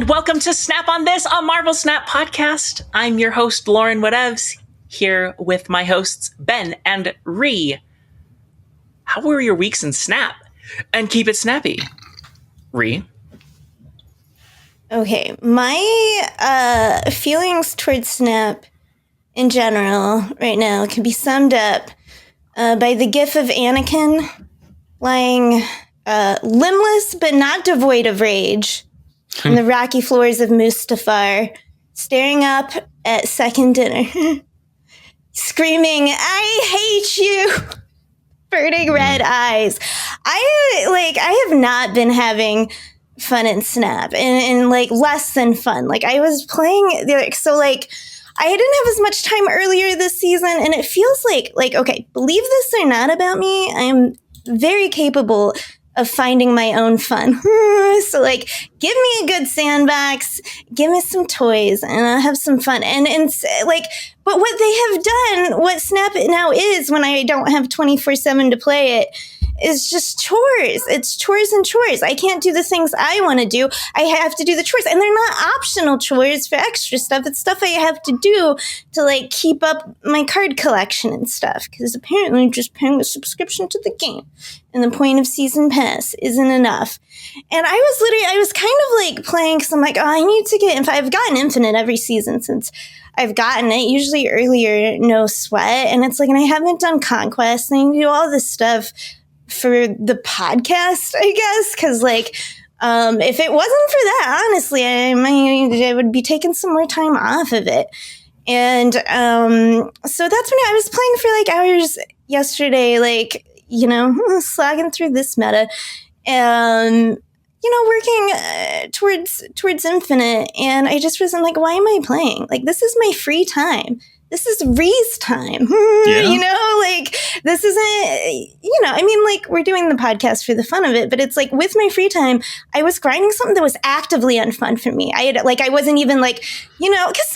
and welcome to Snap on This, a Marvel Snap podcast. I'm your host, LaurenWhatevs, here with my hosts, Ben and Ree. How were your weeks in Snap? And keep it snappy. Ree? Okay, my feelings towards Snap in general right now can be summed up by the gif of Anakin lying limbless but not devoid of rage on the rocky floors of Mustafar, staring up at second dinner, screaming, "I hate you!" burning red eyes. I have not been having fun in Snap, and like less than fun. Like I was playing I didn't have as much time earlier this season, and it feels like okay, believe this or not about me, I'm very capable of finding my own fun. So like, give me a good sandbox, give me some toys, and I'll have some fun. And like, but what they have done, what Snap now is when I don't have 24/7 to play it, is just chores. It's chores and chores. I can't do the things I want to do. I have to do the chores. And they're not optional chores for extra stuff. It's stuff I have to do to like keep up my card collection and stuff. Because apparently just paying a subscription to the game and the point of season pass isn't enough. And I was kind of like playing because I'm like, oh, I need to get, I've gotten Infinite every season since I've gotten it, usually earlier, no sweat. And it's like, and I haven't done Conquest, and I do all this stuff for the podcast, I guess, because like if it wasn't for that, honestly, I would be taking some more time off of it. And so that's when I was playing for like hours yesterday, like, you know, slogging through this meta and, you know, working towards Infinite. And I just wasn't like, why am I playing? Like, this is my free time. This is Ree's time, yeah. You know, like this isn't, you know, I mean, like we're doing the podcast for the fun of it, but it's like with my free time, I was grinding something that was actively unfun for me. I wasn't even like, you know, because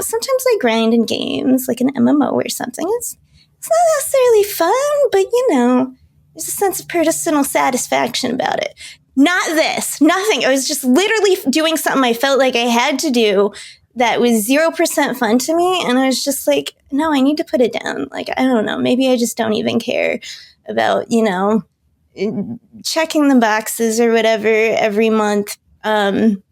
sometimes I grind in games like an MMO or something. It's not necessarily fun, but you know, there's a sense of personal satisfaction about it. Not this, nothing. I was just literally doing something I felt like I had to do that was 0% fun to me. And I was just like, no, I need to put it down. Like, I don't know. Maybe I just don't even care about, you know, checking the boxes or whatever every month. And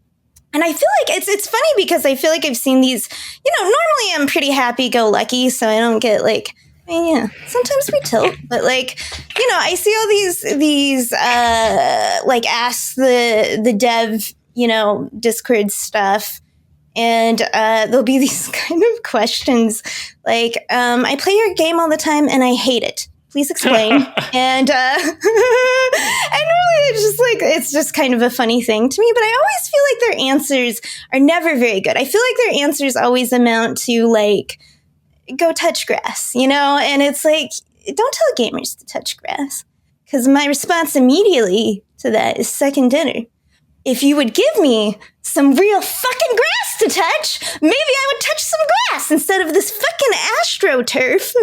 I feel like it's funny because I feel like I've seen these, you know, normally I'm pretty happy-go-lucky, so I don't get like, I mean, yeah, sometimes we tilt, but like, you know, I see all these like ask the dev, you know, Discord stuff. And there'll be these kind of questions like, I play your game all the time and I hate it. Please explain. And really it's just kind of a funny thing to me, but I always feel like their answers are never very good. I feel like their answers always amount to like, go touch grass, you know? And it's like, don't tell gamers to touch grass. Because my response immediately to that is second dinner. If you would give me some real fucking grass to touch, maybe I would touch some grass instead of this fucking AstroTurf.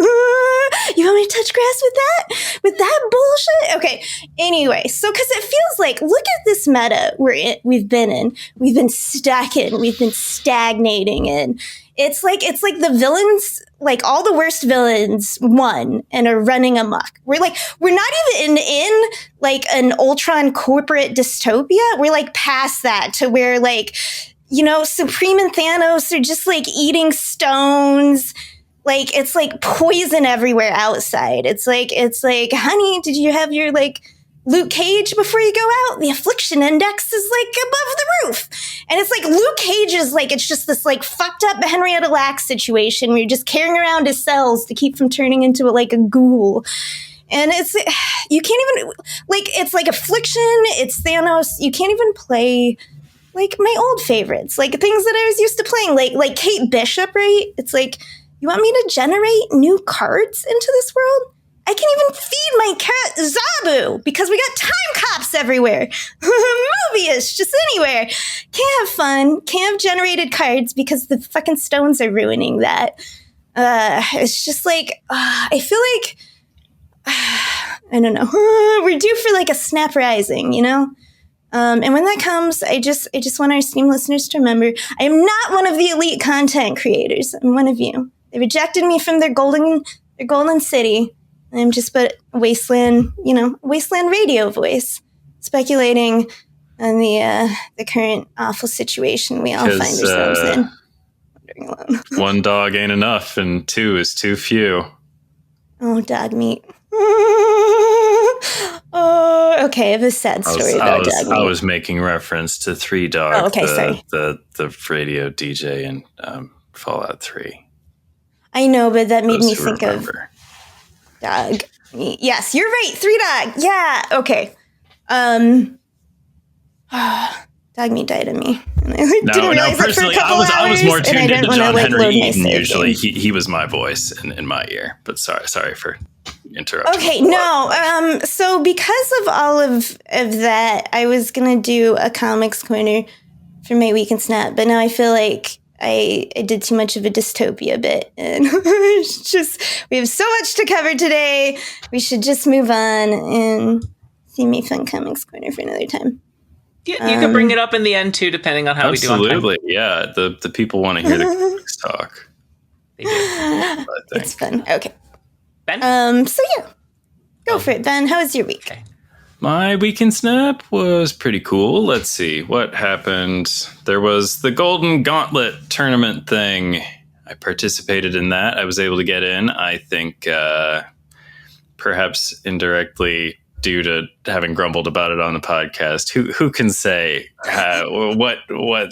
You want me to touch grass with that? With that bullshit? Okay, anyway, so because it feels like, look at this meta we've been in. We've been stuck in. We've been stagnating in. It's like the villains, like all the worst villains won and are running amok. We're not even in like an Ultron corporate dystopia. We're like past that to where like, you know, Supreme and Thanos are just like eating stones. Like it's like poison everywhere outside. It's like, honey, did you have your like Luke Cage before you go out? The affliction index is like above the roof. And it's like Luke Cage is like, it's just this like fucked up Henrietta Lacks situation where you're just carrying around his cells to keep from turning into like a ghoul. And it's, you can't even, like, it's like affliction, it's Thanos. You can't even play like my old favorites, like things that I was used to playing, like Kate Bishop, right? It's like, you want me to generate new cards into this world? I can't even feed my cat Zabu because we got time cops everywhere. Mobius, just anywhere. Can't have fun. Can't have generated cards because the fucking stones are ruining that. It's just like, I feel like, I don't know. We're due for like a Snap Rising, you know? And when that comes, I just want our esteemed listeners to remember, I am not one of the elite content creators. I'm one of you. They rejected me from their golden city. I'm just but a wasteland radio voice, speculating on the current awful situation we all find ourselves in. One dog ain't enough, and two is too few. Oh, dog meat. Oh, okay. I have a sad story about dog meat. I was making reference to Three Dog. Oh, okay, sorry. The radio DJ in Fallout 3. I know, but that made me think of dog meat. Yes, you're right. 3 Dog. Yeah. Okay. Dog meat died of me. And I didn't realize that for a couple hours. I was more tuned into John Henry Eaton usually. Game. He was my voice in my ear. But sorry for interrupting. Okay, no. So because of all of that, I was gonna do a comics corner for my week in Snap, but now I feel like I did too much of a dystopia bit, and we have so much to cover today. We should just move on and see me fun comics corner for another time. Yeah, you can bring it up in the end too, depending on how we do. Absolutely, yeah. The people want to hear the comics talk. They do. It's fun. Okay, Ben. So yeah, go for it, Ben. How was your week? Okay. My week in Snap was pretty cool. Let's see what happened. There was the Golden Gauntlet Tournament thing. I participated in that. I was able to get in. I think perhaps indirectly due to having grumbled about it on the podcast. Who can say what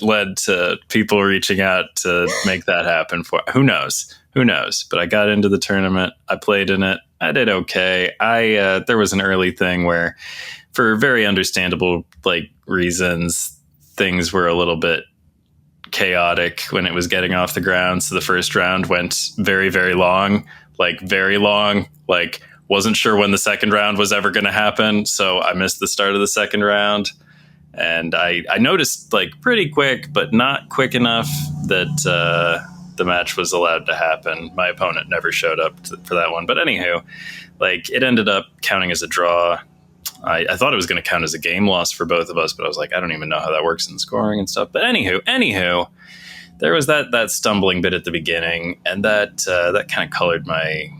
led to people reaching out to make that happen? For who knows? But I got into the tournament. I played in it. I did okay. There was an early thing where, for very understandable reasons, things were a little bit chaotic when it was getting off the ground. So the first round went very, very long, very long. Wasn't sure when the second round was ever going to happen. So I missed the start of the second round. And I noticed pretty quick, but not quick enough that the match was allowed to happen. My opponent never showed up for that one. But anywho, it ended up counting as a draw. I thought it was going to count as a game loss for both of us, but I was like, I don't even know how that works in scoring and stuff. But anywho, there was that stumbling bit at the beginning, and that kind of colored my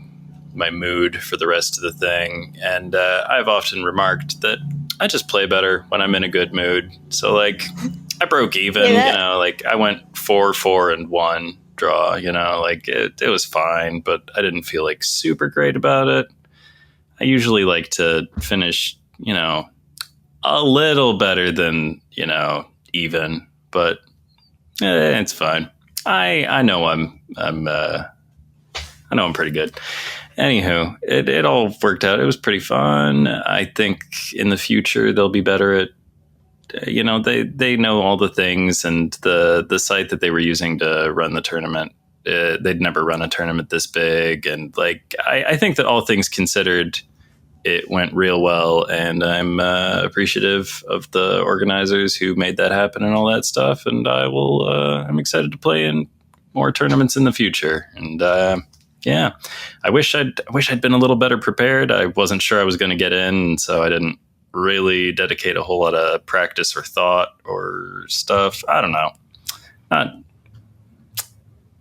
mood for the rest of the thing. And I've often remarked that I just play better when I'm in a good mood. So I broke even, I went 4-4-1 draw, it was fine, but I didn't feel super great about it. I usually like to finish, a little better than, even, but it's fine. I know I'm pretty good. Anywho, it all worked out. It was pretty fun. I think in the future they'll be better at, they know all the things, and the site that they were using to run the tournament, they'd never run a tournament this big. And I think that all things considered, it went real well, and I'm appreciative of the organizers who made that happen and all that stuff. And I'm excited to play in more tournaments in the future. And yeah, I wish I'd been a little better prepared. I wasn't sure I was going to get in, so I didn't really dedicate a whole lot of practice or thought or stuff. I don't know.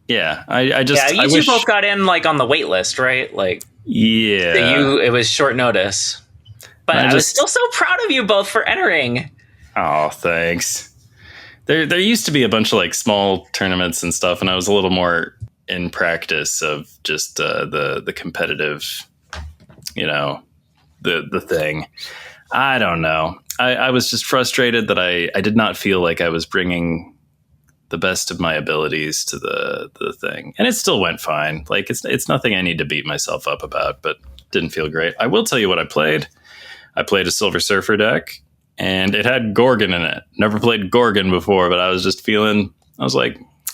You two both got in on the wait list, right? Yeah. It was short notice. But I was still so proud of you both for entering. Oh, thanks. There used to be a bunch of small tournaments and stuff, and I was a little more in practice of just the competitive, the thing. I don't know. I was just frustrated that I did not feel like I was bringing the best of my abilities to the thing, and it still went fine. It's nothing I need to beat myself up about, but didn't feel great. I will tell you what I played. I played a Silver Surfer deck, and it had Gorgon in it. Never played Gorgon before, but I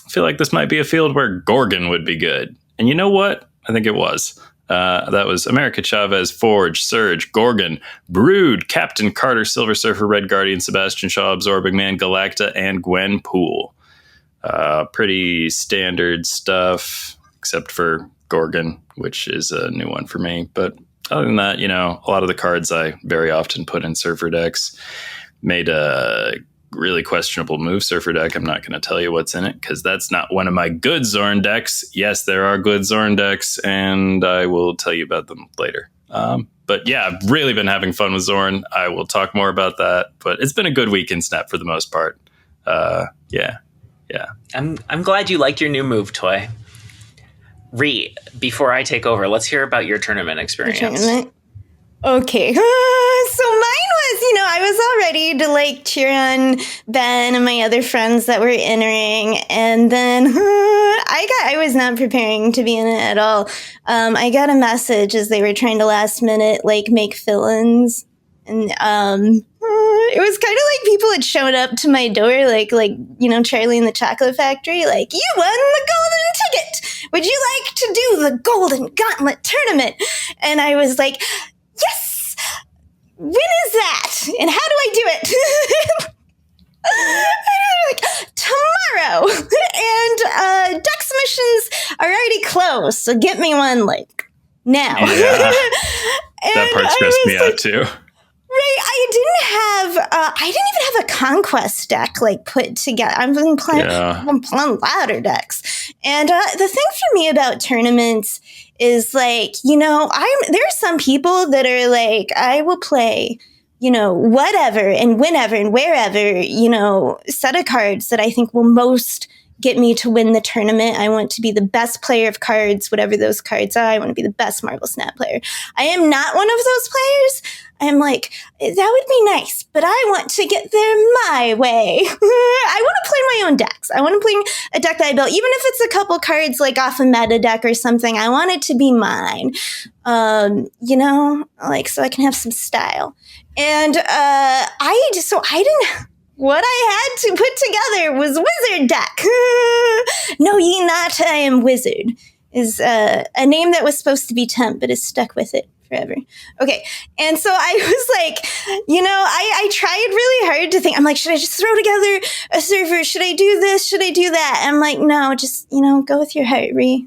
feel like this might be a field where Gorgon would be good. And you know what? I think it was. That was America Chavez, Forge, Surge, Gorgon, Brood, Captain Carter, Silver Surfer, Red Guardian, Sebastian Shaw, Absorbing Man, Galacta, and Gwen Poole. Pretty standard stuff, except for Gorgon, which is a new one for me. But other than that, a lot of the cards I very often put in Surfer decks. made a really questionable move surfer deck. I'm not going to tell you what's in it because that's not one of my good Xorn decks. Yes, there are good Xorn decks, and I will tell you about them later. But yeah, I've really been having fun with Xorn. I will talk more about that, but it's been a good week in Snap for the most part. Yeah. I'm glad you liked your new move, Toy. Ree, before I take over, let's hear about your tournament experience. Okay. So mine was, I was all ready to like cheer on Ben and my other friends that were entering. And then I was not preparing to be in it at all. I got a message as they were trying to last minute, like make fill-ins. And it was kind of like people had shown up to my door, like Charlie in the Chocolate Factory, like, you won the golden ticket. Would you like to do the Golden Gauntlet Tournament? And I was like, yes. When is that? And how do I do it? Like, tomorrow. And deck submissions are already closed, so get me one like now. Yeah. That part stressed me out too. Right, I didn't even have a conquest deck like put together. I've been playing ladder decks, and the thing for me about tournaments is like, there are some people that are like, I will play, whatever and whenever and wherever, set of cards that I think will most get me to win the tournament. I want to be the best player of cards, whatever those cards are. I want to be the best Marvel Snap player. I am not one of those players. I'm like, that would be nice, but I want to get there my way. I want to play my own decks. I want to play a deck that I built, even if it's a couple cards like off a meta deck or something. I want it to be mine, so I can have some style. And what I had to put together was Wizard deck. No, ye not, I am Wizard is a name that was supposed to be Temp, but is stuck with it forever. Okay. And so I was like, I tried really hard to think. I'm like, should I just throw together a server? Should I do this? Should I do that? I'm like, no, just, go with your heart, Ree.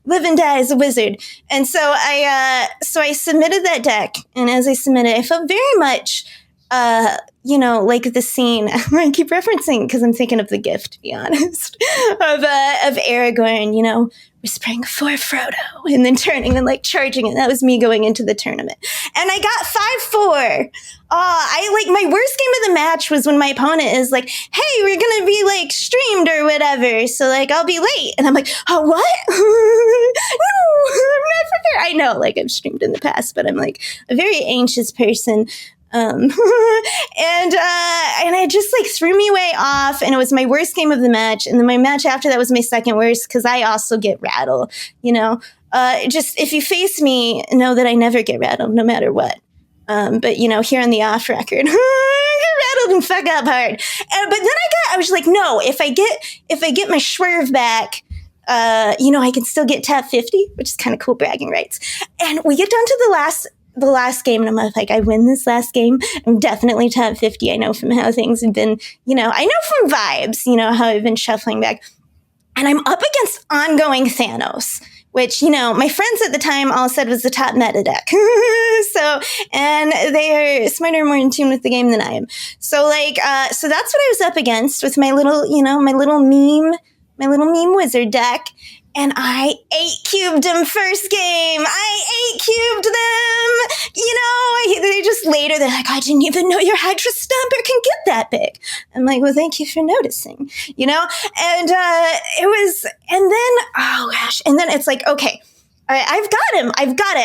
Live and die as a wizard. And so I submitted that deck. And as I submitted, I felt very much, like the scene I keep referencing because I'm thinking of The Gift, to be honest, of Aragorn, whispering for Frodo and then turning and like charging it. That was me going into the tournament. And I got 5-4. My worst game of the match was when my opponent is like, hey, we're going to be like streamed or whatever. So like, I'll be late. And I'm like, oh, what? No, I'm not prepared. I know, like I've streamed in the past, but I'm like a very anxious person. And it just like threw me way off, and it was my worst game of the match. And then my match after that was my second worst because I also get rattled, just if you face me, know that I never get rattled no matter what. But here on the off record, I get rattled and fuck up hard. But then I was like, no, if I get my swerve back, I can still get top 50, which is kind of cool bragging rights. And we get down to the last game, and I'm like, I win this last game, I'm definitely top 50. I know from how things have been, I know from vibes, how I've been shuffling back. And I'm up against ongoing Thanos, which, my friends at the time all said was the top meta deck. And they are smarter and more in tune with the game than I am. So that's what I was up against with my little meme wizard deck. And I 8-cubed them first game. I 8-cubed them. They just later, they're like, I didn't even know your Hydra Stomper can get that big. I'm like, well, thank you for noticing, And then it's like, okay, all right, I've got him. I've got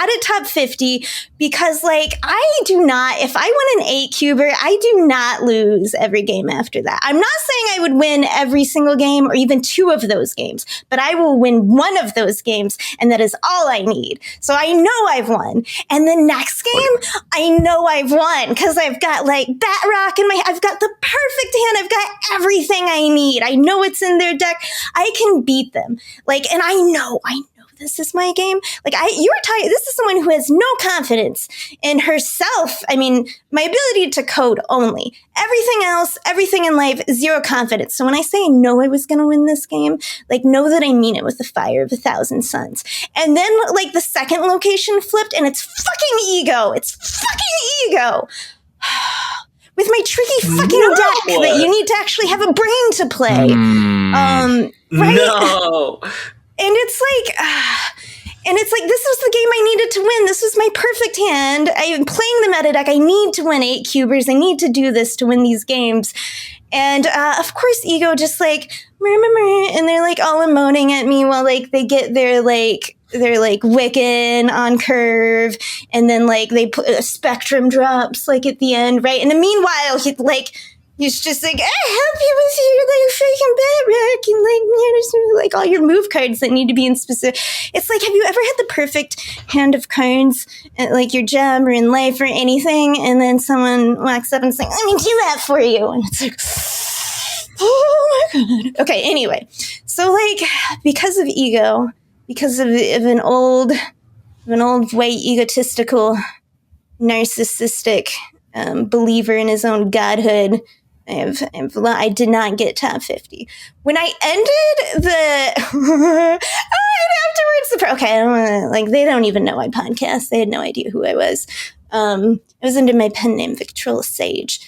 it top 50 because I do not, if I win an 8-cuber, I do not lose every game after that. I'm not saying I would win every single game or even 2 of those games, but I will win 1 of those games, and that is all I need. So I know I've won. And the next game, I know I've won because I've got Batrock in I've got the perfect hand. I've got everything I need. I know it's in their deck. I can beat them. And I know this is my game. This is someone who has no confidence in herself. I mean, my ability to code only. Everything else, everything in life, 0 confidence. So when I say I know I was going to win this game, know that I mean it with the fire of 1,000 suns. And then the second location flipped, and it's fucking ego. It's fucking ego. with my tricky fucking deck that you need to actually have a brain to play. Right? No. And it's like, this was the game I needed to win. This was my perfect hand. I'm playing the meta deck. I need to win 8 cubers. I need to do this to win these games. And of course, Ego just like, and they're like all emoting at me while like they get their Wiccan on curve, and then like they put Spectrum drops like at the end, right? And then meanwhile, he's just like, I help you with your like freaking bad wreck and like all your move cards that need to be in specific. It's like, have you ever had the perfect hand of cards at like your job or in life or anything, and then someone walks up and is like, let me do that for you, and it's like, oh my god. Okay, anyway, so like because of Ego, because of an old white egotistical narcissistic believer in his own godhood, I did not get top 50. When I ended the afterwards, okay, I don't wanna, like, they don't even know my podcast. They had no idea who I was. I was under my pen name Victrola Sage,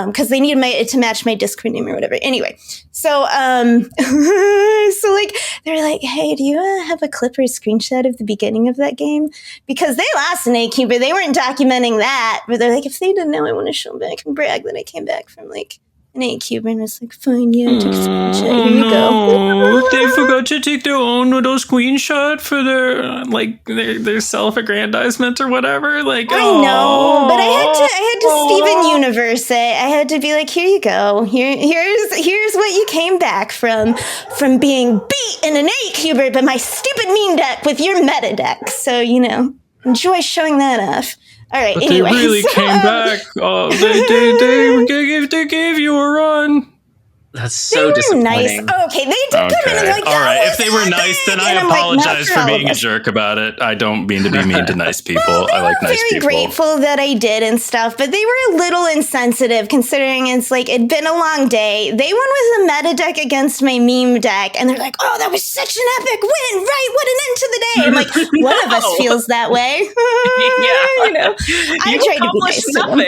because they needed it to match my Discord name or whatever. Anyway, so so like they were like, hey, do you have a clip or a screenshot of the beginning of that game? Because they lost an 8 cuber. They weren't documenting that, but they're like, if they didn't know, I want to show back and brag that I came back from like an 8 cuber, and it's like, fine, yeah, I took a screenshot. Here you go. They forgot to take their own little screenshot for their self-aggrandizement or whatever. Like, I know, but I had to Steven Universe it. I had to be like, here you go. Here's what you came back from being beat in an 8 cuber by my stupid meme deck with your meta deck. So, enjoy showing that off. All right. But anyway, they really came back. They gave you a run. That's so disappointing. Nice. Okay, they did come in and like, all right. If they were nice, then I apologize for being a jerk about it. I don't mean to be mean to nice people. I like nice people. Very grateful that I did and stuff, but they were a little insensitive considering it's like it'd been a long day. They won with a meta deck against my meme deck, and they're like, "Oh, that was such an epic win! Right? What an end to the day!" I'm like, one of us feels that way. I tried to be nice to them.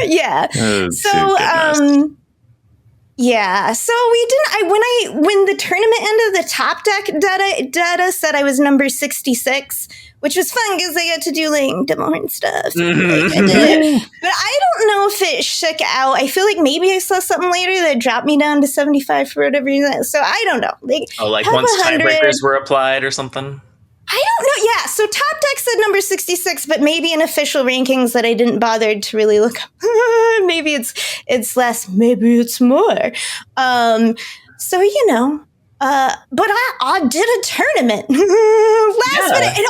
Yeah. Oh, yeah, so we didn't. When the tournament ended, the top deck data said I was number 66, which was fun because I got to do like demo and stuff. Mm-hmm. I did it. But I don't know if it shook out. I feel like maybe I saw something later that dropped me down to 75 for whatever reason. So I don't know. Like once tiebreakers were applied or something. I don't know. Yeah, so Top Deck said number 66, but maybe in official rankings that I didn't bother to really look up. Maybe it's less, maybe it's more. So but I did a tournament last minute, and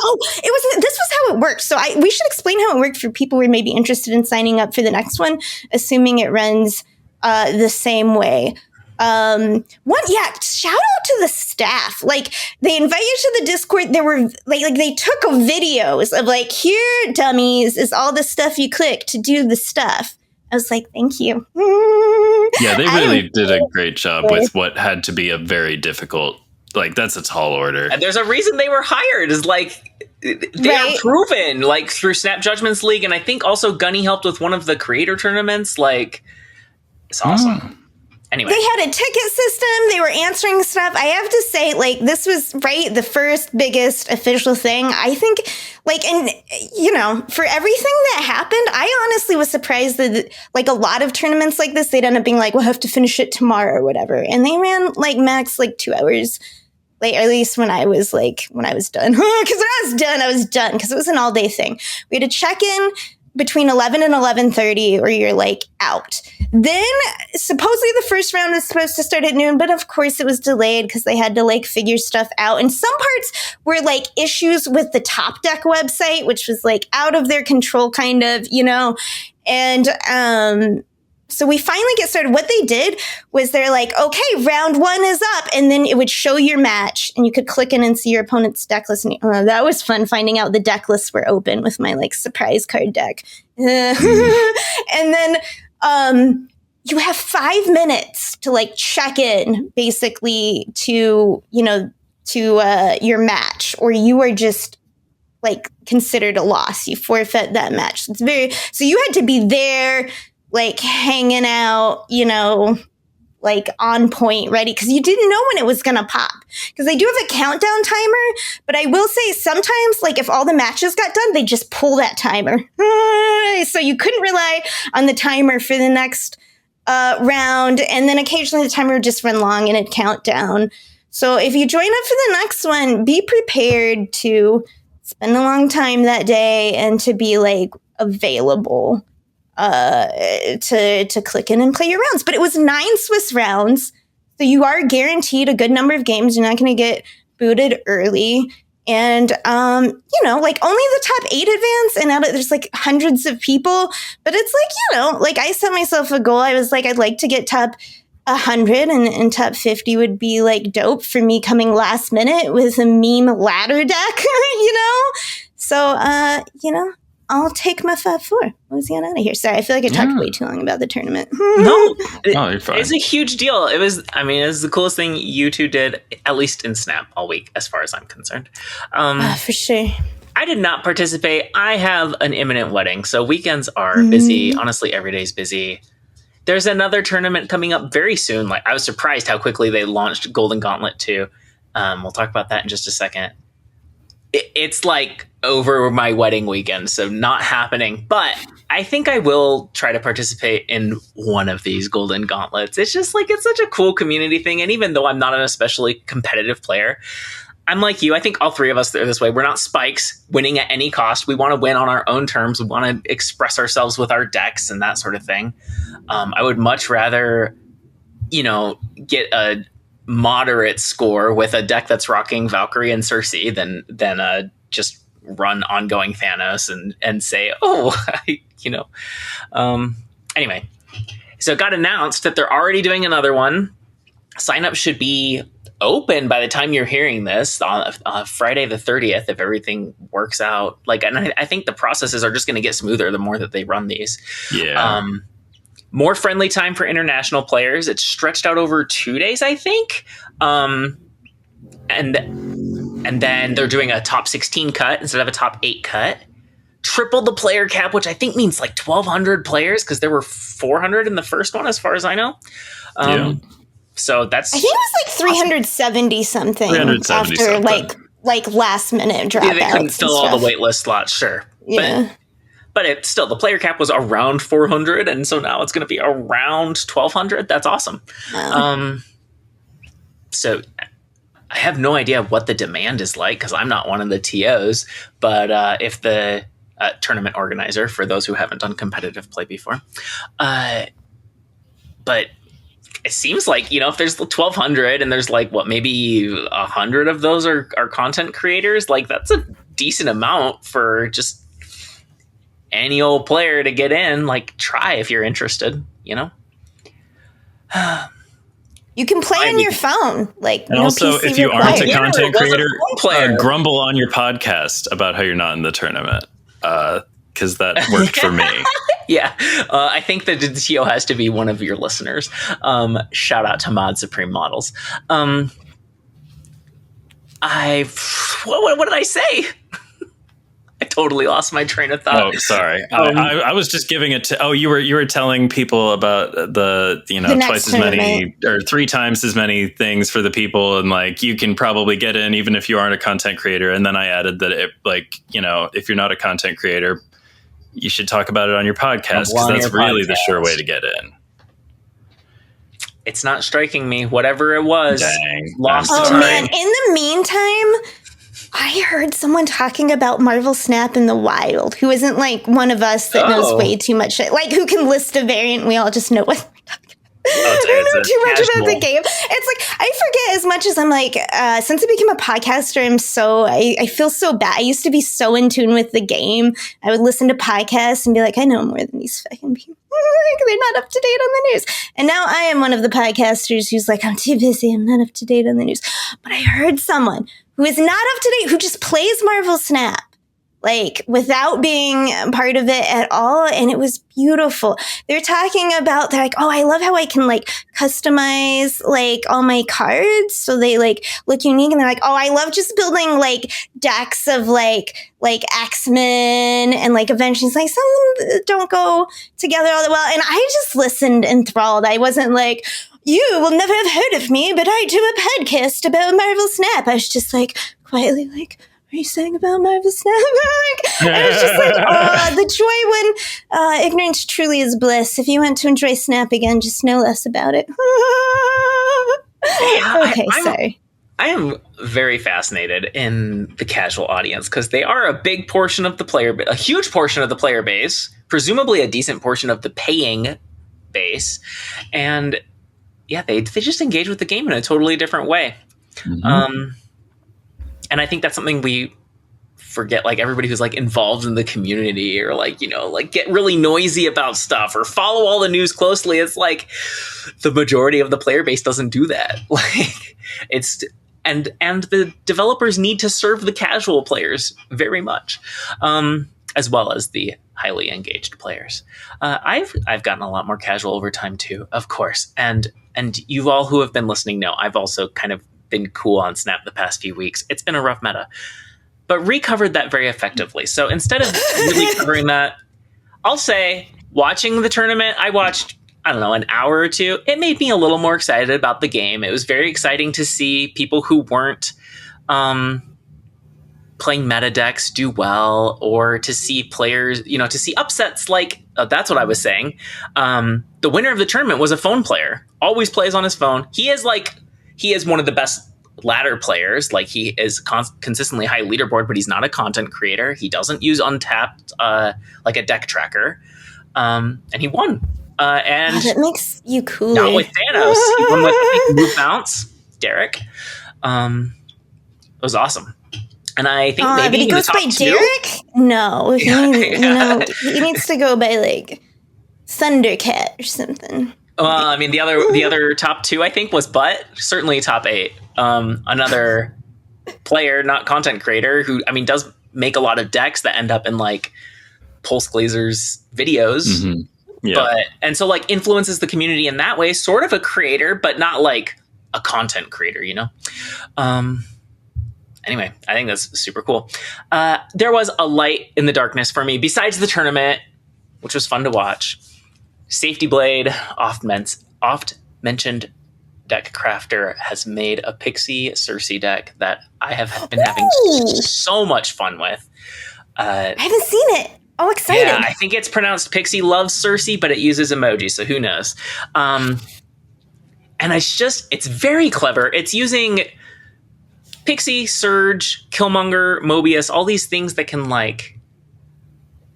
this was how it worked. So we should explain how it worked for people who are maybe interested in signing up for the next one, assuming it runs the same way. Shout out to the staff. Like, they invite you to the Discord. There were like they took videos of like, here, dummies, is all the stuff you click to do the stuff. I was like, thank you. Yeah, they really did a great job with what had to be a very difficult, like, that's a tall order. And there's a reason they were hired, is like, they are proven, like, through Snap Judgments League, and I think also Gunny helped with one of the creator tournaments. Like, it's awesome. Anyway. They had a ticket system. They were answering stuff. I have to say, like, this was the first biggest official thing. I think, like, and, for everything that happened, I honestly was surprised that, like, a lot of tournaments like this, they'd end up being like, we'll have to finish it tomorrow or whatever. And they ran, like, max, like, 2 hours late, or at least when I was done. Because when I was done, because it was an all-day thing. We had to check in between 11 and 11:30, or you're like out. Then supposedly the first round was supposed to start at noon, but of course it was delayed because they had to like figure stuff out. And some parts were like issues with the Top Deck website, which was like out of their control, kind of, and so we finally get started. What they did was they're like, okay, round 1 is up. And then it would show your match and you could click in and see your opponent's deck list. And, that was fun, finding out the deck lists were open with my like surprise card deck. And then you have 5 minutes to like check in basically to your match, or you are just like considered a loss. You forfeit that match. So you had to be there like hanging out, like on point, ready, because you didn't know when it was gonna pop. Because they do have a countdown timer, but I will say sometimes, like if all the matches got done, they just pull that timer. So you couldn't rely on the timer for the next round, and then occasionally the timer would just run long and it'd count down. So if you join up for the next one, be prepared to spend a long time that day and to be like available to click in and play your rounds. But it was 9 Swiss rounds, so you are guaranteed a good number of games. You're not going to get booted early. And, like only the top 8 advance, and out of there's like hundreds of people. But it's like, like I set myself a goal. I was like, I'd like to get top 100, and top 50 would be like dope for me coming last minute with a meme ladder deck, So, I'll take my 5-4. Let's get out of here. Sorry, I feel like I talked way too long about the tournament. No, you're fine. It's a huge deal. It was the coolest thing you two did, at least in Snap, all week, as far as I'm concerned. For sure. I did not participate. I have an imminent wedding, so weekends are busy. Honestly, every day's busy. There's another tournament coming up very soon. Like, I was surprised how quickly they launched Golden Gauntlet 2. We'll talk about that in just a second. It's like over my wedding weekend, so not happening. But I think I will try to participate in one of these Golden Gauntlets. It's just like, it's such a cool community thing. And even though I'm not an especially competitive player, I'm like you. I think all three of us are this way. We're not spikes winning at any cost. We want to win on our own terms. We want to express ourselves with our decks and that sort of thing. I would much rather, get a moderate score with a deck that's rocking Valkyrie and Cersei than just run ongoing Thanos and say, anyway. So it got announced that they're already doing another one. Sign up should be open by the time you're hearing this on Friday the 30th, if everything works out. And I think the processes are just going to get smoother the more that they run these. Yeah. More friendly time for international players. It's stretched out over 2 days, I think. And then they're doing a top 16 cut instead of a top 8 cut. Triple the player cap, which I think means like 1,200 players, because there were 400 in the first one, as far as I know. So that's, I think it was like 370 something 370 after something. like last minute dropouts. Yeah, they couldn't fill all the waitlist slots, sure. Yeah. But it's still, the player cap was around 400, and so now it's going to be around 1,200. That's awesome. Wow. So I have no idea what the demand is like, because I'm not one of the TOs. But if the tournament organizer, for those who haven't done competitive play before, but it seems like, if there's 1,200 and there's maybe 100 of those are content creators, that's a decent amount for just any old player to get in. Try if you're interested, You can play on your phone. And also, PC if you aren't a content creator, player. grumble on your podcast about how you're not in the tournament, because that worked for me. Yeah, I think that the TO has to be one of your listeners. Shout out to Mod Supreme Models. What did I say? I totally lost my train of thought. Oh, sorry. I was just giving it to. Oh, you were telling people about the twice as many or 3 times as many things for the people, and you can probably get in even if you aren't a content creator. And then I added that if you're not a content creator, you should talk about it on your podcast, because that's really the sure way to get in. It's not striking me. Whatever it was, lost time. Man! In the meantime, I heard someone talking about Marvel Snap in the wild, who isn't one of us that knows way too much, who can list a variant. We all just know what we're talking about. I don't know too much about the game. It's I forget as much as I'm since I became a podcaster, I feel so bad. I used to be so in tune with the game. I would listen to podcasts and be like, I know more than these fucking people. They're not up to date on the news. And now I am one of the podcasters who's I'm too busy. I'm not up to date on the news. But I heard someone who is not up to date, who just plays Marvel Snap, like without being part of it at all. And it was beautiful. They're like, oh, I love how I can like customize like all my cards. So they like look unique. And they're like, oh, I love just building like decks of like X-Men and like Avengers. Like some of them don't go together all that well. And I just listened enthralled. I wasn't like, you will never have heard of me, but I do a podcast about Marvel Snap. I was just like quietly like, are you saying about Marvel Snap? I was just like, oh, the joy when ignorance truly is bliss. If you want to enjoy Snap again, just know less about it. Okay, sorry. I am very fascinated in the casual audience because they are a big portion of a huge portion of the player base, presumably a decent portion of the paying base. And yeah, they just engage with the game in a totally different way. Mm-hmm. And I think that's something we forget, like everybody who's like involved in the community or like, you know, like get really noisy about stuff or follow all the news closely. It's like the majority of the player base doesn't do that. Like and the developers need to serve the casual players very much, as well as the highly engaged players. I've gotten a lot more casual over time too, of course. And you all who have been listening know I've also kind of been cool on Snap the past few weeks. It's been a rough meta, but recovered that very effectively. So instead of really covering that, I'll say watching the tournament, I watched, I don't know, an hour or two. It made me a little more excited about the game. It was very exciting to see people who weren't playing meta decks do well, or to see players, you know, to see upsets like, that's what I was saying. The winner of the tournament was a phone player, always plays on his phone. He is one of the best ladder players. Like he is consistently high leaderboard, but he's not a content creator. He doesn't use Untapped like a deck tracker. And he won. And that makes you cool. Not with Thanos. He won with Move Bounce, Derek. It was awesome. And I think maybe but he goes by Derek? No. He needs to go by like Thundercat or something. Well, I mean, the other top two, I think, was Butt. Certainly top 8. Another player, not content creator, who, I mean, does make a lot of decks that end up in like Pulse Glazer's videos. Mm-hmm. Yeah. And so like influences the community in that way, sort of a creator, but not like a content creator, you know? Anyway, I think that's super cool. There was a light in the darkness for me, besides the tournament, which was fun to watch. Safety Blade, oft mentioned deck crafter, has made a Pixie Cersei deck that I have been having so much fun with. I haven't seen it. Oh, excited. Yeah, I think it's pronounced Pixie Loves Cersei, but it uses emoji, so who knows? And it's very clever. It's using Pixie, Surge, Killmonger, Mobius, all these things that can like,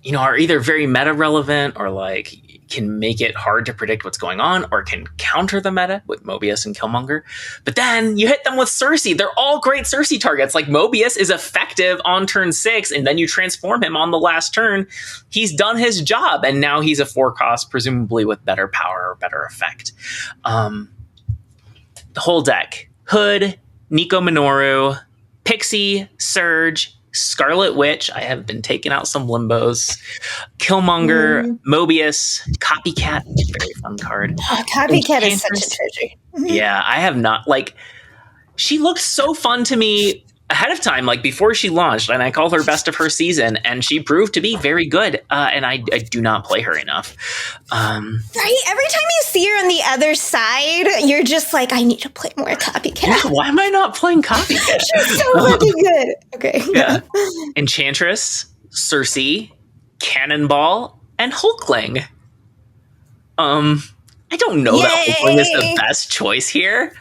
you know, are either very meta relevant or like can make it hard to predict what's going on, or can counter the meta with Mobius and Killmonger. But then you hit them with Cersei. They're all great Cersei targets. Like Mobius is effective on turn 6, and then you transform him on the last turn. He's done his job, and now he's a 4-cost, presumably with better power or better effect. The whole deck: Hood, Nico Minoru, Pixie, Surge, Scarlet Witch. I have been taking out some limbos. Killmonger, Mobius, Copycat, very fun card. Oh, Copycat is such a treasure. Yeah, I have not, like, she looked so fun to me ahead of time, like before she launched, and I call her best of her season, and she proved to be very good. And I do not play her enough. Right? Every time you see her on the other side, you're just like, I need to play more Copycat. Yeah, why am I not playing Copycat? She's so fucking good. Okay. Yeah. Enchantress, Cersei, Cannonball, and Hulkling. I don't know that Hulkling is the best choice here.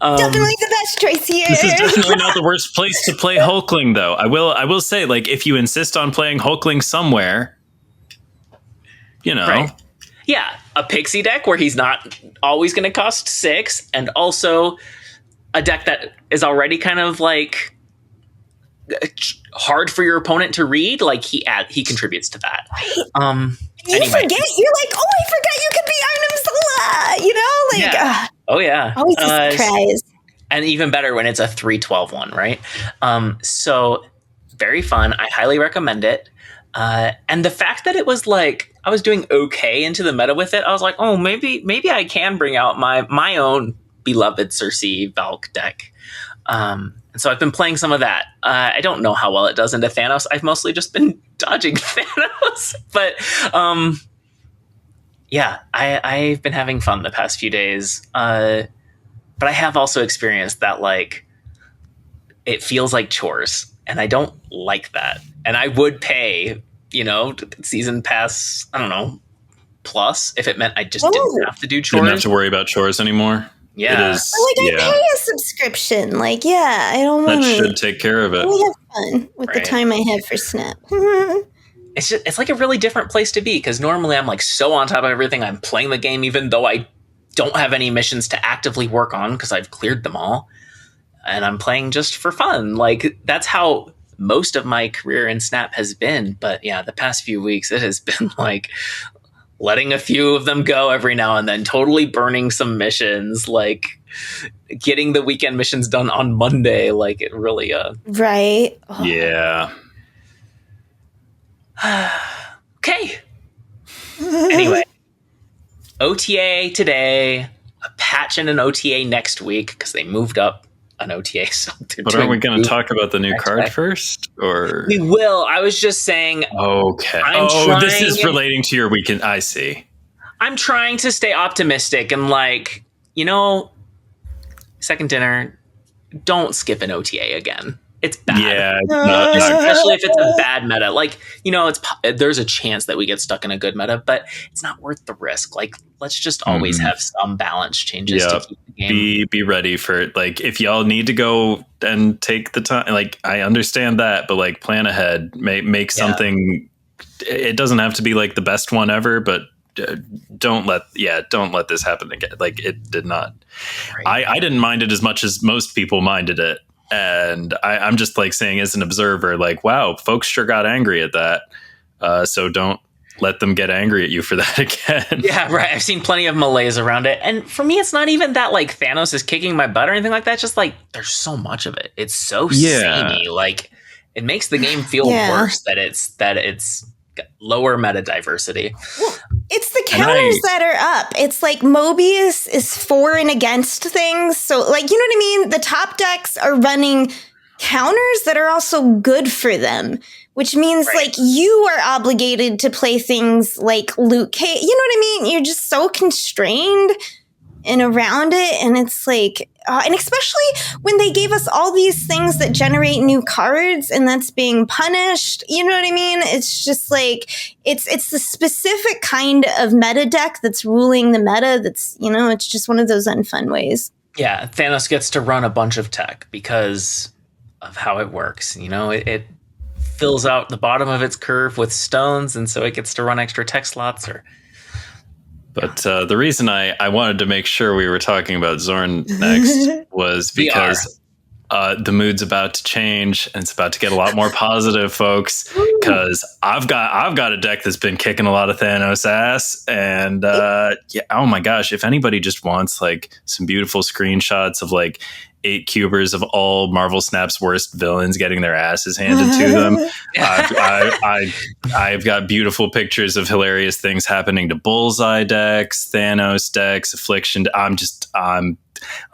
Definitely the best choice here. This is definitely not the worst place to play Hulkling, though. I will say, like, if you insist on playing Hulkling somewhere, you know. Right. Yeah, a Pixie deck where he's not always going to cost 6, and also a deck that is already kind of like hard for your opponent to read. Like he contributes to that. Right. You forget. You're like, oh, I forgot you could be Arnim Zola. You know, like, yeah. Oh yeah, always a surprise. And even better when it's a 3/12 one, right? So very fun. I highly recommend it. And the fact that it was like I was doing okay into the meta with it, I was like, oh, maybe I can bring out my own beloved Circe Valk deck. And so I've been playing some of that. I don't know how well it does into Thanos. I've mostly just been dodging Thanos, but yeah, I've been having fun the past few days. But I have also experienced that like it feels like chores, and I don't like that. And I would pay, season pass, I don't know, plus if it meant I just didn't have to do chores. Didn't have to worry about chores anymore. Yeah. It is, I pay a subscription. Like, I don't want that should take care of it. We have fun with the time I have for Snap. It's like a really different place to be, because normally I'm like so on top of everything. I'm playing the game even though I don't have any missions to actively work on because I've cleared them all. And I'm playing just for fun. Like, that's how most of my career in Snap has been. But yeah, the past few weeks, it has been like letting a few of them go every now and then, totally burning some missions, like getting the weekend missions done on Monday. Like, it really, right. Oh. Yeah. Okay. Anyway, OTA today, a patch and an OTA next week, because they moved up an OTA. So but aren't we going to talk about the new card first? Or we will. I was just saying. Okay. This is relating to your weekend. I see. I'm trying to stay optimistic and like, second dinner, don't skip an OTA again. It's bad. Yeah. Especially if it's a bad meta. Like, there's a chance that we get stuck in a good meta, but it's not worth the risk. Like, let's just always have some balance changes to keep the game. Be ready for it. Like, if y'all need to go and take the time, like, I understand that, but like, plan ahead, make something. It doesn't have to be like the best one ever, but don't let this happen again. Like, it did not. Right. I didn't mind it as much as most people minded it. And I'm just like saying, as an observer, like, wow, folks sure got angry at that. So don't let them get angry at you for that again. Yeah, right. I've seen plenty of malaise around it. And for me, it's not even that like Thanos is kicking my butt or anything like that. It's just like there's so much of it. It's so samey. Like, it makes the game feel worse that it's lower meta diversity. Well, it's the counters that are up. It's like Mobius is for and against things. So, like, you know what I mean? The top decks are running counters that are also good for them, which means like you are obligated to play things like Luke Cage. You know what I mean? You're just so constrained and around it. And it's like, and especially when they gave us all these things that generate new cards and that's being punished. You know what I mean? It's just like, it's the specific kind of meta deck that's ruling the meta. That's, it's just one of those unfun ways. Yeah. Thanos gets to run a bunch of tech because of how it works. It fills out the bottom of its curve with stones. And so it gets to run extra tech slots But the reason I wanted to make sure we were talking about Xorn next was because the mood's about to change and it's about to get a lot more positive, folks. Because I've got a deck that's been kicking a lot of Thanos ass, and oh my gosh, if anybody just wants like some beautiful screenshots of like 8 cubers of all Marvel Snap's worst villains getting their asses handed to them. I've got beautiful pictures of hilarious things happening to Bullseye decks, Thanos decks, Affliction. I'm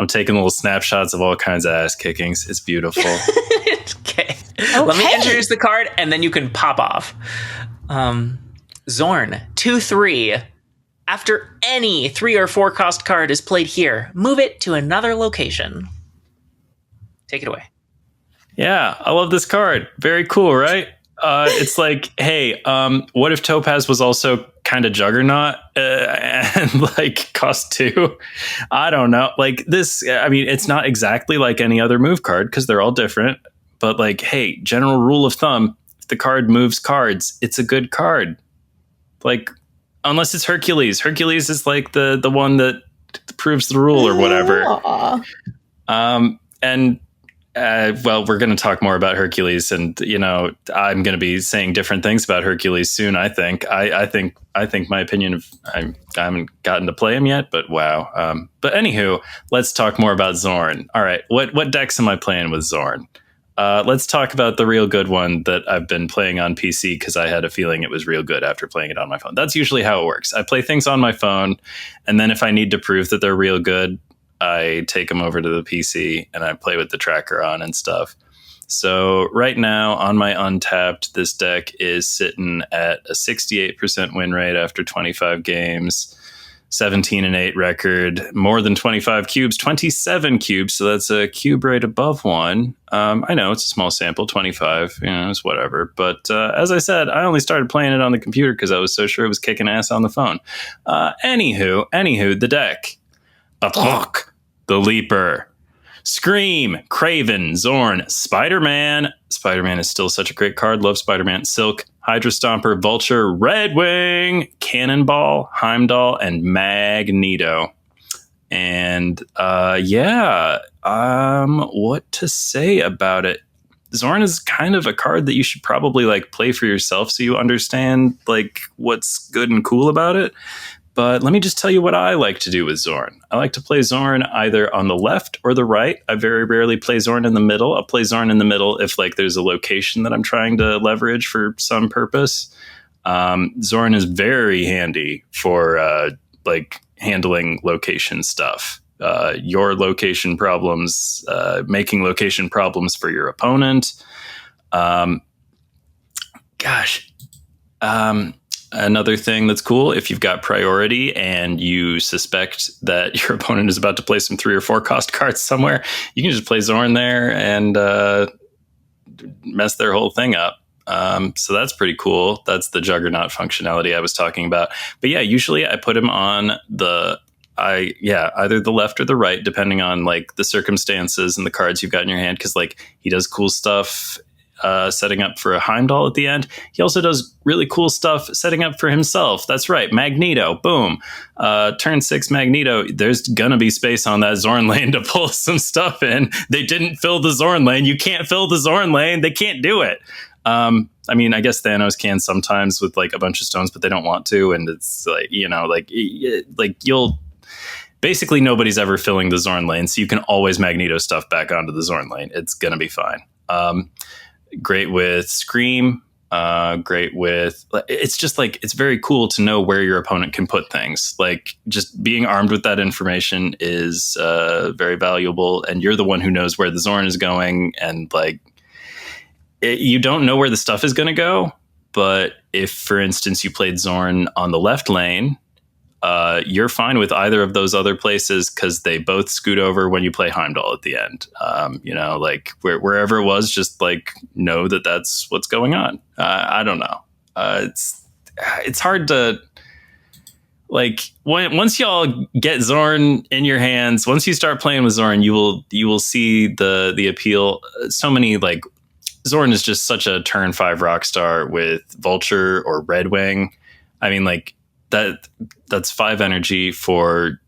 taking little snapshots of all kinds of ass kickings. It's beautiful. Okay. Let me introduce the card and then you can pop off. Xorn 2/3. After any 3 or 4 cost card is played here, move it to another location. Take it away. Yeah, I love this card. Very cool, right? It's like, hey, what if Topaz was also kind of Juggernaut and like cost 2? I don't know. Like this, I mean, it's not exactly like any other move card because they're all different. But like, hey, general rule of thumb, if the card moves cards, it's a good card. Like, unless it's Hercules. Hercules is like the one that proves the rule or whatever. Well, we're going to talk more about Hercules, and I'm going to be saying different things about Hercules soon. I think my opinion of I haven't gotten to play him yet, but wow. But anywho, let's talk more about Xorn. All right, what decks am I playing with Xorn? let's talk about the real good one that I've been playing on PC because I had a feeling it was real good after playing it on my phone. That's usually how it works. I play things on my phone, and then if I need to prove that they're real good, I take them over to the PC and I play with the tracker on and stuff. So right now on my Untapped, this deck is sitting at a 68% win rate after 25 games. 17-8 record, more than 25 cubes, 27 cubes. So that's a cube rate above 1. I know it's a small sample, 25, it's whatever. But as I said, I only started playing it on the computer because I was so sure it was kicking ass on the phone. Anywho, the deck. Attack, the Leaper, Scream, Craven, Xorn, Spider-Man. Spider-Man is still such a great card. Love Spider-Man. Silk, Hydra Stomper, Vulture, Red Wing, Cannonball, Heimdall, and Magneto. And what to say about it? Xorn is kind of a card that you should probably like play for yourself so you understand like what's good and cool about it. But let me just tell you what I like to do with Xorn. I like to play Xorn either on the left or the right. I very rarely play Xorn in the middle. I'll play Xorn in the middle if like there's a location that I'm trying to leverage for some purpose. Xorn is very handy for like handling location stuff. Your location problems, making location problems for your opponent. Another thing that's cool, if you've got priority and you suspect that your opponent is about to play some 3 or 4 cost cards somewhere, you can just play Xorn there and mess their whole thing up. So that's pretty cool. That's the Juggernaut functionality I was talking about. But yeah, usually I put him on either the left or the right, depending on like the circumstances and the cards you've got in your hand. Because like he does cool stuff setting up for a Heimdall at the end. He also does really cool stuff setting up for himself. That's right, Magneto. Boom. Turn 6 Magneto. There's gonna be space on that Xorn lane to pull some stuff in. They didn't fill the Xorn lane. You can't fill the Xorn lane. They can't do it. I mean, I guess Thanos can sometimes with like a bunch of stones, but they don't want to. And it's like, you'll basically nobody's ever filling the Xorn lane. So you can always Magneto stuff back onto the Xorn lane. It's going to be fine. Great with Scream. Great with, it's just like, it's very cool to know where your opponent can put things. Like just being armed with that information is very valuable. And you're the one who knows where the Xorn is going. And like, you don't know where the stuff is going to go. But if, for instance, you played Xorn on the left lane, you're fine with either of those other places because they both scoot over when you play Heimdall at the end. Like wherever it was, just like know that that's what's going on. I don't know. It's hard to like once y'all get Xorn in your hands. Once you start playing with Xorn, you will see the appeal. So many like Xorn is just such a turn 5 rock star with Vulture or Red Wing. I mean, like that's 5 energy for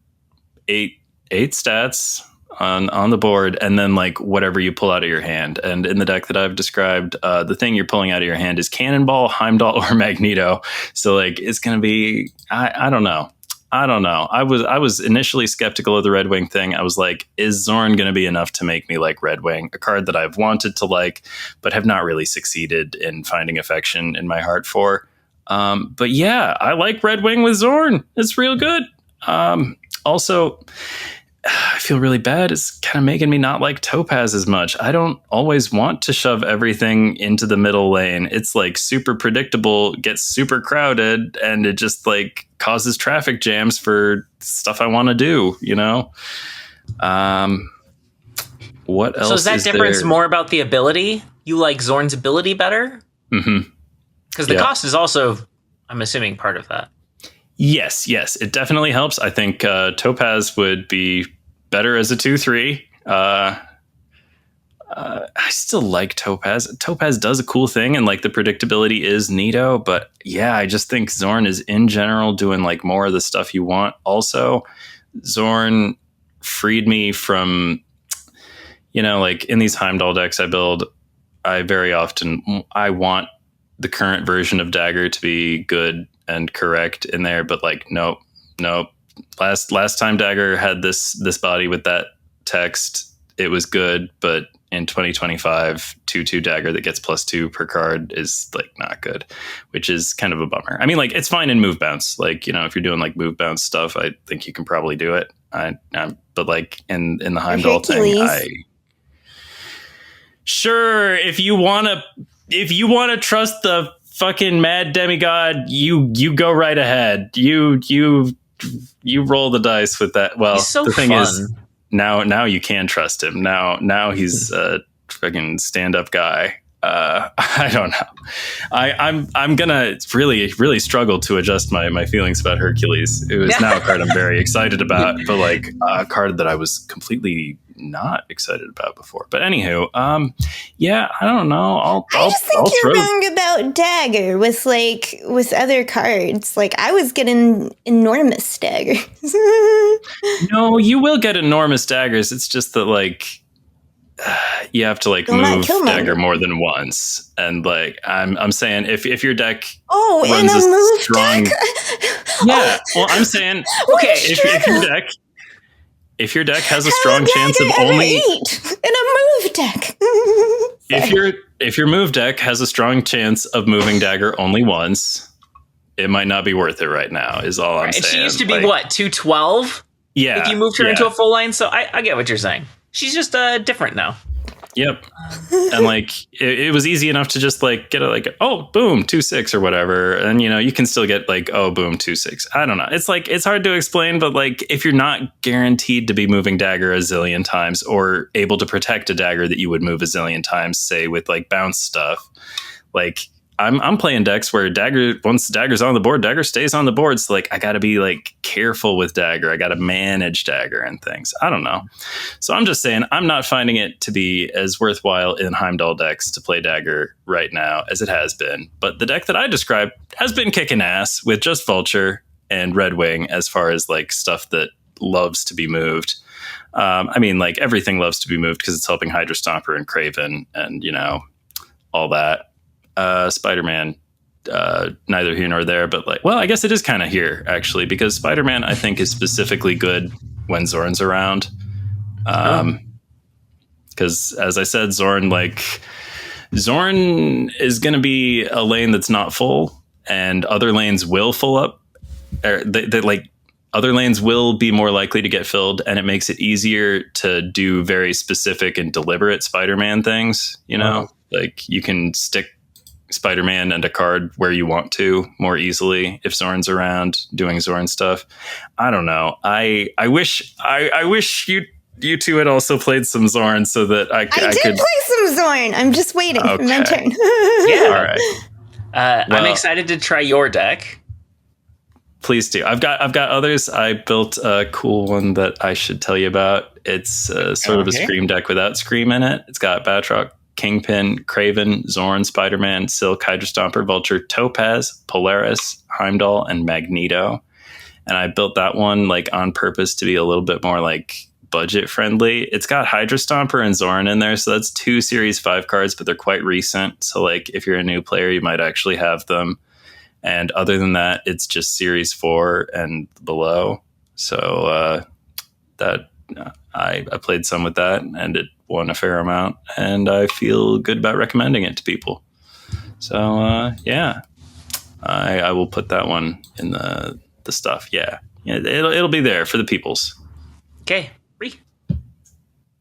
8 stats on the board, and then like whatever you pull out of your hand. And in the deck that I've described, the thing you're pulling out of your hand is Cannonball, Heimdall, or Magneto. So like it's gonna be I don't know. I was initially skeptical of the Red Wing thing. I was like, is Xorn going to be enough to make me like Red Wing, a card that I've wanted to like, but have not really succeeded in finding affection in my heart for. But yeah, I like Red Wing with Xorn. It's real good. Also, I feel really bad. It's kind of making me not like Topaz as much. I don't always want to shove everything into the middle lane. It's like super predictable, gets super crowded, and it just like causes traffic jams for stuff I want to do, you know? What else? So is that difference there? more about the ability? You like Xorn's ability better? Mm-hmm. Because the cost is also, I'm assuming, part of that. Yes, it definitely helps. I think Topaz would be better as a 2/3. I still like Topaz. Topaz does a cool thing, and like the predictability is neato. But yeah, I just think Xorn is in general doing like more of the stuff you want. Also, Xorn freed me from, like in these Heimdall decks I build, I very often I want the current version of Dagger to be good and correct in there, but like nope. Last time Dagger had this body with that text, it was good, but in 2025, 2/2 dagger that gets +2 per card is like not good, which is kind of a bummer. I mean, like it's fine in move bounce. Like, you know, if you're doing like move bounce stuff, I think you can probably do it. But like in the Heimdall thing, sure, if you want to trust the fucking mad demigod, you go right ahead. You roll the dice with that. Well, so the thing fun. is, now you can trust him. Now he's a fucking stand-up guy. I don't know. I'm gonna really struggle to adjust my feelings about Hercules. It was now a card I'm very excited about, but like a card that I was completely not excited about before. But anywho, yeah, I don't know. I just think you're wrong about dagger with other cards. Like I was getting enormous daggers. No, you will get enormous daggers. It's just that like you have to like move dagger more than once, and like I'm saying if your deck runs in a move strong deck? Yeah, well I'm saying okay, if your deck has a strong chance of only in a move deck. if your move deck has a strong chance of moving dagger only once, it might not be worth it right now, is all I'm saying. She used to be what, 212? Yeah. If you moved her into a full line, so I get what you're saying. She's just different now. Yep. And like it was easy enough to just like get boom 2/6 or whatever, and you know you can still get like boom 2/6. I don't know. It's like it's hard to explain, but like if you're not guaranteed to be moving dagger a zillion times or able to protect a dagger that you would move a zillion times, say with like bounce stuff, like I'm playing decks where once dagger's on the board, dagger stays on the board. So like I got to be like careful with dagger. I got to manage dagger and things. I don't know. So I'm just saying I'm not finding it to be as worthwhile in Heimdall decks to play dagger right now as it has been. But the deck that I described has been kicking ass with just Vulture and Red Wing as far as like stuff that loves to be moved. I mean, like everything loves to be moved because it's helping Hydra Stomper and Craven and, you know, all that. Spider-Man, neither here nor there, but like, well, I guess it is kind of here actually, because Spider-Man I think is specifically good when Xorn's around. Because as I said, Xorn is going to be a lane that's not full, and other lanes will full up. Other lanes will be more likely to get filled, and it makes it easier to do very specific and deliberate Spider-Man things. You know, like you can stick Spider-Man and a card where you want to more easily if Xorn's around doing Xorn stuff. I don't know. I wish you two had also played some Xorn so that I could play some Xorn. I'm just waiting for my turn. Yeah. All right. I'm excited to try your deck. Please do. I've got others. I built a cool one that I should tell you about. It's sort of a Scream deck without Scream in it. It's got Batroc, Kingpin, Craven, Xorn, Spider-Man, Silk, Hydra Stomper, Vulture, Topaz, Polaris, Heimdall, and Magneto. And I built that one like on purpose to be a little bit more like budget friendly. It's got Hydra Stomper and Xorn in there, so that's 2 Series 5 cards, but they're quite recent. So like if you're a new player, you might actually have them. And other than that, it's just Series 4 and below. So I played some with that, and it won a fair amount, and I feel good about recommending it to people. So yeah, I will put that one in the stuff. Yeah, it'll be there for the peoples. Okay.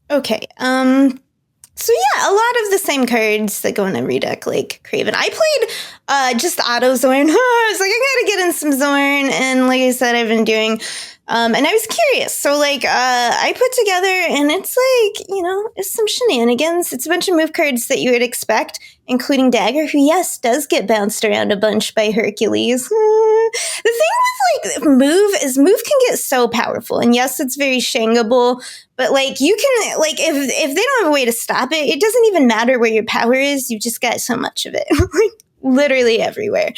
Okay. So yeah, a lot of the same cards that go in every deck, like Craven. I played just auto Xorn. I was like, I gotta get in some Xorn, and like I said, I've been doing. And I was curious. So, like, I put together, and it's like, you know, it's some shenanigans. It's a bunch of move cards that you would expect, including Dagger, who, yes, does get bounced around a bunch by Hercules. The thing with, like, move can get so powerful. And yes, it's very Shangable, but, like, you can, like, if they don't have a way to stop it, it doesn't even matter where your power is. You've just got so much of it. Literally everywhere.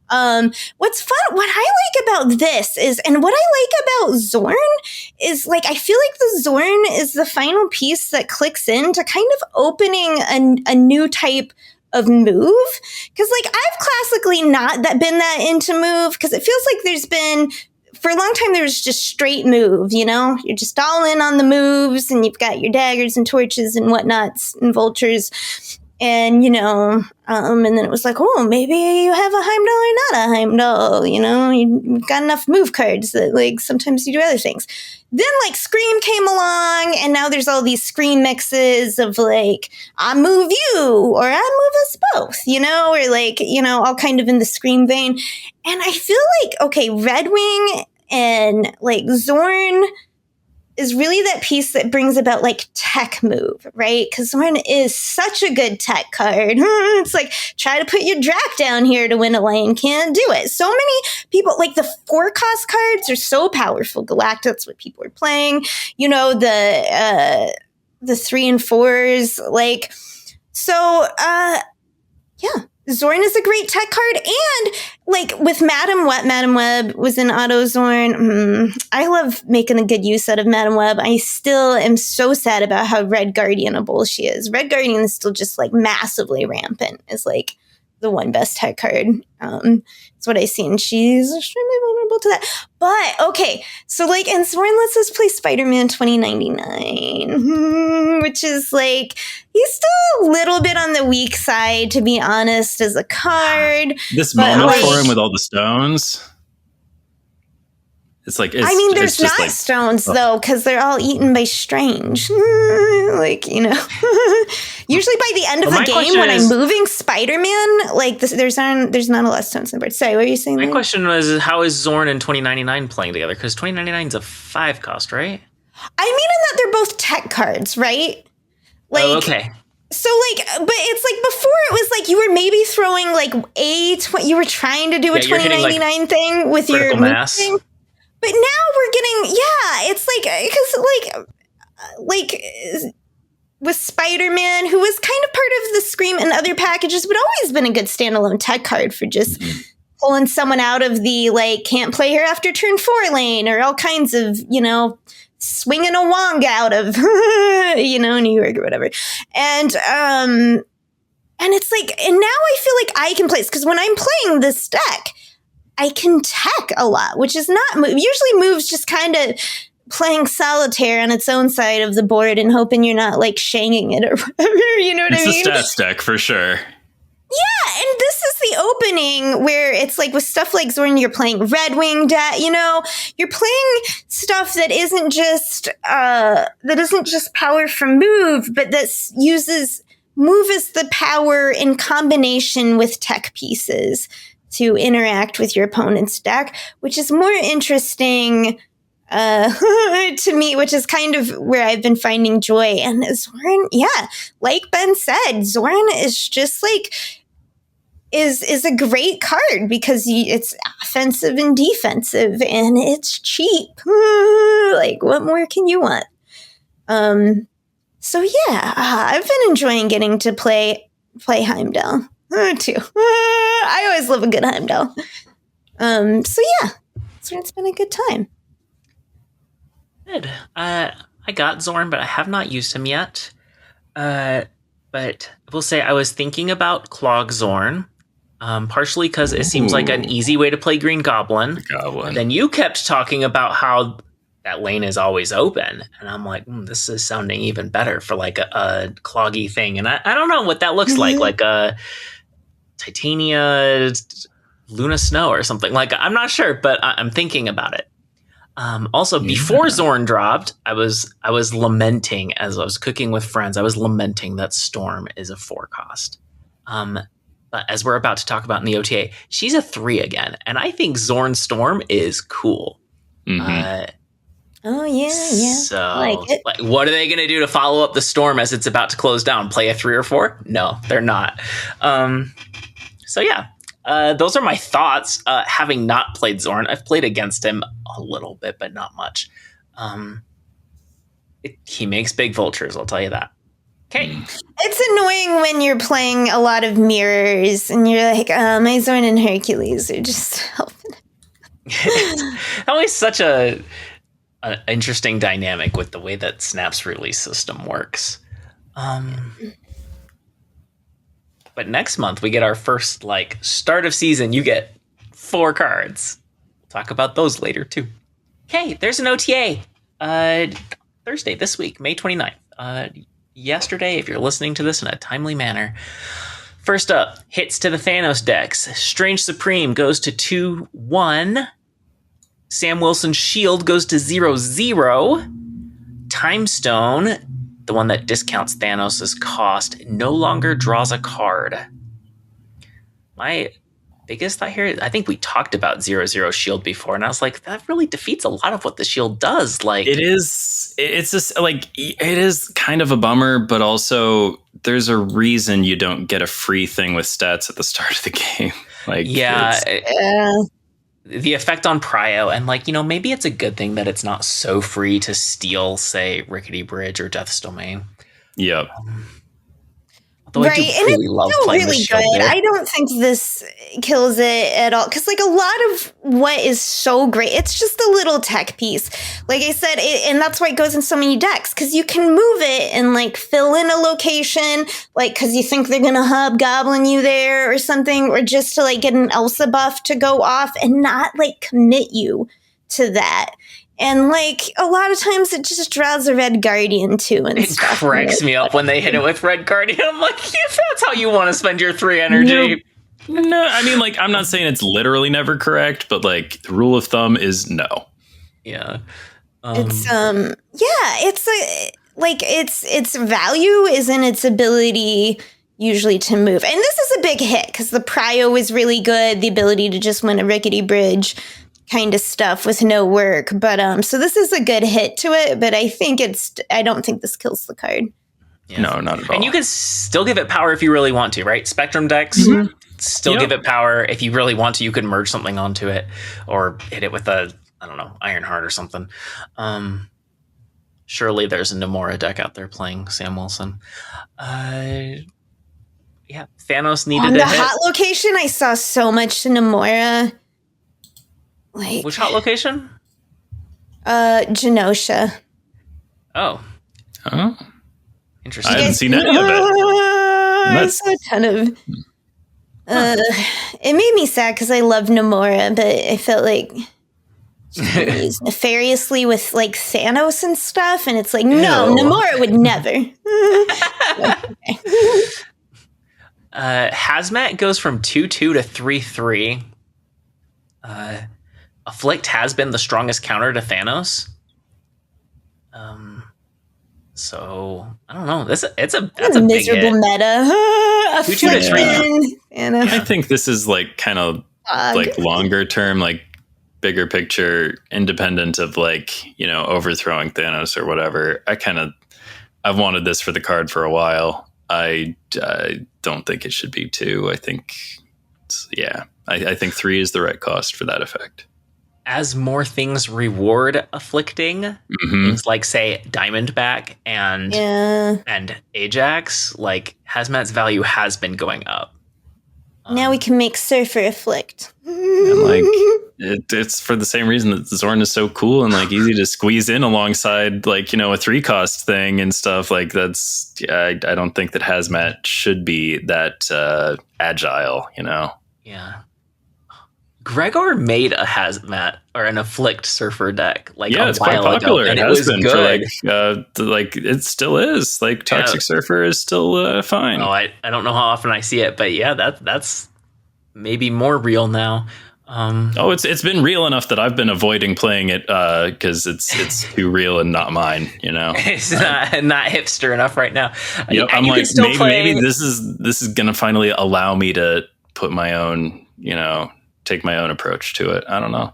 What's fun, what I like about this is, and what I like about Xorn is, like, I feel like the Xorn is the final piece that clicks in to kind of opening a new type of move. Because, like, I've classically not been that into move, because it feels like there's been for a long time there was just straight move, you know? You're just all in on the moves, and you've got your daggers and torches and whatnots and vultures. And, and then it was like, oh, maybe you have a Heimdall or not a Heimdall, you've got enough move cards that, like, sometimes you do other things. Then, like, Scream came along, and now there's all these Scream mixes of, like, I move you, or I move us both, or, like, all kind of in the Scream vein. And I feel like, okay, Red Wing and, like, Xorn is really that piece that brings about, like, tech move, right? Because Xorn is such a good tech card. It's like, try to put your Drac down here to win a lane. Can't do it. So many people, like, the 4-cost cards are so powerful. Galactic's what people are playing. The 3 and 4s. Like, so, yeah. Xorn is a great tech card, and, like, with Madam Web was in Auto Xorn. I love making a good use out of Madam Web. I still am so sad about how Red Guardian a bull she is. Red Guardian is still just, like, massively rampant. Is, like, the one best tech card. That's what I see, and she's extremely vulnerable to that. But, okay, so, like, and Xorn lets us play Spider-Man 2099, which is, like, he's still a little bit on the weak side, to be honest, as a card. This moment for him with all the stones. It's like, there's not like, stones, though, because they're all eaten by Strange. Like, Usually by the end of the game, when I'm moving Spider-Man, like, there's not a lot of stones on the board. Sorry, what were you saying? My question was, how is Xorn and 2099 playing together? Because 2099 is a 5-cost, right? I mean, in that they're both tech cards, right? Like, okay. So, like, but it's like before it was like you were maybe throwing, like, you were trying to do a 2099 like, thing with your mass. Thing. But now we're getting, it's like, because, like, with Spider-Man, who was kind of part of the Scream and other packages, but always been a good standalone tech card for just pulling someone out of the, like, can't play her after turn 4 lane, or all kinds of, swinging a wong out of, New York or whatever. And it's like, and now I feel like I can play this, because when I'm playing this deck, I can tech a lot, which is not usually moves just kind of playing solitaire on its own side of the board and hoping you're not, like, shanging it or whatever. You know what I mean? It's a stats deck for sure. Yeah, and this is the opening where it's like with stuff like Xorn, you're playing Red Wing deck. You're playing stuff that isn't just power from move, but that uses move as the power in combination with tech pieces to interact with your opponent's deck, which is more interesting to me, which is kind of where I've been finding joy. And Xorn, like Ben said, Xorn is just like is a great card because it's offensive and defensive, and it's cheap. Like, what more can you want? So yeah, I've been enjoying getting to play Heimdall too. I always love a good Heimdall. So yeah, it's been a good time. Good. I got Xorn, but I have not used him yet. But I will say I was thinking about Clog Xorn, partially because it seems like an easy way to play Green Goblin. Then you kept talking about how that lane is always open, and I'm like, this is sounding even better for like a cloggy thing. And I don't know what that looks like a Titania Luna Snow or something. Like, I'm not sure, but I'm thinking about it. Also, before Xorn dropped, I was lamenting as I was cooking with friends. I was lamenting that Storm is a 4-cost. But as we're about to talk about in the OTA, she's a 3 again, and I think Xorn Storm is cool. Oh yeah. So, like, what are they going to do to follow up the Storm as it's about to close down? Play a 3 or 4? No, they're not. So yeah. Those are my thoughts. Having not played Xorn, I've played against him a little bit, but not much. He makes big vultures, I'll tell you that. Okay. It's annoying when you're playing a lot of mirrors and you're like, my Xorn and Hercules are just helping. It's always such an interesting dynamic with the way that Snap's release system works. But next month we get our first, like, start of season. You get 4 cards. talk about those later too. Okay, there's an OTA. Thursday this week, May 29th. Yesterday, if you're listening to this in a timely manner. First up, hits to the Thanos decks. Strange Supreme goes to 2-1. Sam Wilson's Shield goes to 0-0. Time Stone, the one that discounts Thanos' cost, no longer draws a card. My biggest thought here, I think we talked about 0-0 Shield before, and I was like, that really defeats a lot of what the Shield does. Like, it's just like, it is kind of a bummer, but also there's a reason you don't get a free thing with stats at the start of the game. Like, the effect on Prio, and like, maybe it's a good thing that it's not so free to steal, say, Rickety Bridge or Death's Domain. Yep. Although right, I do really love playing really Shield good. there. I don't think this kills it at all, because like a lot of what is so great, it's just a little tech piece. Like I said, and that's why it goes in so many decks, because you can move it and like fill in a location, like because you think they're gonna hobgoblin you there or something, or just to like get an Elsa buff to go off and not like commit you to that. And, like, a lot of times it just draws a Red Guardian, too, and it stuff. cracks me up when they hit it with Red Guardian. I'm like, if that's how you want to spend your 3 energy. No, I mean, like, I'm not saying it's literally never correct, but, like, the rule of thumb is no. Yeah. Its value is in its ability usually to move. And this is a big hit, because the Prio is really good, the ability to just win a Rickety Bridge kind of stuff with no work, but so this is a good hit to it, but I don't think this kills the card. Yeah. No, not at all. And you can still give it power if you really want to, right? Spectrum decks still give it power. If you really want to, you could merge something onto it or hit it with a, I don't know, Ironheart or something. Surely there's a Nomura deck out there playing Sam Wilson. Thanos needed on a the hit. hot location, I saw so much Nomura. Like, which hot location? Genosha. Oh, interesting. I haven't seen any of it. I saw a ton of. It made me sad because I love Nomura, but I felt like she used nefariously with like Thanos and stuff, and it's like, no, Nomura would never. Hazmat goes from 2-2 to 3-3. Afflict has been the strongest counter to Thanos. So I don't know. That's a miserable big meta. 2-2 to 3. I think this is like kind of like longer term, like bigger picture, independent of like, overthrowing Thanos or whatever. I've wanted this for the card for a while. I don't think it should be 2. I think, I think 3 is the right cost for that effect. As more things reward afflicting, things like, say, Diamondback and Ajax, like, Hazmat's value has been going up. Now we can make Surfer afflict. And like, it's for the same reason that Xorn is so cool and like easy to squeeze in alongside like, a 3-cost thing and stuff. Like that's, I don't think that Hazmat should be that agile, Yeah. Gregor made a Hazmat or an Afflict Surfer deck like a it's quite while popular. ago, and it it has was been good. for like it still is. Like Toxic Surfer is still fine. Oh, I don't know how often I see it, but yeah, that's maybe more real now. It's been real enough that I've been avoiding playing it because it's too real and not mine. It's not hipster enough right now. Yep, I'm like maybe this is gonna finally allow me to put my own take my own approach to it. I don't know.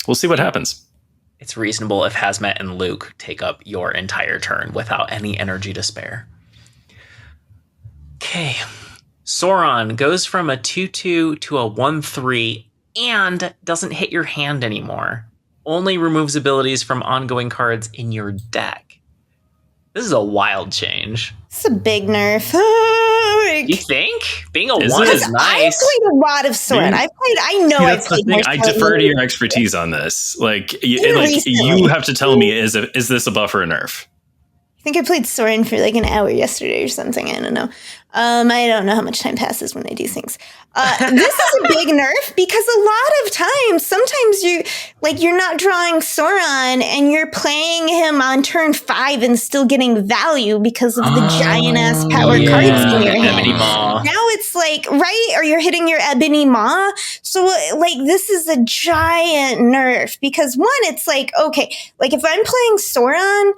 We'll see what happens. It's reasonable if Hazmat and Luke take up your entire turn without any energy to spare. Okay. Sauron goes from a 2-2 to a 1-3 and doesn't hit your hand anymore. Only removes abilities from ongoing cards in your deck. This is a wild change. It's a big nerf. You think? Being a 1 is nice. I've played a lot of Sword. I've played I defer to your expertise on this. Like, you have to tell me, is this a buff or a nerf? I think I played Xorn for like an hour yesterday or something. I don't know. I don't know how much time passes when I do things. This is a big nerf because a lot of times, sometimes you're not drawing Xorn and you're playing him on turn 5 and still getting value because of the giant ass power cards in your hand. Ebony Maw. Now it's like, right? Or you're hitting your Ebony Maw. So like this is a giant nerf because one, it's like, okay, like if I'm playing Xorn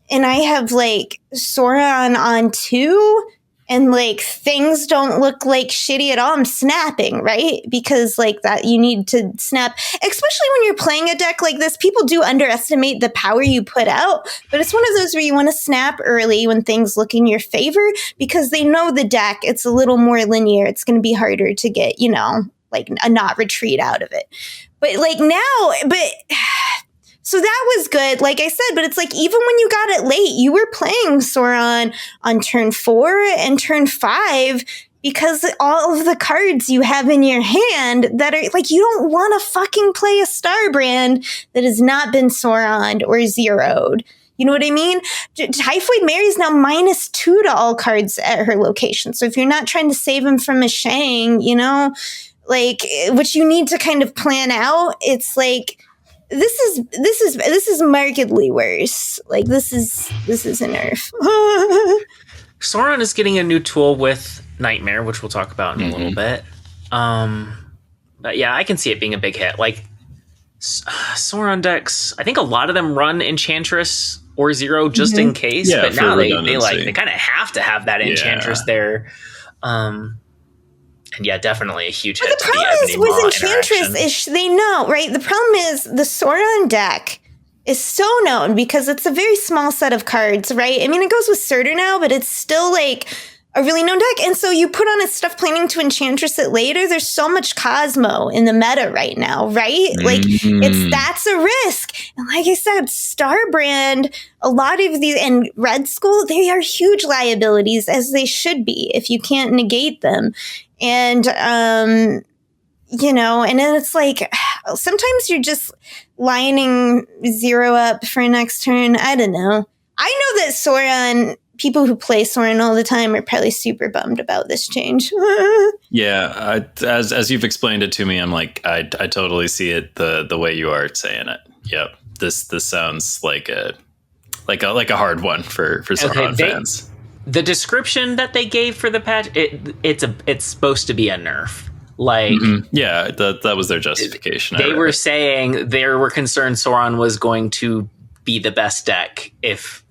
and I have like Xorn on 2 and like things don't look like shitty at all, I'm snapping, right? Because like that you need to snap, especially when you're playing a deck like this. People do underestimate the power you put out, but it's one of those where you want to snap early when things look in your favor because they know the deck, it's a little more linear. It's going to be harder to get, like a not retreat out of it. But like now, so that was good, like I said, but it's like even when you got it late, you were playing Xorn on turn 4 and turn 5 because all of the cards you have in your hand that are like, you don't want to fucking play a star brand that has not been Xorned or zeroed. You know what I mean? Typhoid Mary is now -2 to all cards at her location. So if you're not trying to save him from a Shang, like, which you need to kind of plan out, it's like, this is markedly worse. Like this is a nerf. Xorn is getting a new tool with Nightmare, which we'll talk about in a little bit. But yeah, I can see it being a big hit. Like Xorn decks, I think a lot of them run Enchantress or Zero just in case. Yeah, but now they redundancy. kind of have to have that Enchantress there. And yeah, definitely a huge hit. The problem is with Enchantress, they know, right? The problem is the Xorn deck is so known because it's a very small set of cards, right? I mean, it goes with Surtur now, but it's still like a really known deck. And so you put on a stuff planning to Enchantress it later. There's so much Cosmo in the meta right now, right? Like that's a risk. And like I said, Starbrand, a lot of these, and Red Skull, they are huge liabilities as they should be if you can't negate them. And, and then it's like, sometimes you're just lining 0 up for next turn. I don't know. I know that Xorn, people who play Xorn all the time are probably super bummed about this change. Yeah. As you've explained it to me, I'm like, I totally see it the way you are saying it. Yep. This sounds like a hard one for Xorn fans. The description that they gave for the patch, it's supposed to be a nerf. Like, yeah, that was their justification. They were saying they were concerned Xorn was going to be the best deck if,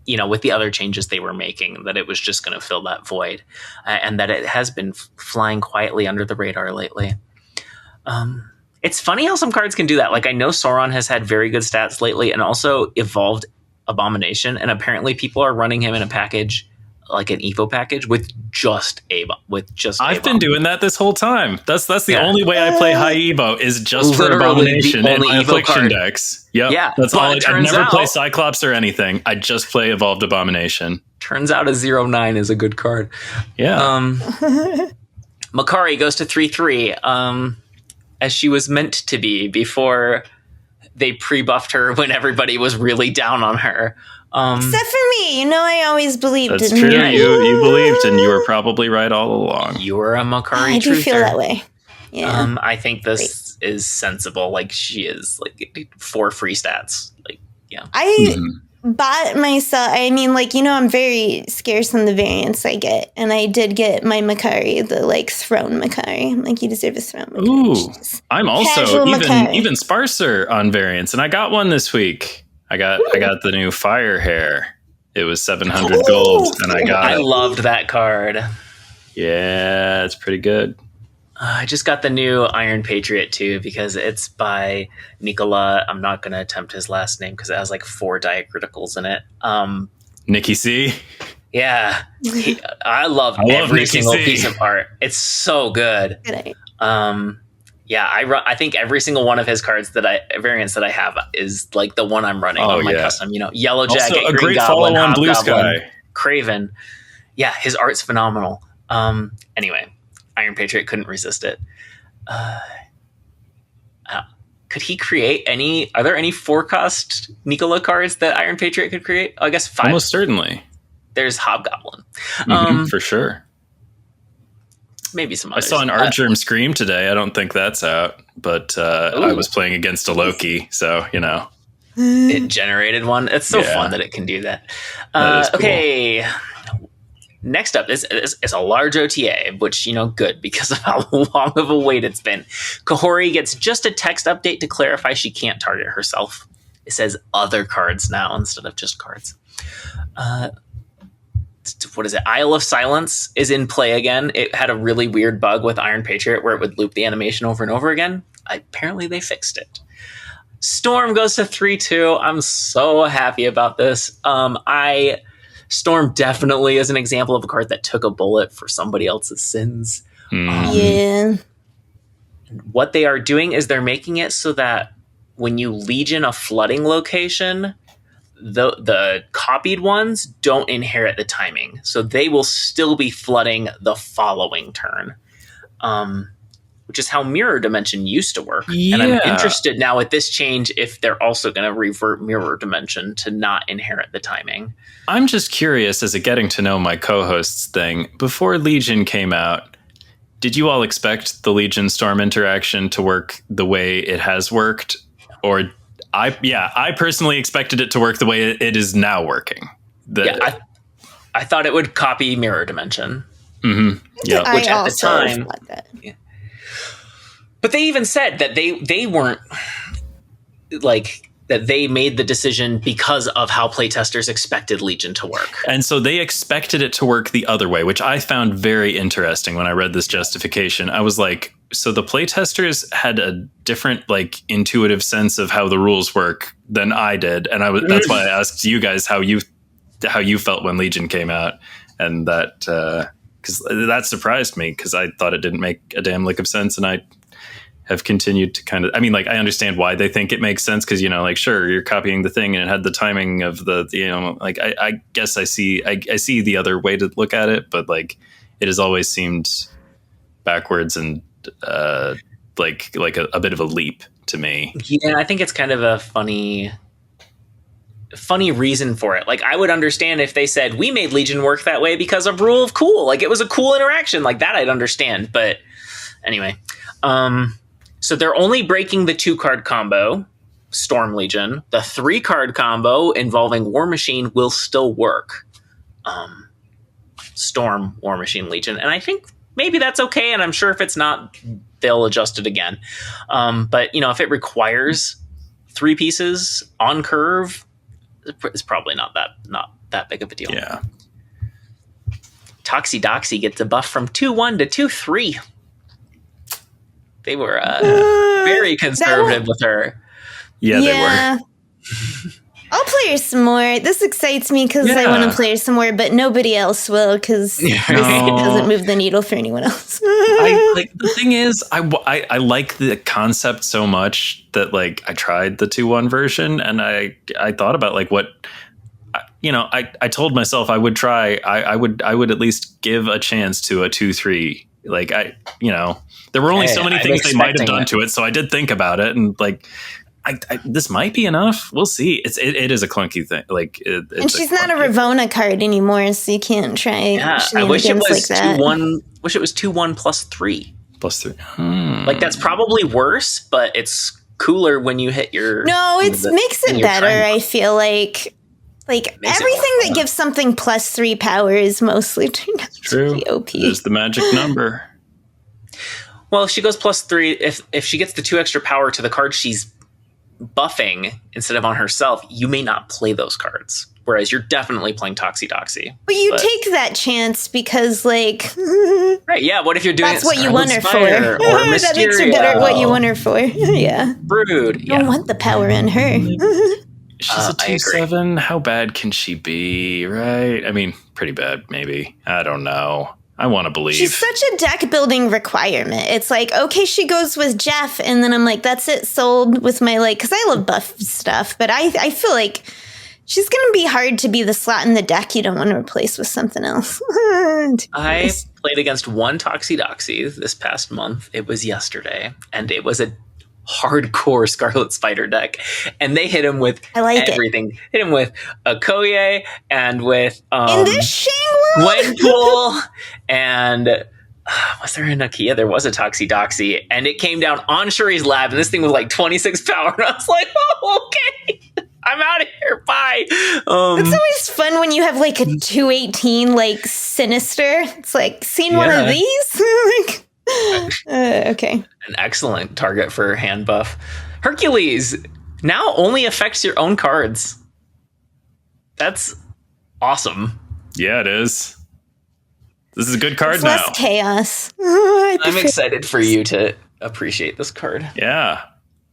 with the other changes they were making, that it was just going to fill that void, and that it has been flying quietly under the radar lately. It's funny how some cards can do that. Like, I know Xorn has had very good stats lately, and also evolved Abomination, and apparently people are running him in a package, like an Evo package with just I've been doing that this whole time. That's the only way I play high Evo is just for Abomination and my Affliction decks. Yep. Yeah, that's all. I never play Cyclops or anything. I just play Evolved Abomination. Turns out a 0/9 is a good card. Yeah. Makari goes to 3/3, as she was meant to be before they pre-buffed her when everybody was really down on her. Except for me. I always believed that's in true. her. You believed, and you were probably right all along. You were a Makari I do truther. feel that way. Yeah. I think this is sensible. Like, she is like 4 free stats. Like, yeah. I bought myself, I'm very scarce on the variants I get, and I did get my Makari, the throne Makari. I'm like, you deserve a throne Makari. Ooh, I'm also even sparser on variants, and I got one this week. I got the new Fire Hair. It was 700 gold, and I loved that card. Yeah, it's pretty good. I just got the new Iron Patriot too, because it's by Nicola. I'm not going to attempt his last name because it has 4 diacriticals in it. Nikki C. Yeah, I love every single piece of art. It's so good. Yeah, I think every single one of his cards variants that I have is the one I'm running on my custom. Yellow Jacket, also a Green great Goblin, follow on Blue Hobgoblin, Sky, Craven. Yeah, his art's phenomenal. Anyway, Iron Patriot couldn't resist it. could he create any? Are there any 4-cost Nicola cards that Iron Patriot could create? Oh, I guess 5. Almost certainly. There's Hobgoblin. For sure. Maybe some I others. saw an Argerm Scream today. I don't think that's out, but I was playing against a Loki, so, you know. It generated one. It's so Yeah. fun that it can do that. That is cool. Okay. Next up is a large OTA, which, you know, good because of how long of a wait it's been. Kahori gets just a text update to clarify she can't target herself. It says other cards now instead of just cards. What is it? Isle of Silence is in play again. It had a really weird bug with Iron Patriot where it would loop the animation over and over again. Apparently they fixed it. Storm goes to 3-2. I'm so happy about this. Storm definitely is an example of a card that took a bullet for somebody else's sins. Yeah. What they are doing is they're making it so that when you Legion a flooding location, the copied ones don't inherit the timing. So they will still be flooding the following turn. Which is how Mirror Dimension used to work. Yeah. And I'm interested now with this change if they're also going to revert Mirror Dimension to not inherit the timing. I'm just curious as a getting to know my co-hosts thing. Before Legion came out, did you all expect the Legion Storm interaction to work the way it has worked? Or I personally expected it to work the way it is now working. I thought it would copy Mirror Dimension. Mm-hmm. Yeah. Which at the time... thought that. Yeah. But they even said that they weren't like that they made the decision because of how playtesters expected Legion to work. And so they expected it to work the other way, which I found very interesting when I read this justification. I was like, so the playtesters had a different like intuitive sense of how the rules work than I did. And that's why I asked you guys how you felt when Legion came out. And that because that surprised me because I thought it didn't make a damn lick of sense. And I have continued to kind of, I mean, like, I understand why they think it makes sense. Cause, you know, like, sure, you're copying the thing and it had the timing of the, you know, like, I guess I see the other way to look at it, but like, it has always seemed backwards and like a bit of a leap to me. Yeah. I think it's kind of a funny reason for it. Like, I would understand if they said we made Legion work that way because of Rule of Cool. Like, it was a cool interaction like that. I'd understand. But anyway, so they're only breaking the 2-card combo, Storm Legion. The 3-card combo involving War Machine will still work. Storm, War Machine, Legion. And I think maybe that's okay. And I'm sure if it's not, they'll adjust it again. But, you know, if it requires 3 pieces on curve, it's probably not that big of a deal. Yeah. Toxie gets a buff from 2-1 to 2-3. They were very conservative with her. Yeah, they were. I'll play her some more. This excites me because I want to play her some more, but nobody else will because it doesn't move the needle for anyone else. The thing is, I like the concept so much that like I tried the 2-1 version and I thought about like what, you know, I told myself I would try. I would at least give a chance to a 2-3. Like you know, there were only so many things they might have done to it, so I did think about it, and like, this might be enough. We'll see. It is a clunky thing. Like, and she's not a Ravona card anymore, so you can't try. Yeah, I wish it was 2-1. Wish it was 2-1 plus 3. Plus 3. Like, that's probably worse, but it's cooler when you hit your. No, it makes it better. I feel like everything that gives something plus 3 power is mostly turned out to be OP. It's the magic number. Well, if she goes plus 3, if she gets the 2 extra power to the card she's buffing instead of on herself, you may not play those cards. Whereas you're definitely playing Toxie. But you take that chance because, like... right, yeah, what if you're doing that's what you want her for. Or that makes her better at what you want her for. Yeah. Rude. You don't want the power in her. She's a 2/7. How bad can she be, right? I mean, pretty bad, maybe. I don't know. I want to believe. She's such a deck building requirement. It's like, okay, she goes with Jeff, and then I'm like, that's it, sold with my, like, because I love buff stuff, but I feel like she's going to be hard to be the slot in the deck you don't want to replace with something else. I played against one Toxie this past month. It was yesterday, and it was a hardcore Scarlet Spider deck, and they hit him with everything. Hit him with a Koye and with in this Shang world, Gwenpool, and was there a Nakia? There was a Toxie, and it came down on Shuri's lab, and this thing was like 26 power, and I was like, oh, okay. I'm out of here. Bye. It's always fun when you have like a 218 like Sinister. It's like, seen one of these? Okay. An excellent target for hand buff. Hercules now only affects your own cards. That's awesome. Yeah, it is. This is a good card it's now. Less chaos. I'm excited for you to appreciate this card. Yeah.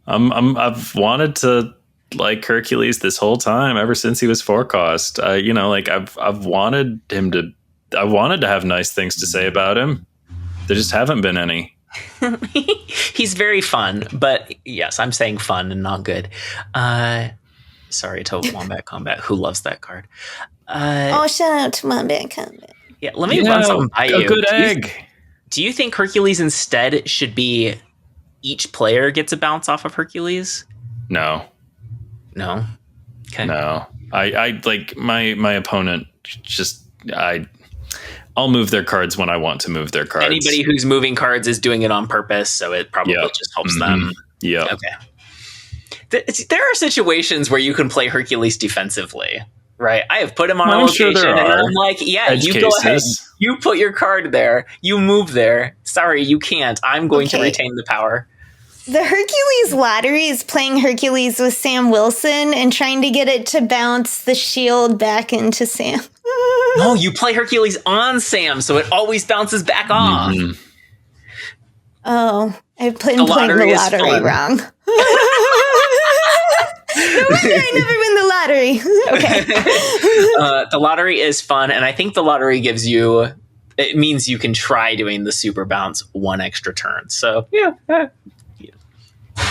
I've wanted to like Hercules this whole time, ever since he was 4-cost. I've wanted him to. I wanted to have nice things to say about him. There just haven't been any. He's very fun, but yes, I'm saying fun and not good. Sorry to Wombat Combat, who loves that card. Shout out to Wombat Combat. Yeah, let me run something by you. A good egg. Do you think Hercules instead should be each player gets a bounce off of Hercules? No. Okay. No. I like my opponent. I'll move their cards when I want to move their cards. Anybody who's moving cards is doing it on purpose, so it probably just helps them. Yeah. Okay. There are situations where you can play Hercules defensively, right? I have put him on a location, and I'm like, you go ahead. You put your card there. You move there. Sorry, you can't. I'm going to retain the power. The Hercules lottery is playing Hercules with Sam Wilson and trying to get it to bounce the shield back into Sam. No, you play Hercules on Sam, so it always bounces back off. Mm-hmm. Oh, I've played the lottery wrong. No wonder I never win the lottery. Okay. The lottery is fun, and I think the lottery gives you... It means you can try doing the super bounce one extra turn. So,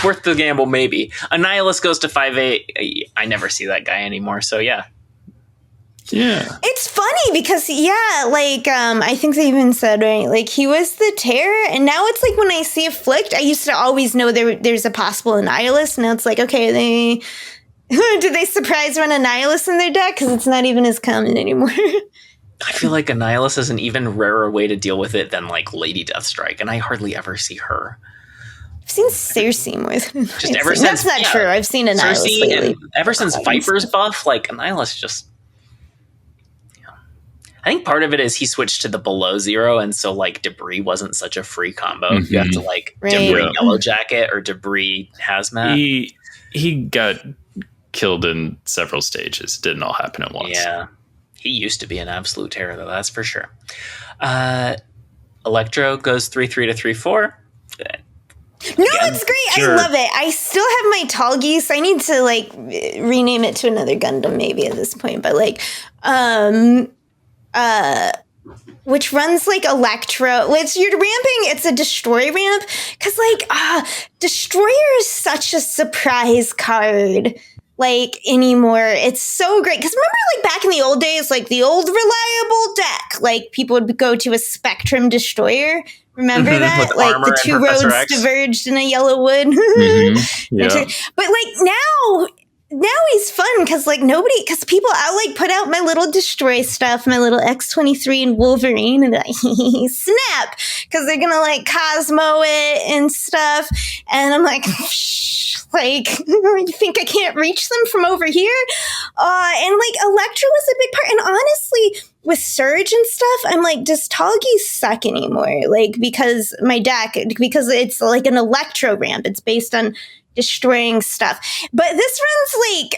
worth the gamble, maybe. Annihilus goes to 5/8. I never see that guy anymore, so yeah. Yeah. It's funny because, I think they even said, right, like, he was the terror, and now it's like when I see Afflict, I used to always know there's a possible Annihilus, now it's like, okay, did they surprise run Annihilus in their deck? Because it's not even as common anymore. I feel like Annihilus is an even rarer way to deal with it than, like, Lady Deathstrike, and I hardly ever see her. I've seen Cersei more than just ever since. That's not true. I've seen Annihilus Cersei lately. Ever since Viper's buff, like, Annihilus just... I think part of it is he switched to the below 0, and so like Debris wasn't such a free combo. Mm-hmm. You have to like Debris Yellow Jacket or Debris Hazmat. He got killed in several stages. It didn't all happen at once. Yeah, he used to be an absolute terror, though. That's for sure. Electro goes 3/3 to 3/4. No, it's great. Sure. I love it. I still have my Tall Geese. I need to like rename it to another Gundam maybe at this point, but like which runs like Electro. Which you're ramping, it's a Destroy ramp. Because like Destroyer is such a surprise card. Like anymore. It's so great. Because remember like back in the old days, like the old reliable deck, like people would go to a Spectrum Destroyer. Remember that? Like the two roads diverged in a yellow wood. Yeah. But like now he's fun because like because people, I'll like put out my little Destroy stuff, my little X-23 and Wolverine, and like, snap, because they're gonna like Cosmo it and stuff, and I'm like, like, you think I can't reach them from over here? And like Electro was a big part, and honestly, with Surge and stuff, I'm like, does Talgi suck anymore? Like, because my deck, because it's like an Electro ramp, it's based on destroying stuff, but this runs like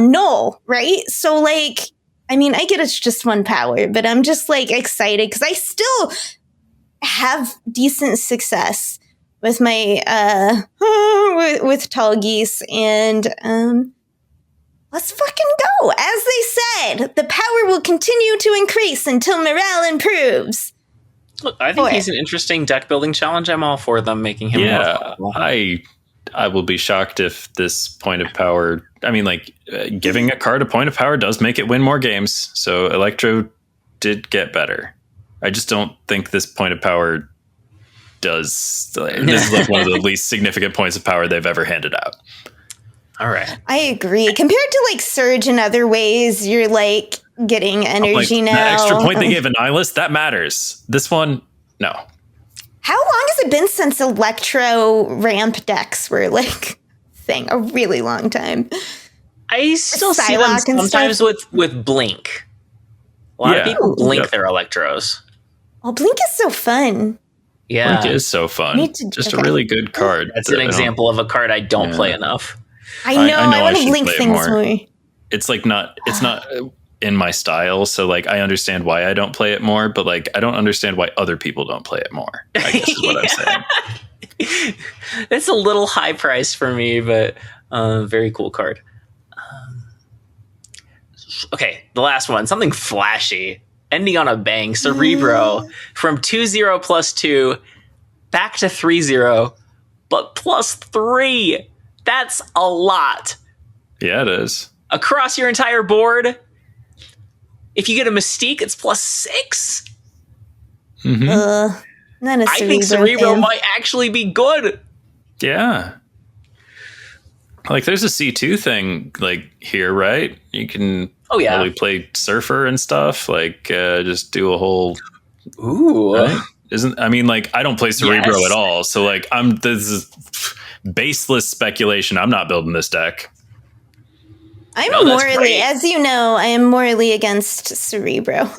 null, right? So like, I mean, I get it's just one power, but I'm just like excited because I still have decent success with my with Tall Geese, and let's fucking go. As they said, the power will continue to increase until morale improves. Look, I think he's an interesting deck building challenge. I'm all for them making him. Yeah, I will be shocked if this point of power. I mean, like giving a card a point of power does make it win more games. So Electro did get better. I just don't think this point of power does. This is like one of the least significant points of power they've ever handed out. All right. I agree. Compared to like Surge in other ways, you're like getting energy now. The extra point they gave Annihilus, that matters. This one, no. How long has it been since Electro ramp decks were like thing? A really long time. I still see them Psylocke and sometimes stuff. with Blink. A lot of people blink their Electros. Oh, Blink is so fun. Yeah. Blink is so fun. Just a really good card. That's an example of a card I don't play enough. I know I want to should Blink play it things more. It's like it's not in my style, so like I understand why I don't play it more, but like I don't understand why other people don't play it more, I guess is what I'm saying. It's a little high priced for me, but very cool card. Okay, the last one, something flashy, ending on a bang. Cerebro from 2/0 +2 back to 3/0, but +3. That's a lot. Yeah, it is. Across your entire board. If you get a Mystique, it's +6. Not a I think Cerebro might actually be good. Yeah. Like there's a C2 thing like here, right? You can probably play Surfer and stuff, like just do a whole right? I don't play Cerebro at all, so like this is baseless speculation. I'm not building this deck. I'm morally, as you know, I am morally against Cerebro.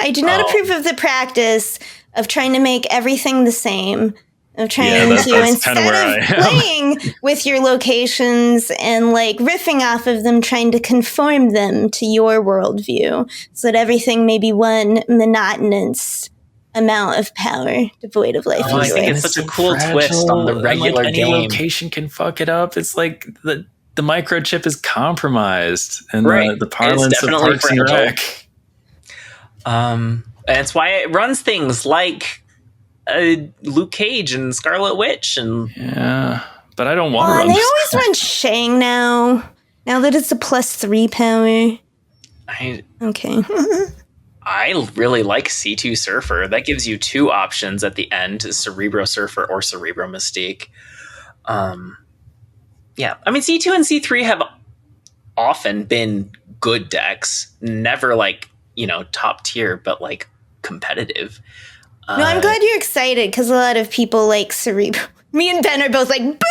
I do not approve of the practice of trying to make everything the same. Of trying to, instead of playing with your locations and like riffing off of them, trying to conform them to your worldview so that everything may be one monotonous amount of power devoid of life. I think it's such a cool twist on the regular any game. Location can fuck it up. It's like the microchip is compromised and the parlance of Parks and Rec. And it's why it runs things like Luke Cage and Scarlet Witch and but I don't want to run. They always run Shang now that it's a +3 power. Okay. I really like C2 Surfer. That gives you two options at the end: Cerebro Surfer or Cerebro Mystique. Yeah, I mean C2 and C3 have often been good decks. Never like top tier, but like competitive. No, I'm glad you're excited because a lot of people like Cerebro. Me and Ben are both like, boo! Boo!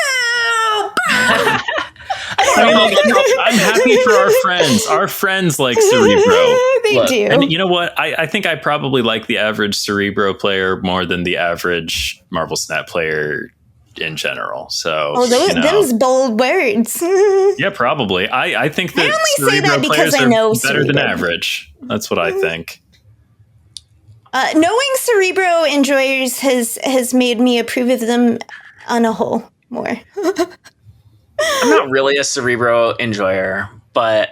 I'm happy for our friends. Our friends like Cerebro. They do. And you know what? I think I probably like the average Cerebro player more than the average Marvel Snap player in general. So, them's bold words. Yeah, probably. I think that I only Cerebro say that because players I know are better than Cerebro. average. That's what I think. Knowing Cerebro enjoyers has made me approve of them on a whole more. I'm not really a Cerebro enjoyer, but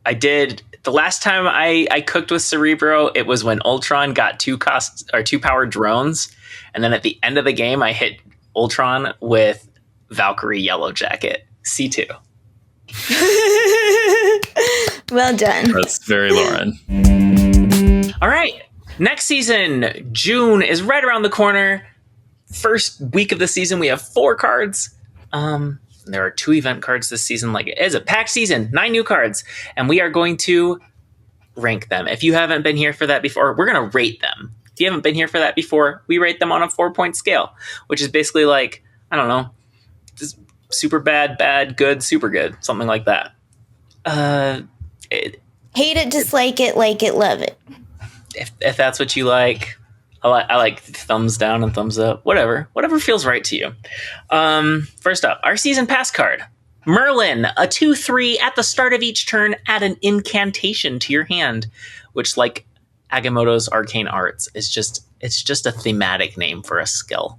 I did. The last time I cooked with Cerebro, it was when Ultron got 2 power drones, and then at the end of the game, I hit Ultron with Valkyrie Yellow Jacket C2. Well done. That's very Lauren. All right. Next season, June is right around the corner. First week of the season, we have 4 cards. There are 2 event cards this season. Like it is a packed season, 9 new cards, and we are going to rank them. If you haven't been here for that before, we're going to rate them. If you haven't been here for that before, we rate them on a 4-point scale, which is basically like, I don't know, just super bad, bad, good, super good, something like that. Hate it, dislike it, like it, love it. If that's what you like, I like thumbs down and thumbs up, whatever feels right to you. First up, our season pass card, Merlin, a 2/3 at the start of each turn. Add an incantation to your hand, which, like Agamotto's Arcane Arts, it's just a thematic name for a skill.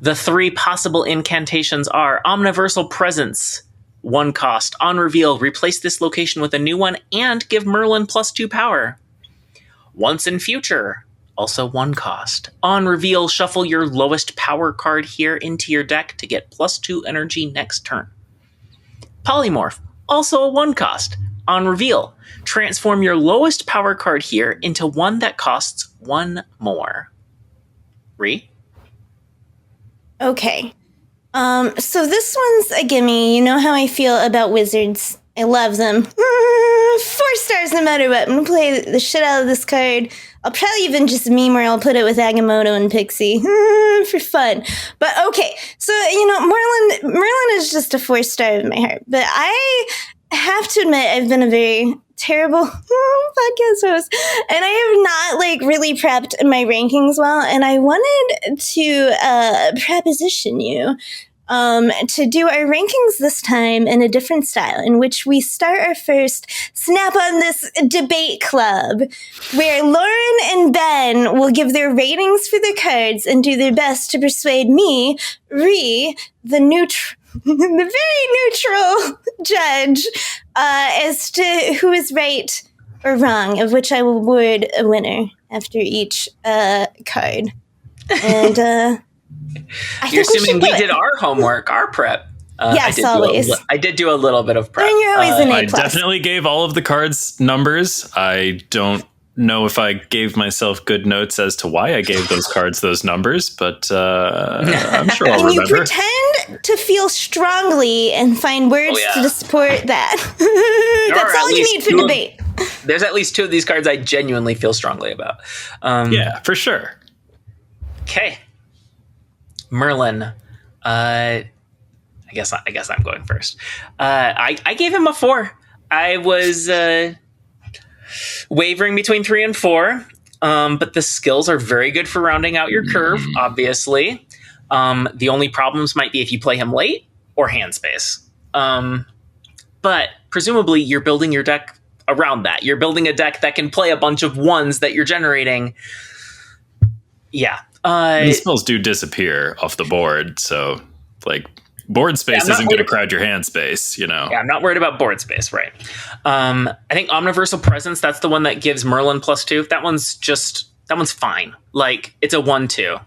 The 3 possible incantations are Omniversal Presence, 1 cost. On reveal, replace this location with a new one and give Merlin +2 power. Once in future, also 1 cost. On reveal, shuffle your lowest power card here into your deck to get +2 energy next turn. Polymorph, also a 1 cost. On reveal, transform your lowest power card here into one that costs 1 more. Ree? Okay. So this one's a gimme. You know how I feel about wizards. I love them. 4 stars no matter what. I'm gonna play the shit out of this card. I'll probably even just meme or I'll put it with Agamotto and Pixie for fun. But okay, so Merlin is just a 4-star of my heart. But I have to admit I've been a very terrible podcast host, and I have not really prepped my rankings well. And I wanted to proposition you to do our rankings this time in a different style, in which we start our first Snap on This debate club, where Lauren and Ben will give their ratings for their cards and do their best to persuade me, Ree, the very neutral judge, as to who is right or wrong, of which I will award a winner after each card. And you're assuming we did our homework, our prep. Yes, always. I did do a little bit of prep. And you're always an A+. I definitely gave all of the cards numbers. I don't know if I gave myself good notes as to why I gave those cards those numbers, but I'm sure I'll remember. And you pretend to feel strongly and find words to support that. That's all you need for debate. There's at least 2 of these cards I genuinely feel strongly about. Yeah, for sure. Okay. Merlin, I guess I'm going first. I gave him a 4. I was wavering between 3 and 4, but the skills are very good for rounding out your curve. Obviously, the only problems might be if you play him late or hand space. But presumably, you're building your deck around that. You're building a deck that can play a bunch of 1s that you're generating. Yeah. And spells do disappear off the board, so board space isn't going to crowd your hand space, Yeah, I'm not worried about board space, right? I think Omniversal Presence, that's the one that gives Merlin +2. That one's fine. It's a 1/2.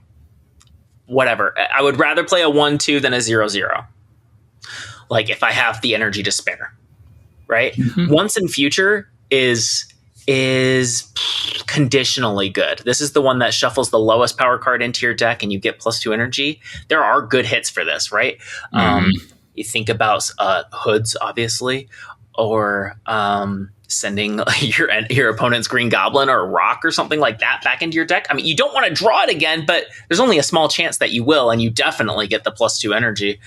Whatever. I would rather play a 1/2 than a 0/0. If I have the energy to spare, right? Mm-hmm. Once in Future is conditionally good. This is the one that shuffles the lowest power card into your deck and you get +2 energy. There are good hits for this, right? You think about Hoods, obviously, or sending your opponent's Green Goblin or a Rock or something like that back into your deck. I mean, you don't want to draw it again, but there's only a small chance that you will, and you definitely get the +2 energy.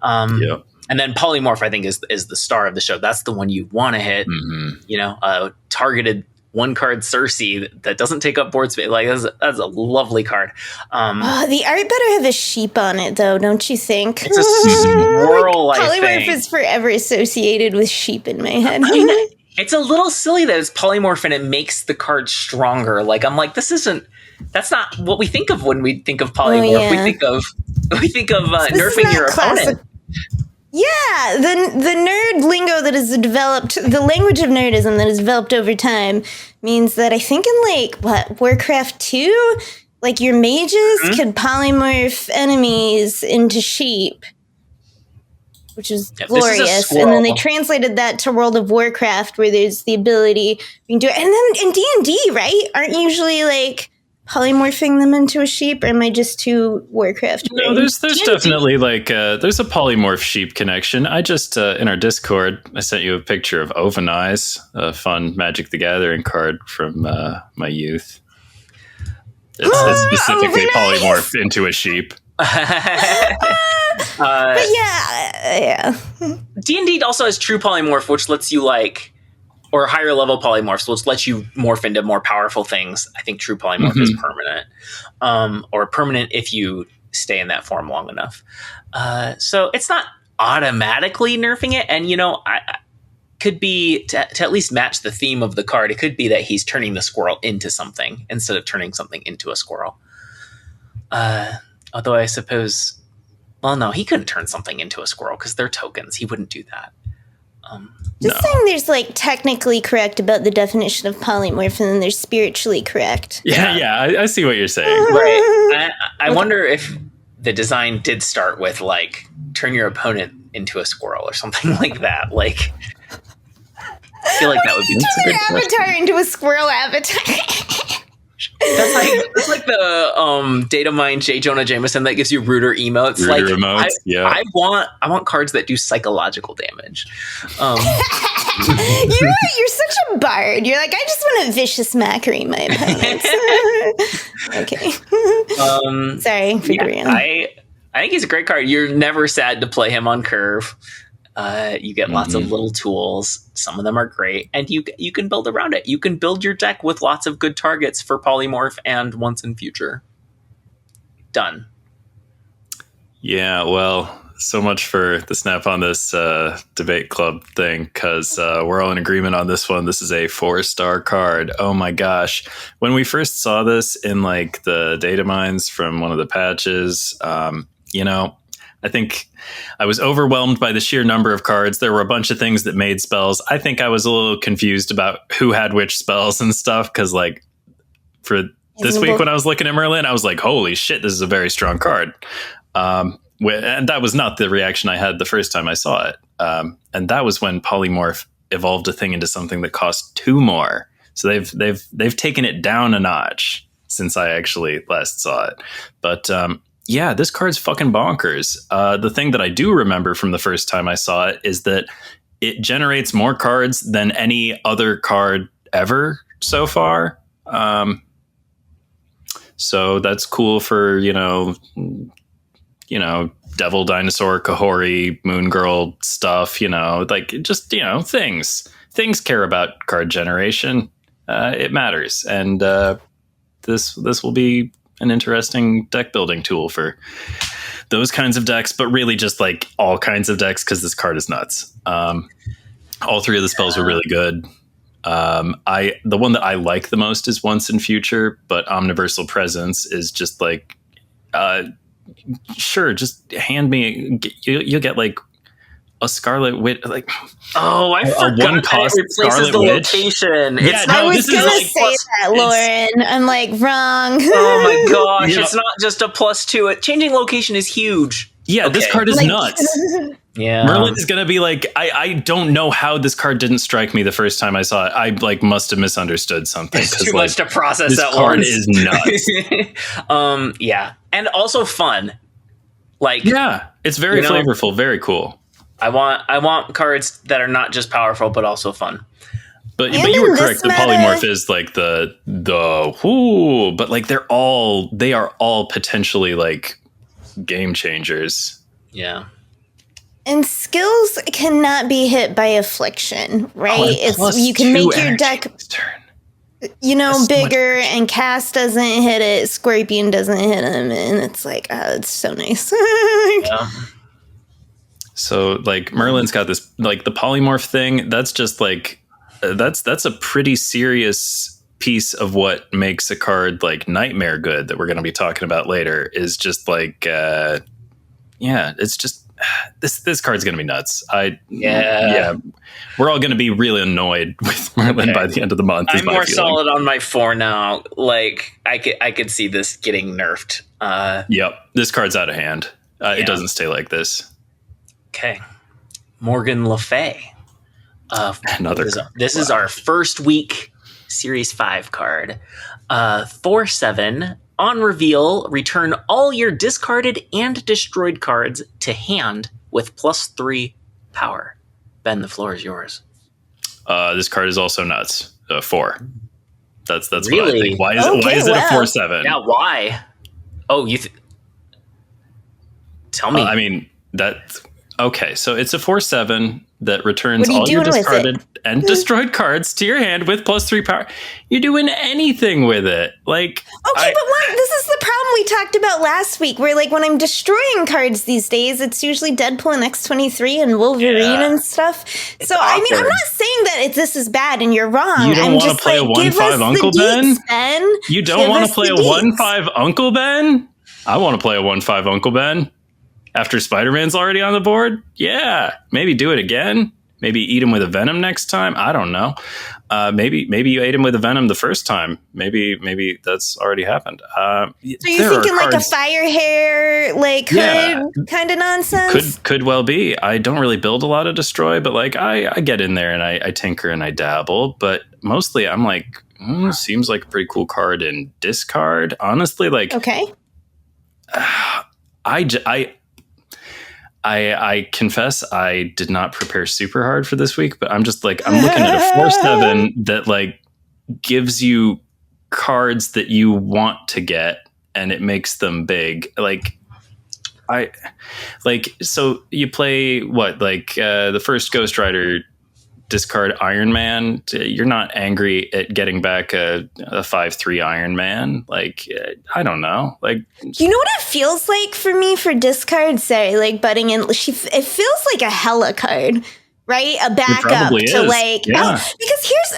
And then Polymorph, I think, is the star of the show. That's the one you want to hit. Mm-hmm. Targeted 1-card Cersei that doesn't take up board space. That's a lovely card. The art better have a sheep on it, though, don't you think? It's a swirl, I think. Polymorph is forever associated with sheep in my head. It's a little silly that it's polymorph and it makes the card stronger. That's not what we think of when we think of polymorph. Oh, yeah. We think of nerfing your opponent. Yeah, the nerd lingo that is developed, the language of nerdism that is developed over time means that I think in Warcraft 2, your mages could polymorph enemies into sheep, which is glorious. And then they translated that to World of Warcraft, where there's the ability you can do it. And then in D&D, right? Aren't usually polymorphing them into a sheep, or am I just too Warcraft? No, there's definitely there's a polymorph sheep connection. I just in our Discord, I sent you a picture of Ovenize, a fun Magic the Gathering card from my youth. It's specifically polymorphed into a sheep. But yeah. D&D also has True Polymorph, which lets you or higher level polymorphs, which lets you morph into more powerful things. I think True Polymorph is permanent, or permanent if you stay in that form long enough. So it's not automatically nerfing it. And, I could be, to at least match the theme of the card, it could be that he's turning the squirrel into something instead of turning something into a squirrel. Although I suppose, no, he couldn't turn something into a squirrel because they're tokens. He wouldn't do that. Saying there's technically correct about the definition of polymorph, and then there's spiritually correct. Yeah, I see what you're saying. Right. I wonder if the design did start with turn your opponent into a squirrel or something like that. I feel like that would be turn your avatar into a squirrel avatar. That's like the data mine J. Jonah Jameson that gives you Rooter emo. It's Rooter like emotes, I want cards that do psychological damage. You're such a bard. You're like, I just want to vicious mackery my opponents. Okay. Sorry for Dorian. I think he's a great card. You're never sad to play him on curve. You get lots of little tools. Some of them are great, and you can build around it. You can build your deck with lots of good targets for polymorph and once in future. Done. Yeah, well, so much for the Snap on this debate club thing, because we're all in agreement on this one. This is a 4-star card. Oh my gosh. When we first saw this in like the data mines from one of the patches, I think I was overwhelmed by the sheer number of cards. There were a bunch of things that made spells. I think I was a little confused about who had which spells and stuff, because like for this week when I was looking at Merlin, I was like, holy shit, this is a very strong card. And that was not the reaction I had the first time I saw it. And that was when Polymorph evolved a thing into something that cost 2 more. So they've taken it down a notch since I actually last saw it. But yeah, this card's fucking bonkers. The thing that I do remember from the first time I saw it is that it generates more cards than any other card ever so far. So that's cool for, Devil, Dinosaur, Kahori, Moon Girl stuff, like just, things care about card generation. It matters. And this will be an interesting deck building tool for those kinds of decks, but really just like all kinds of decks, because this card is nuts. All 3 of the spells were really good. The one that I like the most is Once in Future, but Omniversal Presence is just like, sure, just hand me. You'll get like a Scarlet Witch, like I forgot a 1 cost it replaces Scarlet the Witch. location. Yeah, I was gonna say that, Lauren. I'm like, wrong. Oh my gosh, it's not just a +2. Changing location is huge. Yeah, okay. This card is nuts. Yeah, Merlin is gonna be like, I don't know how this card didn't strike me the first time I saw it. I like must have misunderstood something. It's too much to process this at card once. is nuts. Yeah, and also fun. Like, yeah, it's very flavorful, very cool. I want cards that are not just powerful but also fun. But you were correct. The polymorph is like the whoo, but like they are all potentially like game changers. Yeah. And skills cannot be hit by affliction, right? You can make your deck bigger, and Cast doesn't hit it, Scorpion doesn't hit him, and it's like, it's so nice. Yeah. So like Merlin's got this like the polymorph thing. That's just like that's a pretty serious piece of what makes a card like Nightmare good that we're going to be talking about later. Is just like it's just this card's going to be nuts. We're all going to be really annoyed with Merlin by the end of the month. I'm more solid on my 4 now. Like I could see this getting nerfed. Yep, this card's out of hand. It doesn't stay like this. Okay, Morgan Le Fay. This is our first week Series 5 card. 4/7. On reveal, return all your discarded and destroyed cards to hand with +3 power. Ben, the floor is yours. This card is also nuts. 4. That's really? What I think. Why is it a 4/7? Yeah, why? Oh, tell me. I mean that. Okay, so it's a 4/7 that returns all your discarded and destroyed cards to your hand with +3 power. You're doing anything with it. Like, okay, but this is the problem we talked about last week, where like when I'm destroying cards these days, it's usually Deadpool and X-23 and Wolverine and stuff. So awkward. I mean, I'm not saying that this is bad and you're wrong. You don't want to play a 1/5 Uncle Ben? You don't want to play a 1/5 Uncle Ben? I want to play a 1/5 Uncle Ben. After Spider-Man's already on the board? Yeah. Maybe do it again. Maybe eat him with a Venom next time. I don't know. Maybe you ate him with a Venom the first time. Maybe that's already happened. So you're thinking like a fire hair, like kind of nonsense? Could well be. I don't really build a lot of Destroy, but like I get in there and I tinker and I dabble. But mostly I'm like, seems like a pretty cool card in discard. Honestly, like, Okay. I confess I did not prepare super hard for this week, but I'm just like, I'm looking at a 4/7 that like gives you cards that you want to get, and it makes them big. So you play what, like the first Ghost Rider, discard Iron Man. You're not angry at getting back a 5/3 Iron Man. Like, I don't know. Like, you know what it feels like for me for discard? Sorry, like butting in. It feels like a Hela card, right? A backup to like. Yeah. Because here's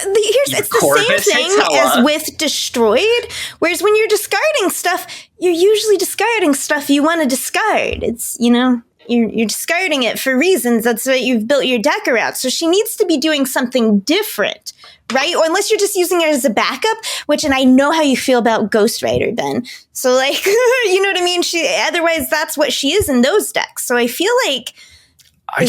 it's the same thing as with destroyed. Whereas when you're discarding stuff, you're usually discarding stuff you want to discard. It's, you know. You're discarding it for reasons. That's what you've built your deck around. So she needs to be doing something different, right? Or unless you're just using it as a backup, and I know how you feel about Ghost Rider, Ben. So like, you know what I mean? Otherwise that's what she is in those decks. So I feel like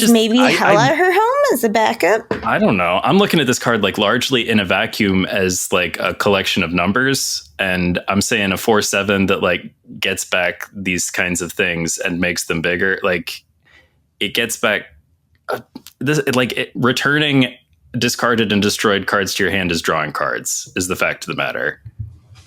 maybe Hela her home as a backup? I don't know. I'm looking at this card like largely in a vacuum as like a collection of numbers. And I'm saying a 4/7 that like gets back these kinds of things and makes them bigger. Like it gets back returning discarded and destroyed cards to your hand is drawing cards is the fact of the matter.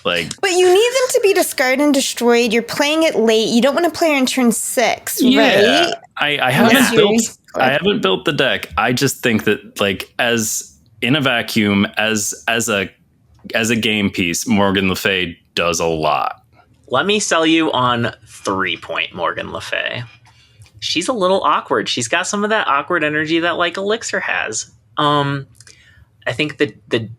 Like, but you need them to be discarded and destroyed. You're playing it late. You don't want to play her in turn 6, right? I haven't built the deck. I just think that like as in a vacuum, as a game piece, Morgan Le Fay does a lot. Let me sell you on 3-point Morgan Le Fay. She's a little awkward. She's got some of that awkward energy that like Elixir has. I think that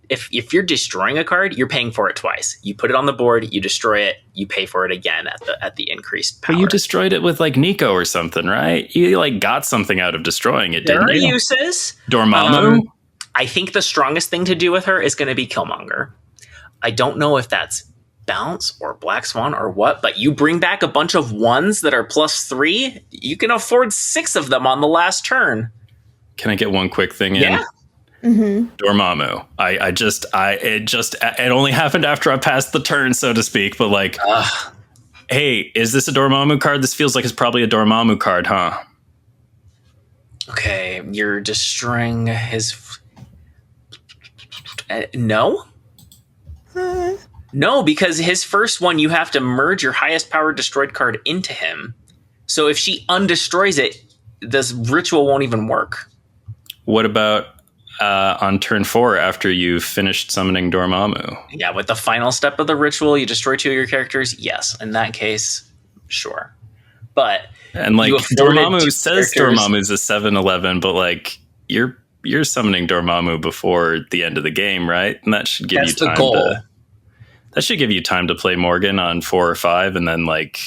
if you're destroying a card, you're paying for it twice. You put it on the board, you destroy it, you pay for it again at the increased power. But you destroyed it with like Nico or something, right? You like got something out of destroying it, didn't you? There are uses. Dormammu? I think the strongest thing to do with her is going to be Killmonger. I don't know if that's Bounce or Black Swan or what, but you bring back a bunch of ones that are +3, you can afford 6 of them on the last turn. Can I get one quick thing in? Yeah. Mm-hmm. Dormammu. It only happened after I passed the turn, so to speak, but like, hey, is this a Dormammu card? This feels like it's probably a Dormammu card, huh? Okay, you're destroying his... no? No, because his first one, you have to merge your highest power destroyed card into him. So if she undestroys it, this ritual won't even work. What about on turn 4 after you've finished summoning Dormammu? Yeah, with the final step of the ritual, you destroy 2 of your characters. Yes, in that case, sure. But and like Dormammu says Dormammu's a 7/11, but like you're summoning Dormammu before the end of the game, right? And that should give you time to. That should give you time to play Morgan on 4 or 5, and then like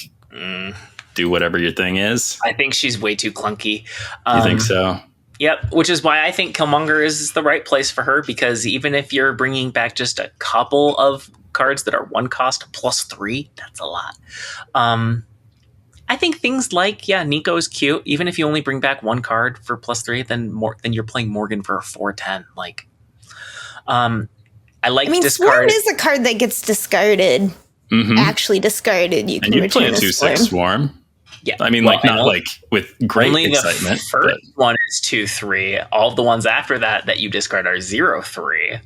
do whatever your thing is. I think she's way too clunky. You think so? Yep, which is why I think Killmonger is the right place for her, because even if you're bringing back just a couple of cards that are 1 cost +3, that's a lot. I think things like, Nico's cute. Even if you only bring back 1 card for +3, then you're playing Morgan for a 4/10. Like, Swarm is a card that gets discarded. Mm-hmm. Actually discarded. You can return play a 2/6 Swarm. Yeah, I mean, not like with great only excitement. The first one is 2/3. All the ones after that you discard are 0/3.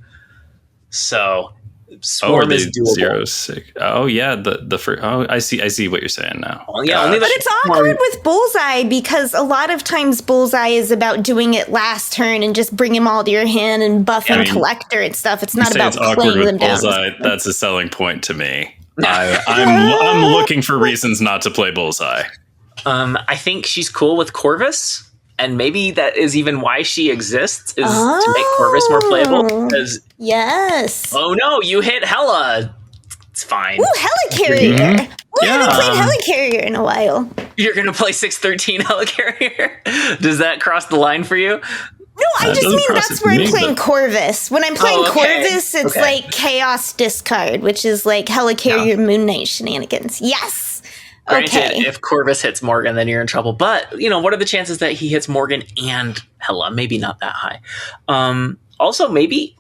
So Swarm is doable. 0/6. Oh yeah, the first. Oh, I see what you're saying now. Well, yeah, but it's awkward with Bullseye because a lot of times Bullseye is about doing it last turn and just bring them all to your hand and buffing Collector and stuff. It's not about playing them down. Bullseye, that's a selling point to me. I'm looking for reasons not to play Bullseye. I think she's cool with Corvus, and maybe that is even why she exists, is to make Corvus more playable. Yes. Oh no, you hit Hela. It's fine. Ooh, Helicarrier. Mm-hmm. I haven't played Helicarrier in a while. You're going to play 6/13 Helicarrier? Does that cross the line for you? No, I just mean that's where I'm playing Corvus. When I'm playing Corvus, it's like Chaos Discard, which is like Helicarrier Moon Knight shenanigans. Yes. Granted, if Corvus hits Morgan, then you're in trouble. But, what are the chances that he hits Morgan and Hela? Maybe not that high. Also, maybe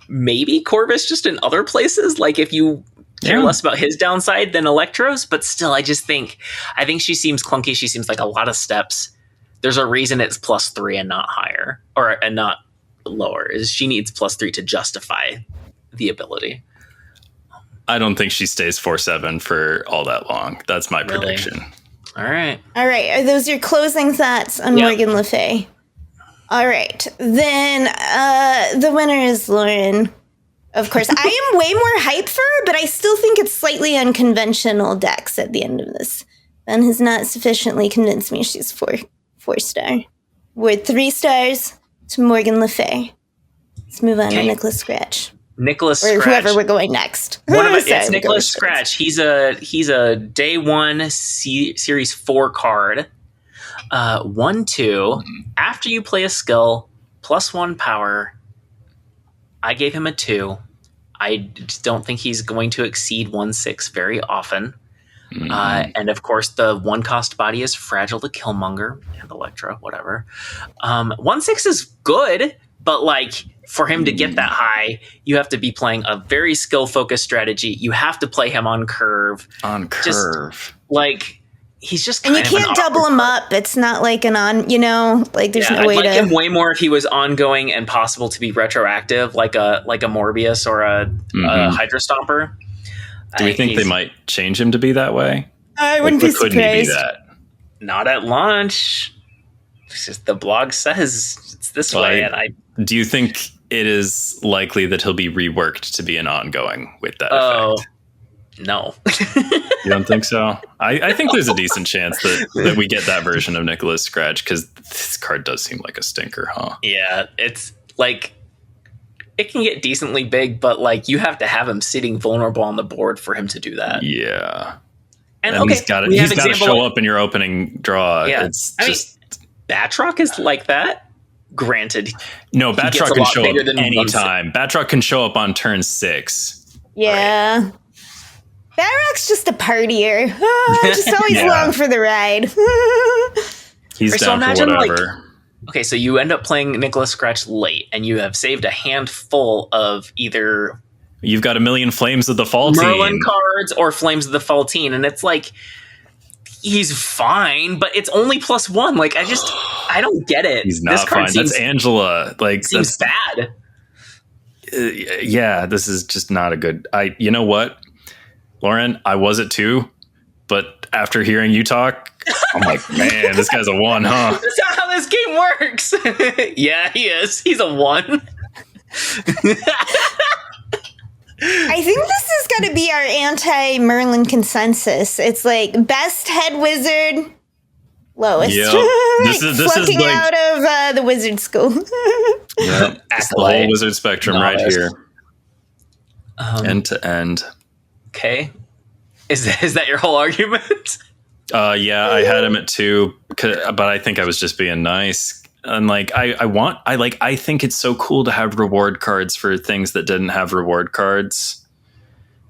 maybe Corvus just in other places. Like if you care less about his downside than Electro's, but still, I think she seems clunky. She seems like a lot of steps. There's a reason it's +3 and not higher and not lower. Is she needs +3 to justify the ability. I don't think she stays 4/7 for all that long. That's my prediction. All right. Are those your closing thoughts on Morgan Le Fay? All right. Then the winner is Lauren. Of course, I am way more hyped for her, but I still think it's slightly unconventional dex at the end of this. Ben has not sufficiently convinced me she's 4-star. We're 3 stars to Morgan Le Fay. Let's move on to Nicholas Scratch. Nicholas or Scratch. Whoever we're going next. It's Nicholas Scratch. He's a day 1 series 4 card. 1/2. After you play a skill, +1 power. I gave him a 2. I don't think he's going to exceed 1/6 very often. And of course, the 1-cost body is Fragile to Killmonger and Electra, whatever. 1/6 is good, but like for him to get that high, you have to be playing a very skill-focused strategy. You have to play him on curve. He's just kind and you can't double him up. It's not like there's no way to. I'd like him way more if he was ongoing and possible to be retroactive, like a Morbius or a Hydra Stomper. Do we think they might change him to be that way? I wouldn't be surprised. Couldn't he be that? Not at launch. It's just the blog says it's this way, and Do you think it is likely that he'll be reworked to be an ongoing with that effect? No. You don't think so? I think there's a decent chance that we get that version of Nicholas Scratch, because this card does seem like a stinker, huh? Yeah, it's like it can get decently big, but like you have to have him sitting vulnerable on the board for him to do that. Yeah. And he's got to show up in your opening draw. Yeah. Batroc is like that. Granted. No, Batroc can show up anytime. Batroc can show up on turn 6. Yeah. Right. Batroc's just a partier. Just always along for the ride. He's down for whatever. Okay, so you end up playing Nicholas Scratch late, and you have saved a handful of either... You've got a million Flames of the Faultine. Merlin cards or Flames of the Faultine, and it's like... He's fine, but it's only +1. Like, I don't get it. He's not fine. That's Angela. Like, seems bad. Yeah, this is just not a good... You know what? Lauren, I was it too, but after hearing you talk, I'm like, man, this guy's a 1, huh? That's not how this game works. Yeah, he is. He's a 1. I think this is going to be our anti-Merlin consensus. It's like best head wizard, lowest. Yep. This is flunking like, out of the wizard school. Yep. It's the whole wizard spectrum right here. End to end. Okay. Is that your whole argument? Yeah, I had him at 2, but I think I was just being nice. And like, I think it's so cool to have reward cards for things that didn't have reward cards,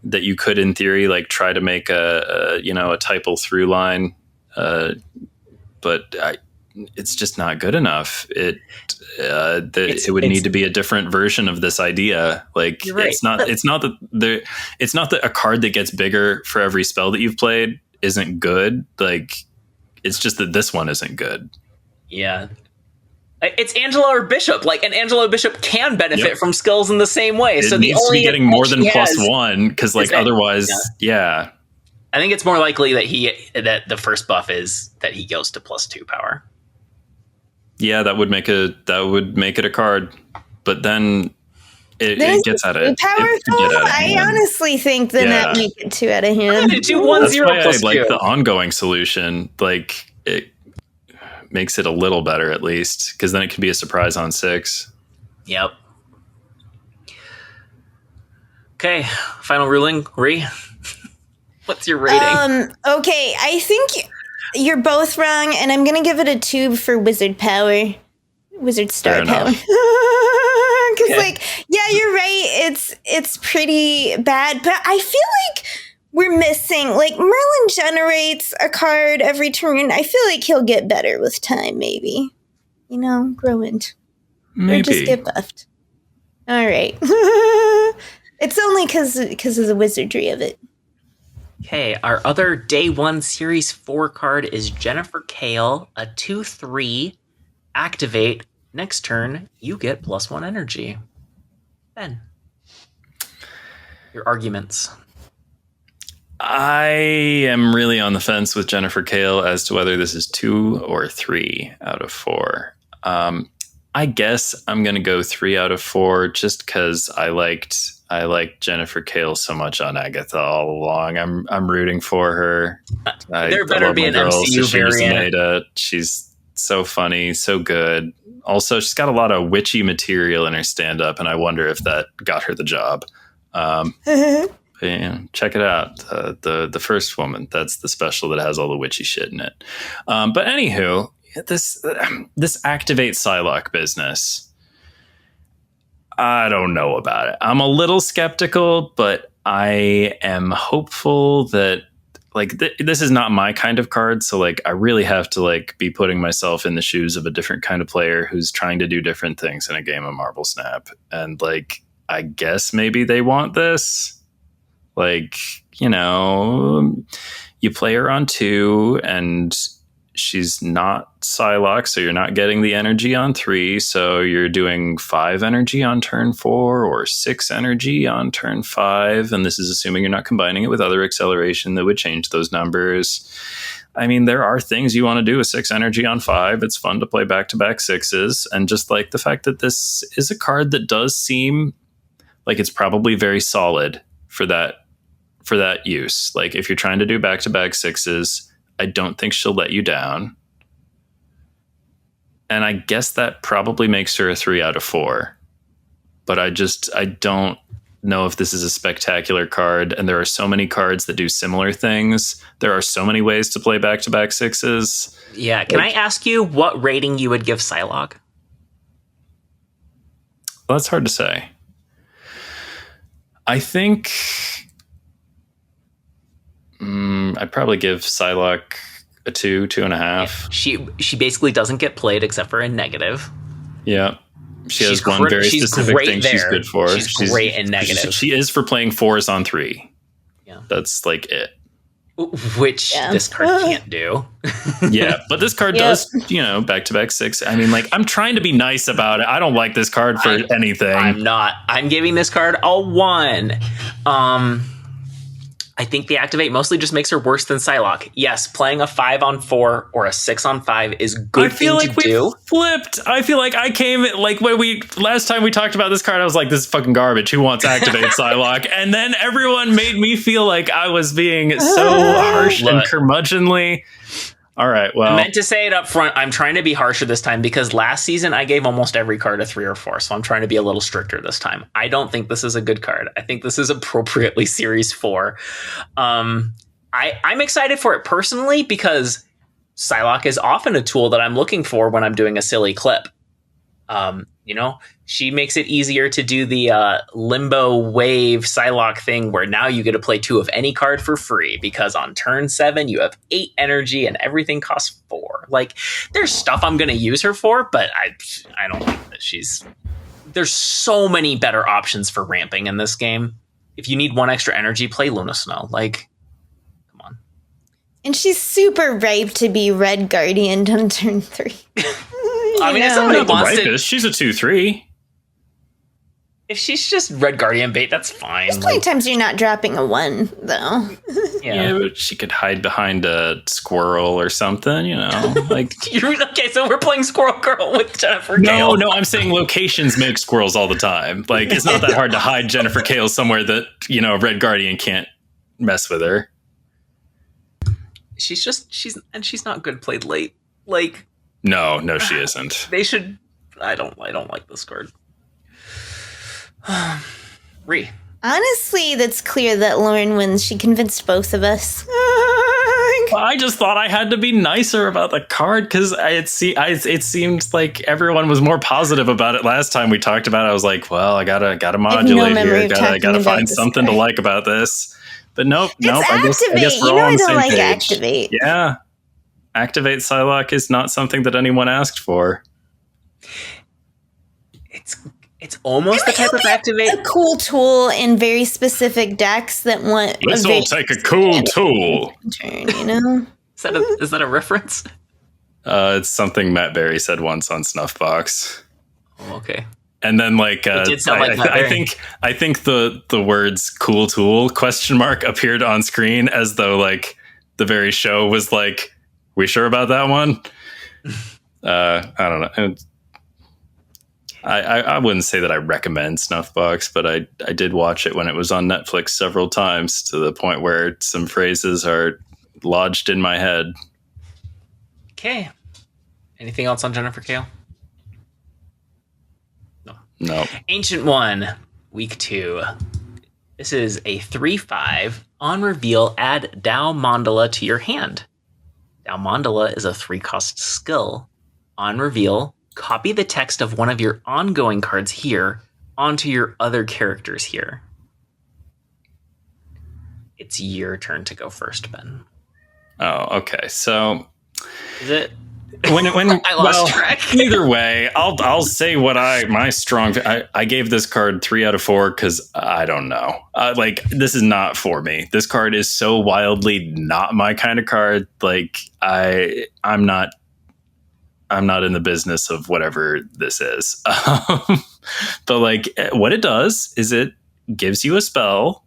that you could, in theory, like try to make a typal through line. But it's just not good enough. It would need to be a different version of this idea. Like, right. It's not that a card that gets bigger for every spell that you've played isn't good. Like, it's just that this one isn't good. Yeah. It's Angela or Bishop. Like, and Angela Bishop can benefit from skills in the same way. So needs to be getting more than +1, because like otherwise, yeah. I think it's more likely that the first buff is that he goes to +2 power. Yeah, that would make it a card, but then it gets out of it. I honestly think that make it 2 out of hand. Do 1/0 +2. I like the ongoing solution. Like, it makes it a little better at least, because then it can be a surprise on 6. Yep. Okay, final ruling, Ree. What's your rating? Okay, I think you're both wrong, and I'm gonna give it a 2 for wizard power, wizard star power. Because you're right. It's pretty bad, but I feel like we're missing. Like, Merlin generates a card every turn. I feel like he'll get better with time. Maybe, grow into, or just get buffed. All right. only because of the wizardry of it. Okay, our other Day 1 Series 4 card is Jennifer Kale, a 2/3. Activate. Next turn, you get +1 energy. Ben, your arguments. I am really on the fence with Jennifer Kale as to whether this is 2 or 3 out of 4. I guess I'm going to go 3 out of 4 just because I liked Jennifer Kale so much on Agatha all along. I'm rooting for her. There better be an MCU variant. She's so funny, so good. Also, she's got a lot of witchy material in her stand-up, and I wonder if that got her the job. Yeah, check it out. The first woman. That's the special that has all the witchy shit in it. But anywho, this activate Psylocke business, I don't know about it. I'm a little skeptical, but I am hopeful that this is not my kind of card. So I really have to be putting myself in the shoes of a different kind of player who's trying to do different things in a game of Marvel Snap. And I guess maybe they want this. You play her on 2 and she's not Psylocke, so you're not getting the energy on 3. So you're doing 5 energy on turn 4 or 6 energy on turn 5. And this is assuming you're not combining it with other acceleration that would change those numbers. I mean, there are things you want to do with 6 energy on 5. It's fun to play back-to-back 6s. And just the fact that this is a card that does seem like it's probably very solid for that use. If you're trying to do back-to-back 6s, I don't think she'll let you down. And I guess that probably makes her a 3 out of 4. But I don't know if this is a spectacular card. And there are so many cards that do similar things. There are so many ways to play back-to-back 6s. Yeah. Can I ask you what rating you would give Psylocke? Well, that's hard to say. I think I'd probably give Psylocke a 2.5. She basically doesn't get played except for in negative. Yeah. She has one very specific thing she's good for. She's great in negative. She is for playing 4s on 3. Yeah. That's it. Which this card can't do. Yeah, but this card does, back-to-back 6. I mean, I'm trying to be nice about it. I don't like this card for anything. I'm not. I'm giving this card a 1. I think the activate mostly just makes her worse than Psylocke. Yes, playing a 5 on 4 or a 6 on 5 is good. I feel thing to do. Flipped. I feel like I came when last time we talked about this card, I was like, "This is fucking garbage. Who wants activate Psylocke?" And then everyone made me feel like I was being so harsh and curmudgeonly. All right, well, I meant to say it up front. I'm trying to be harsher this time because last season I gave almost every card a 3 or 4, so I'm trying to be a little stricter this time. I don't think this is a good card. I think this is appropriately Series 4. I'm excited for it personally because Psylocke is often a tool that I'm looking for when I'm doing a silly clip. She makes it easier to do the limbo wave Psylocke thing where now you get to play 2 of any card for free because on turn 7 you have 8 energy and everything costs 4. There's stuff I'm going to use her for, but I don't think that there's so many better options for ramping in this game. If you need 1 extra energy, play Luna Snow. Come on. And she's super ripe to be Red Guardian on turn 3. I mean, if somebody wants to, she's a 2/3. If she's just Red Guardian bait, that's fine. There's plenty of times you're not dropping a 1, though. Yeah, but she could hide behind a squirrel or something, Okay, so we're playing Squirrel Girl with Jennifer Kale. No, I'm saying locations make squirrels all the time. It's not that hard to hide Jennifer Kale somewhere that, Red Guardian can't mess with her. She's not good played late. No, she isn't. They should. I don't like this card. Ree. Honestly, that's clear that Lauren wins. She convinced both of us. I just thought I had to be nicer about the card because it seemed like everyone was more positive about it last time we talked about it. I was like, well, I gotta modulate here. Gotta find something to like about this. But nope. I guess we're all on the same page. Activate. Yeah. Activate It's almost the type of activate. A cool tool in very specific decks that want. Let's all take a cool tool. Turn, you know. Is that a reference? It's something Matt Berry said once on Snuffbox. Oh, okay. And then like It did sound like Matt Berry. I think the words "cool tool" ? Appeared on screen as though like the very show was like, "We sure about that one?" I don't know. I wouldn't say that I recommend Snuffbox, but I did watch it when it was on Netflix several times to the point where some phrases are lodged in my head. Okay. Anything else on Jennifer Kale? No. Ancient One, week 2. This is a 3/5. On reveal, add Dao Mandala to your hand. Dao Mandala is a 3-cost skill. On reveal, copy the text of one of your ongoing cards here onto your other characters here. It's your turn to go first, Ben. Oh, okay. So Is it? When I lost track. Either way, I'll say what my strong. I gave this card 3 out of 4 because I don't know. Like, this is not for me. This card is so wildly not my kind of card. Like, I'm not in the business of whatever this is. But like, what it does is it gives you a spell.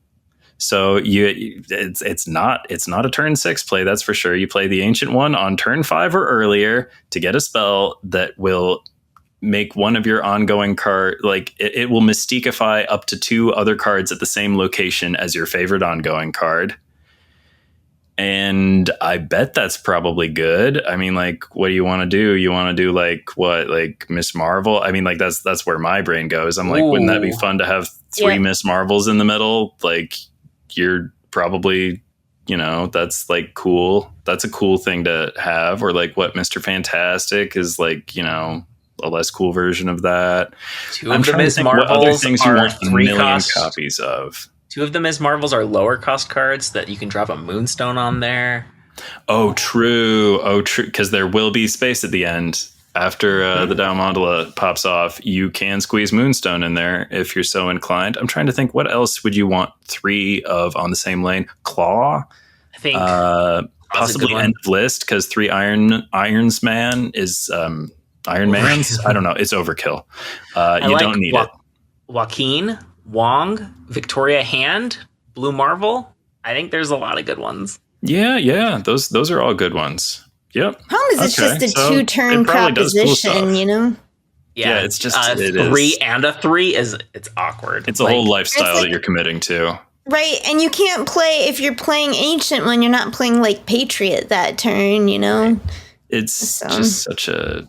So it's not a turn 6 play, that's for sure. You play the Ancient One on turn 5 or earlier to get a spell that will make one of your ongoing card, like it will mysticify up to 2 other cards at the same location as your favorite ongoing card. And I bet that's probably good. I mean, like, what do you want to do? You want to do like what, like Miss Marvel? I mean, like that's where my brain goes. I'm like, wouldn't that be fun to have 3 Miss Marvels in the middle? Like, you're probably, that's like cool. That's a cool thing to have. Or like what Mr. Fantastic is like, a less cool version of that. 2 of the Miss Marvels other things you want 3 million copies of. 2 of the Miss Marvels are lower cost cards that you can drop a Moonstone on there. Oh, true. Because there will be space at the end. After the Dao Mandala pops off, you can squeeze Moonstone in there if you're so inclined. I'm trying to think, what else would you want 3 of on the same lane? Claw? I think possibly end of list, because 3 Irons Man is Iron Man's? I don't know. It's overkill. You don't need it. Joaquin, Wong, Victoria Hand, Blue Marvel. I think there's a lot of good ones. Yeah. Those are all good ones. Yep. Problem is, it's just a 2-turn proposition, Yeah, it's just 3 and a 3 it's awkward. It's a whole lifestyle that you're committing to. Right, and you can't play, if you're playing Ancient One, you're not playing like Patriot that turn, It's just such a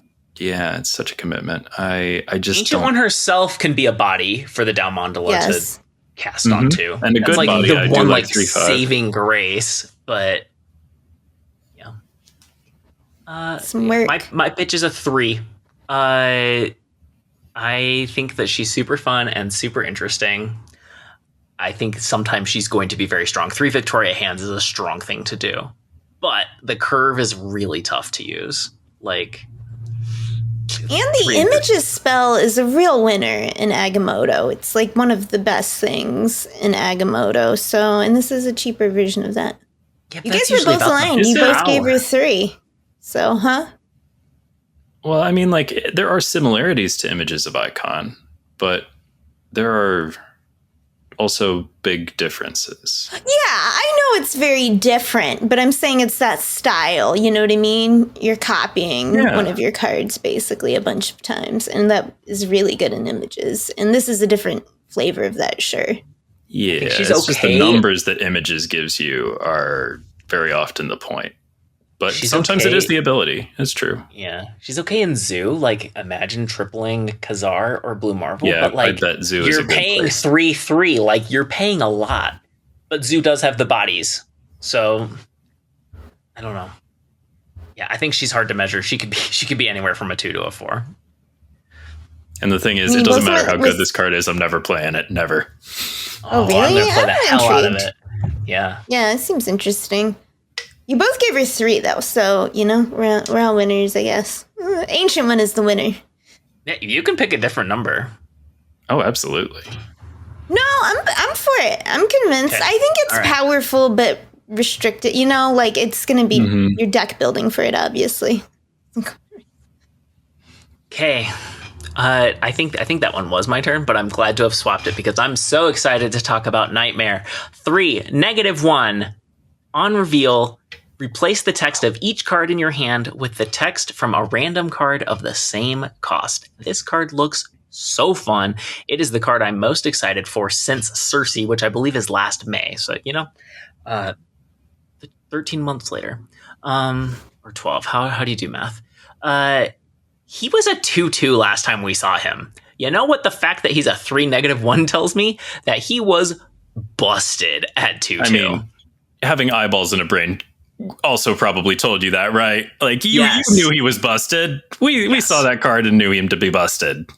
commitment. I just Ancient One herself can be a body for the Dao Mandala to cast onto. And a good like body, the I one do like 3/5. saving grace, but some work. My pitch is a 3. I think that she's super fun and super interesting. I think sometimes she's going to be very strong. 3 Victoria Hands is a strong thing to do, but the curve is really tough to use. Like, and the Images spell is a real winner in Agamotto. It's like one of the best things in Agamotto. So, and this is a cheaper version of that. Yeah, you guys were both aligned. You both gave her 3. So, Well, I mean, like, there are similarities to Images of Icon, but there are also big differences. Yeah, I know it's very different, but I'm saying it's that style. You know what I mean? You're copying one of your cards basically a bunch of times, and that is really good in Images. And this is a different flavor of that, sure. Yeah, it's just the numbers that Images gives you are very often the point. But sometimes it is the ability. It's true. Yeah. She's okay in Zoo. Like, imagine tripling Khazar or Blue Marvel. Yeah, but like, I bet Zoo is a good paying 3/3. Like, you're paying a lot. But Zoo does have the bodies. So, I don't know. Yeah, I think she's hard to measure. She could be anywhere from a 2 to a 4. And the thing is, it doesn't matter how good this card is. I'm never playing it. Never. Oh, really? I'm going to play the hell out of it. Yeah. Yeah, it seems interesting. You both gave her 3, though, so, we're all winners, I guess. Ancient One is the winner. Yeah, you can pick a different number. Oh, absolutely. No, I'm for it. I'm convinced. Okay. I think it's powerful but restricted. Like it's going to be your deck building for it, obviously. Okay. I think that one was my turn, but I'm glad to have swapped it because I'm so excited to talk about Nightmare. 3, -1. On reveal, replace the text of each card in your hand with the text from a random card of the same cost. This card looks so fun. It is the card I'm most excited for since Circe, which I believe is last May. So, 13 months later. Or 12. How do you do math? He was a 2/2 last time we saw him. You know what the fact that he's a 3 -1 tells me? That he was busted at 2/2. I mean, having eyeballs in a brain also probably told you that, right? Like, you knew he was busted. We saw that card and knew him to be busted.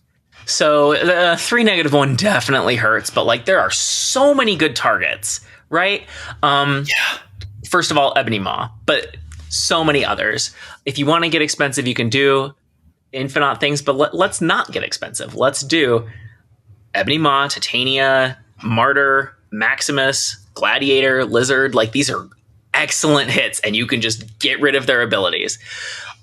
So the 3 -1 definitely hurts, but like there are so many good targets, right? First of all, Ebony Maw, but so many others. If you want to get expensive, you can do InfiNOT things, but let's not get expensive. Let's do Ebony Maw, Titania, Martyr, Maximus, Gladiator, Lizard. Like these are excellent hits, and you can just get rid of their abilities.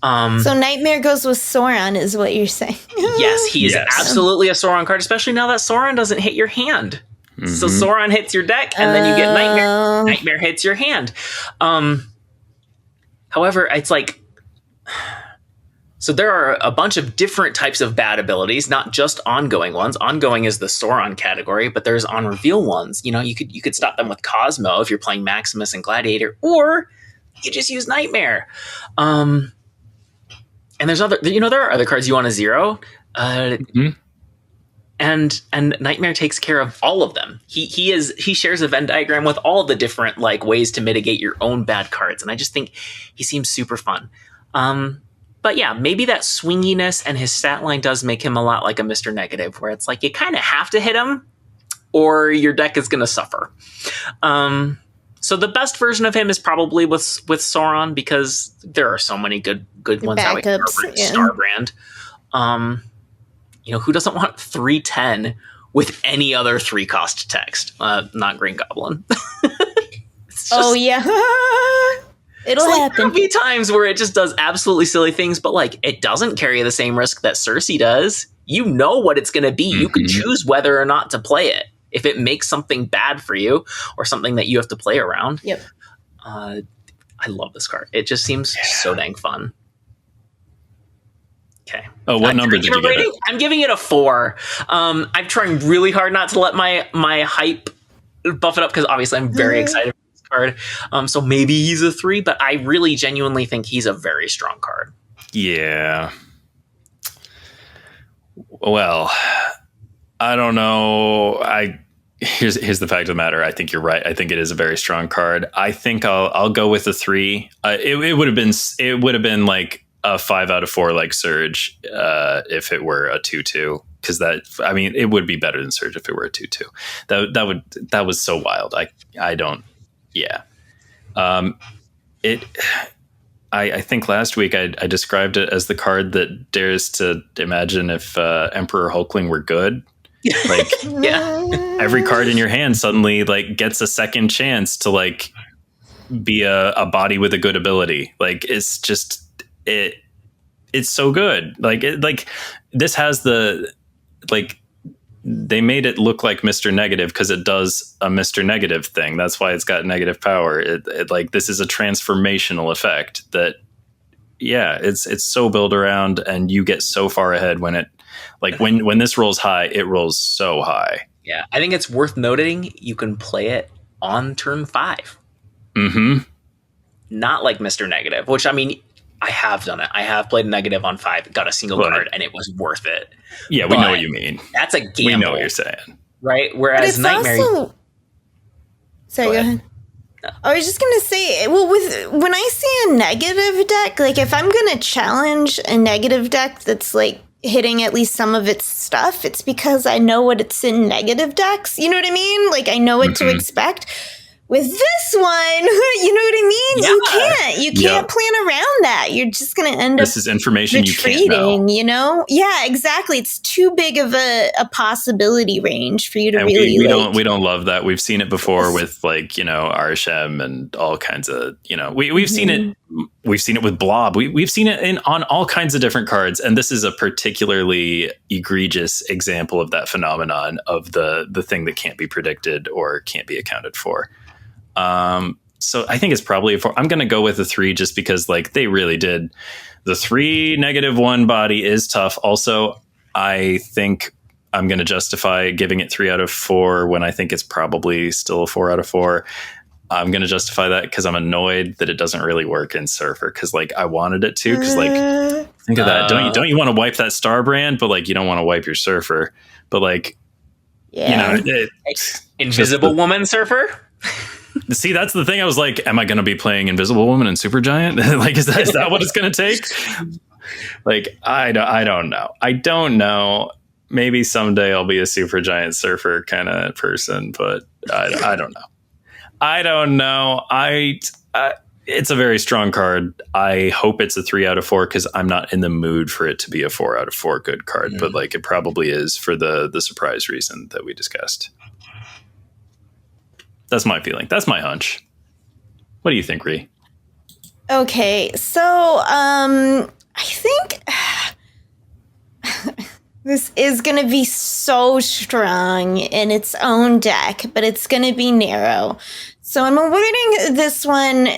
So Nightmare goes with Xorn, is what you're saying. Yes, he is absolutely a Xorn card, especially now that Xorn doesn't hit your hand. So Xorn hits your deck, and then you get Nightmare. Nightmare hits your hand. However, it's like... So there are a bunch of different types of bad abilities, not just ongoing ones. Ongoing is the Sauron category, but there's on reveal ones. You could stop them with Cosmo if you're playing Maximus and Gladiator, or you just use Nightmare. And there's there are other cards you want to zero. And Nightmare takes care of all of them. He shares a Venn diagram with all the different like ways to mitigate your own bad cards, and I just think he seems super fun. But yeah, maybe that swinginess and his stat line does make him a lot like a Mr. Negative, where it's like you kind of have to hit him, or your deck is going to suffer. So the best version of him is probably with Sauron, because there are so many good ones out here. Starbrand. Who doesn't want 3/10 with any other 3-cost text? Not Green Goblin. Yeah. It'll happen. There'll be times where it just does absolutely silly things, but like it doesn't carry the same risk that Circe does. You know what it's going to be. You can choose whether or not to play it. If it makes something bad for you or something that you have to play around. Yep. I love this card. It just seems so dang fun. Okay. Oh, what number did you give it? I'm giving it a 4. I'm trying really hard not to let my hype buff it up, because obviously I'm very excited for this card. So maybe he's a 3, but I really genuinely think he's a very strong card. Yeah. Well, I don't know. Here's the fact of the matter. I think you're right. I think it is a very strong card. I think I'll go with a 3. It would have been like a 5 out of 4 like Surge if it were a 2/2, because it would be better than Surge if it were a 2/2. That was so wild. I think last week I described it as the card that dares to imagine if Emperor Hulkling were good. Like, every card in your hand suddenly like gets a second chance to like be a body with a good ability. Like, it's just it's so good. Like this has they made it look like Mr. Negative because it does a Mr. Negative thing. That's why it's got negative power. This is a transformational effect that, it's so built around, and you get so far ahead when it, when this rolls high, it rolls so high. Yeah, I think it's worth noting you can play it on turn 5. Mm-hmm. Not like Mr. Negative, which, I mean, I have done it. I have played negative on 5, got a single card, and it was worth it. Yeah, we know what you mean. That's a gamble. We know what you're saying. Right? Whereas Nightmare... Also... Sorry, go ahead. No. I was just going to say, when I see a negative deck, like, if I'm going to challenge a negative deck that's, like, hitting at least some of its stuff, it's because I know what it's in negative decks. You know what I mean? Like, I know what to expect. With this one, you know what I mean? Yeah. You can't plan around that. You're just going to end up This is information retreating, you can't know. you know? Yeah, exactly. It's too big of a possibility range for you to And really we don't love that. We've seen it before with like, Arshem and all kinds of, we've seen it. We've seen it with Blob. We've seen it on all kinds of different cards. And this is a particularly egregious example of that phenomenon of the thing that can't be predicted or can't be accounted for. So I think it's probably a 4. I'm going to go with a 3 just because like they really did. The 3 -1 body is tough. Also, I think I'm going to justify giving it 3 out of 4 when I think it's probably still a 4 out of 4. I'm going to justify that because I'm annoyed that it doesn't really work in Surfer because like I wanted it to because like think of that. Don't you want to wipe that Star brand, but like you don't want to wipe your Surfer, but like Invisible Woman Surfer. See, that's the thing. I was like, am I going to be playing Invisible Woman and Supergiant? Like, is that what it's going to take? Like, I don't know. I don't know. Maybe someday I'll be a Supergiant Surfer kind of person, but I don't know. I don't know. It's a very strong card. I hope it's a 3 out of 4 because I'm not in the mood for it to be a 4 out of 4 good card, but like it probably is for the surprise reason that we discussed. That's my feeling. That's my hunch. What do you think, Ree? Okay, so I think this is going to be so strong in its own deck, but it's going to be narrow. So I'm awarding this one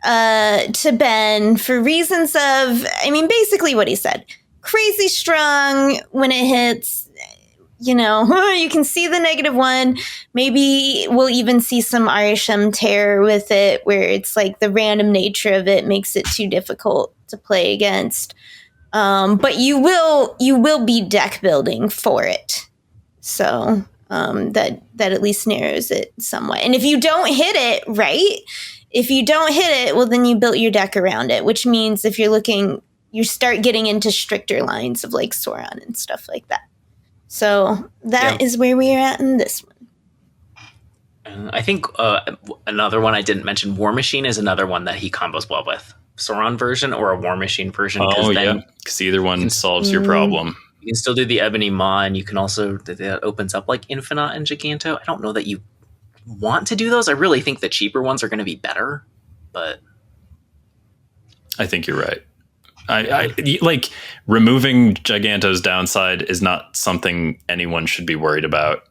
to Ben for reasons of, basically what he said. Crazy strong when it hits. You can see the -1. Maybe we'll even see some Arishem tear with it where it's like the random nature of it makes it too difficult to play against. But you will be deck building for it. So that at least narrows it somewhat. And if you don't hit it, right? If you don't hit it, well, then you built your deck around it, which means if you start getting into stricter lines of like Sauron and stuff like that. So that is where we are at in this one. I think another one I didn't mention, War Machine, is another one that he combos well with. Sauron version or a War Machine version. Because either one solves your problem. You can still do the Ebony Maw, and you can also, that opens up like InfiNOT and Giganto. I don't know that you want to do those. I really think the cheaper ones are going to be better, but I think you're right. I like removing Giganto's downside is not something anyone should be worried about.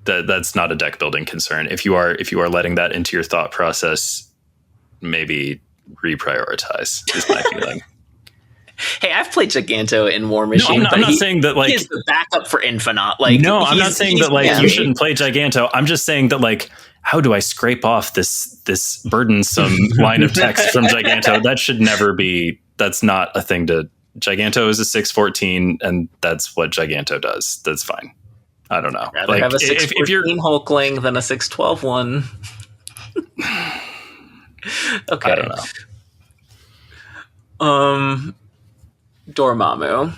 That's not a deck building concern. If you are letting that into your thought process, maybe reprioritize is my feeling. Hey, I've played Giganto in War Machine. No, I'm not saying that like he is the backup for InfiNOT. Like, no, I'm not saying that like you shouldn't play Giganto. I'm just saying that like, how do I scrape off this burdensome line of text from Giganto? That should never be. That's not a thing to. Giganto is a 6/14, and that's what Giganto does. That's fine. I don't know. Rather have a 6/14 Hulkling than a 6/12 one. Okay. I don't know. Dormammu.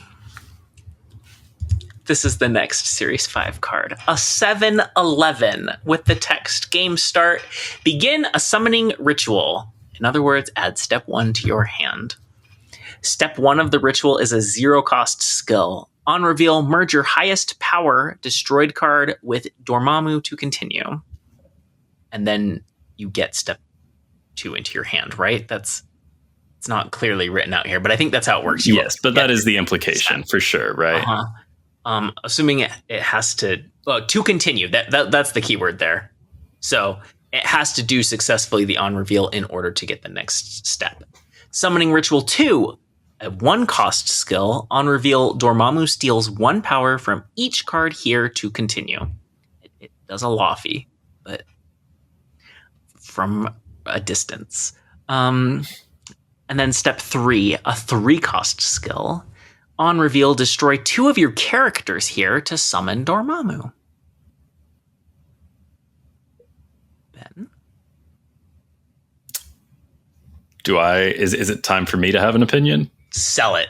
This is the next Series 5 card. A 7/11 with the text, game start, begin a summoning ritual. In other words, add step 1 to your hand. Step 1 of the ritual is a 0-cost skill. On reveal, merge your highest power destroyed card with Dormammu to continue. And then you get step 2 into your hand, right? It's not clearly written out here, but I think that's how it works. Yes, but that is the implication for sure, right? Assuming it has to continue. That's the keyword there. So it has to do successfully the on reveal in order to get the next step. Summoning Ritual 2, a 1-cost skill. On reveal, Dormammu steals 1 power from each card here to continue. It does a Lofty, but from a distance. And then step 3, a 3-cost skill. On reveal, destroy 2 of your characters here to summon Dormammu. Ben? Is it time for me to have an opinion? Sell it.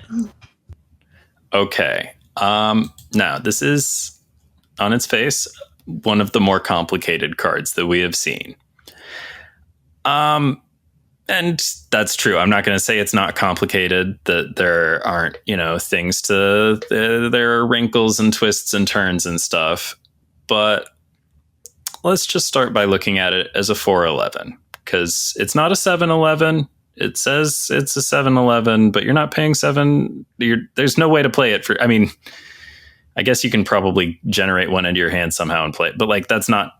Okay. Now, this is, on its face, one of the more complicated cards that we have seen. And that's true. I'm not going to say it's not complicated, that there aren't, things there are wrinkles and twists and turns and stuff. But let's just start by looking at it as a 411, because it's not a 711. It says it's a 711, but you're not paying 7. There's no way to play it I guess you can probably generate one into your hand somehow and play it, but that's not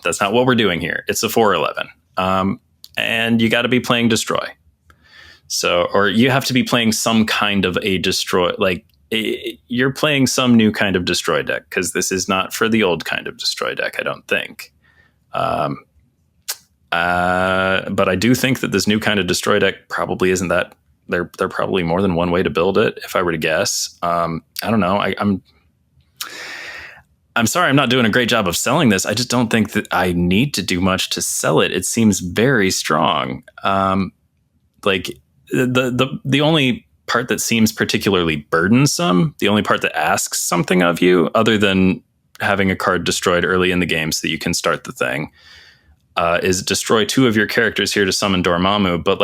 what we're doing here. It's a 411. And you got to be playing Destroy. Or you have to be playing some kind of a Destroy, you're playing some new kind of Destroy deck, because this is not for the old kind of Destroy deck, I don't think. But I do think that this new kind of Destroy deck probably isn't that. There probably more than one way to build it, if I were to guess. I don't know. I'm sorry, I'm not doing a great job of selling this. I just don't think that I need to do much to sell it. It seems very strong. The only part that seems particularly burdensome, the only part that asks something of you, other than having a card destroyed early in the game so that you can start the thing, is destroy 2 of your characters here to summon Dormammu. But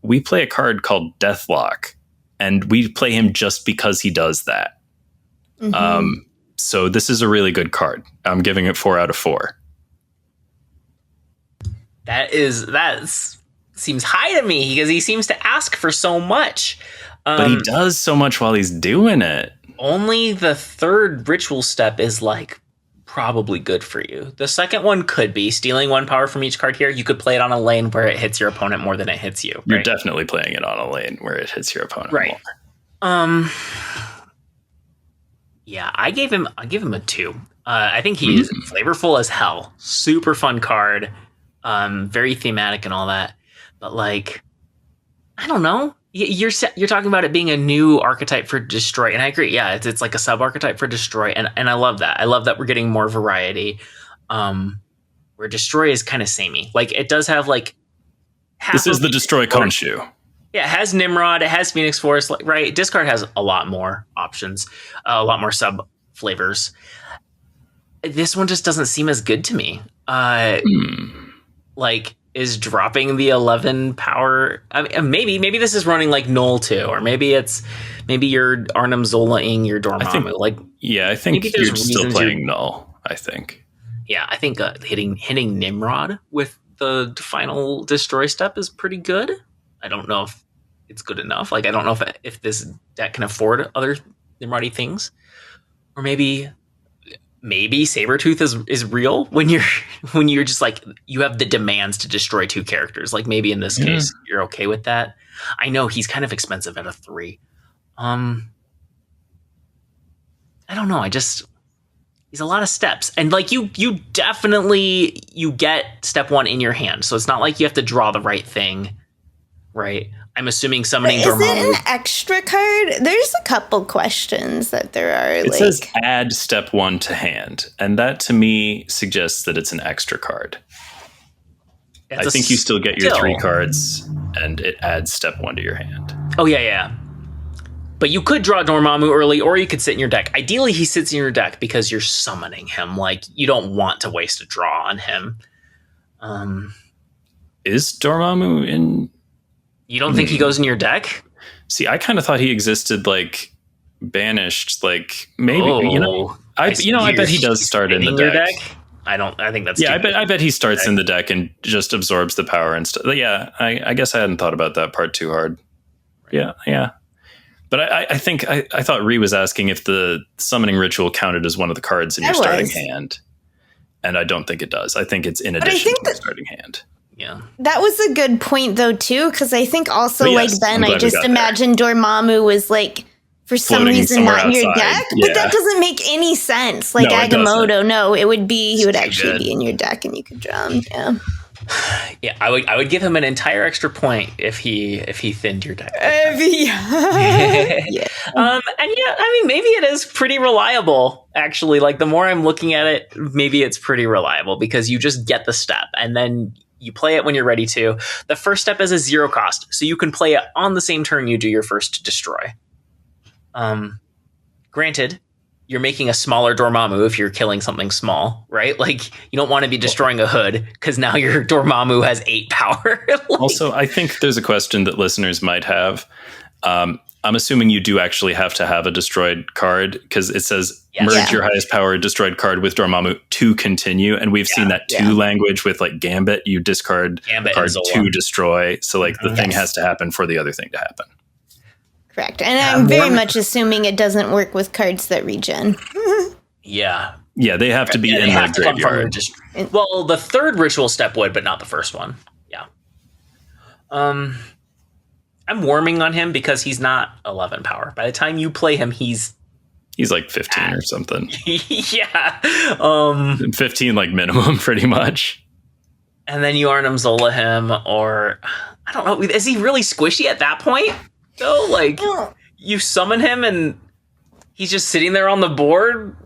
we play a card called Deathlock, and we play him just because he does that. Mm-hmm. So this is a really good card. I'm giving it 4 out of 4. That seems high to me, because he seems to ask for so much. But he does so much while he's doing it. Only the 3rd ritual step is probably good for you. The second one could be stealing 1 power from each card here. You could play it on a lane where it hits your opponent more than it hits you. Right? You're definitely playing it on a lane where it hits your opponent more. Yeah, I give him a 2. I think he's flavorful as hell. Super fun card. Very thematic and all that. But I don't know. You're talking about it being a new archetype for Destroy, and I agree. Yeah, it's like a sub archetype for Destroy, and I love that. I love that we're getting more variety. Where Destroy is kind of samey. It does have this is the Destroy Khonshu. Yeah, it has Nimrod, it has Phoenix Force, right? Discard has a lot more options, a lot more sub flavors. This one just doesn't seem as good to me. Is dropping the 11 power? Maybe this is running Null too, or maybe you're Arnim Zola-ing your Dormammu. I think you're still playing Null. I think. Yeah, I think hitting Nimrod with the final Destroy step is pretty good. I don't know if it's good enough. I don't know if this deck can afford other Nimrod-y things, or maybe Sabretooth is real when you're just you have the demands to destroy 2 characters. Maybe in this case you're okay with that. I know he's kind of expensive at a 3. I don't know. He's a lot of steps, and you definitely get step 1 in your hand, so it's not like you have to draw the right thing. Right. I'm assuming summoning Dormammu. Is it an extra card? There's a couple questions that there are. It says add step 1 to hand. And that to me suggests that it's an extra card. I think you still get your 3 cards and it adds step 1 to your hand. Oh, yeah. But you could draw Dormammu early, or you could sit in your deck. Ideally, he sits in your deck because you're summoning him. You don't want to waste a draw on him. Is Dormammu in... You don't think he goes in your deck? See, I kind of thought he existed banished. Maybe I bet he does start in the deck. I think that's I bet he starts in the deck and just absorbs the power and stuff. Yeah, I guess I hadn't thought about that part too hard. Yeah. But I think I thought Ree was asking if the summoning ritual counted as one of the cards in your starting hand, and I don't think it does. I think it's in addition to the starting hand. Yeah, that was a good point though too, because I think also Ben, I just imagined Dormammu was for some reason not in your deck, but that doesn't make any sense. Agamotto, it would be he would actually be in your deck and you could draw him. Yeah. Yeah, I would give him an entire extra point if he thinned your deck. Yeah. Maybe it is pretty reliable. Actually, the more I'm looking at it, maybe it's pretty reliable because you just get the step and then you play it when you're ready to. The first step is a 0 cost, so you can play it on the same turn you do your first destroy. Granted, you're making a smaller Dormammu if you're killing something small, right? Like, you don't want to be destroying a hood because now your Dormammu has 8 power. Like, Also, I think there's a question that listeners might have. I'm assuming you do actually have to have a destroyed card because it says merge your highest power destroyed card with Dormammu to continue. And we've seen that language with like Gambit. You discard card to destroy. So like the thing has to happen for the other thing to happen. Correct. And I'm very much assuming it doesn't work with cards that regen. Yeah. Yeah, they have to be in the graveyard. Well, the third ritual step would, but not the first one. Yeah. I'm warming on him because he's not 11 power. By the time you play him, he's like 15 or something. Yeah. 15 like minimum, pretty much. And then you Arnim Zola him, or I don't know. Is he really squishy at that point? Though, like you summon him and he's just sitting there on the board.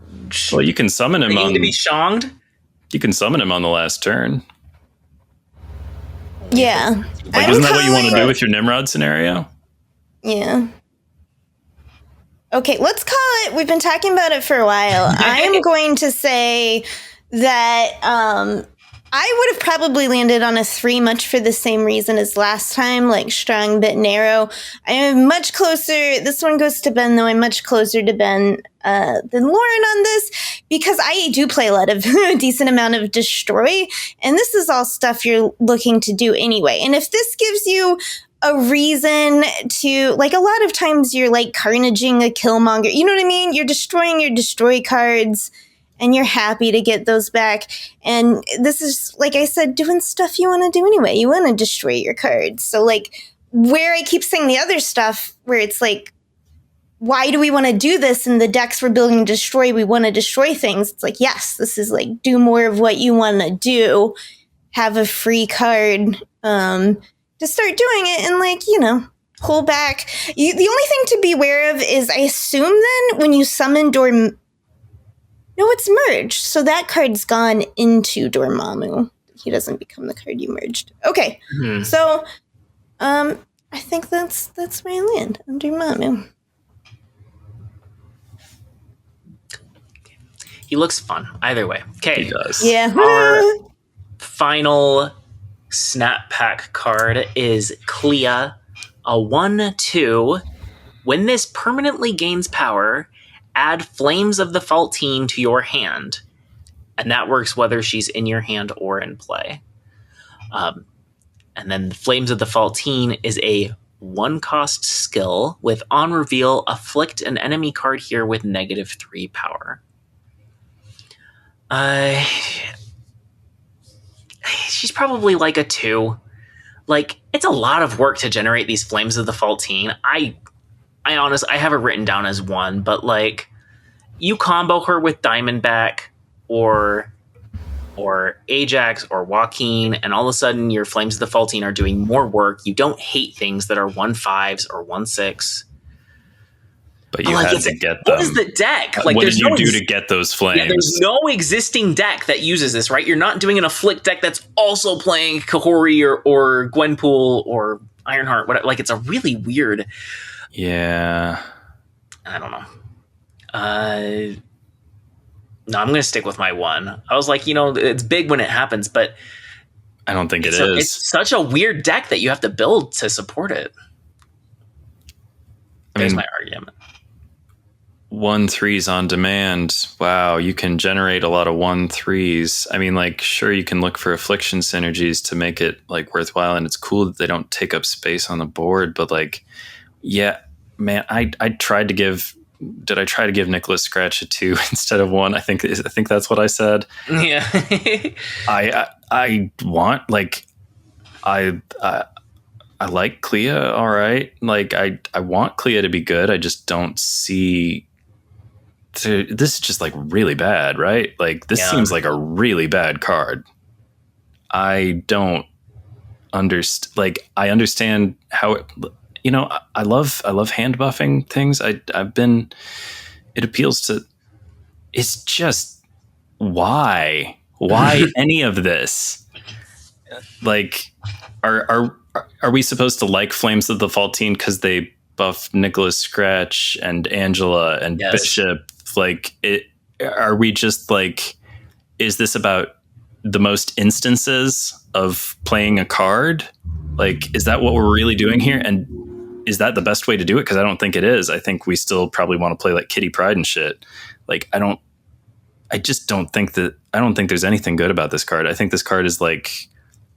Well, you can summon him to be shonged. You can summon him on the last turn. Yeah. Like, isn't that what you want to do with your Nimrod scenario? Yeah. Okay, let's call it. We've been talking about it for a while. I am going to say that I would have probably landed on a 3 much for the same reason as last time, like strong but narrow. I am much closer. This one goes to Ben, though. I'm much closer to Ben than Lauren on this because I do play a lot of a decent amount of destroy, and this is all stuff you're looking to do anyway. And if this gives you a reason to, like, a lot of times you're like carnaging a Killmonger, you know what I mean? You're destroying your destroy cards and you're happy to get those back. And this is, like I said, doing stuff you want to do anyway. You want to destroy your cards. So, like, where I keep saying the other stuff, where it's like, why do we want to do this in the decks we're building to destroy? We want to destroy things. It's like, yes, this is like, do more of what you want to do. Have a free card to start doing it and, like, you know, pull back. The only thing to be aware of is, I assume then when you summon no, it's merged. So that card's gone into Dormammu. He doesn't become the card you merged. Okay. Mm-hmm. So I think that's where I land, on Dormammu. He looks fun either way. Okay. He does. Yeah. Our final Snap Pack card is Clea, a 1/2. When this permanently gains power, add Flames of the Faltine to your hand, and that works whether she's in your hand or in play. And then the Flames of the Faltine is a 1-cost skill with on reveal, afflict an enemy card here with -3 power. She's probably like a 2. Like, it's a lot of work to generate these Flames of the Faltine. I have it written down as 1, but, like, you combo her with Diamondback or Ajax or Joaquin, and all of a sudden your Flames of the Faltine are doing more work. You don't hate things that are 1/5s or 1/6. But you had to get them. What is the deck? Like, what did you do to get those flames? Yeah, there's no existing deck that uses this, right? You're not doing an Afflict deck that's also playing Kahori or Gwenpool or Ironheart. Whatever. Like, it's a really weird... Yeah. I don't know. No, I'm going to stick with my 1. I was like, you know, it's big when it happens, but... I don't think it is. It's such a weird deck that you have to build to support it. There's my argument. 1/3s on demand. Wow, you can generate a lot of 1/3s. I mean, like, sure, you can look for affliction synergies to make it, like, worthwhile, and it's cool that they don't take up space on the board, but, like, yeah, man, I tried to give... Did I try to give Nicholas Scratch a 2 instead of 1? I think that's what I said. Yeah. I want, like, I like Clea, all right. Like, I want Clea to be good. I just don't see... This is just, like, really bad, right? Like, this seems like a really bad card. I don't understand. Like, I understand how it... You know, I love hand buffing things. It appeals to... It's just... Why any of this? Like, are we supposed to like Flames of the Faltine because they buff Nicholas Scratch and Angela and Bishop like it. Are we just like, is this about the most instances of playing a card? Like, is that what we're really doing here? And is that the best way to do it? Because I don't think it is. I think we still probably want to play like Kitty Pryde and shit. Like, I don't think there's anything good about this card. I think this card is like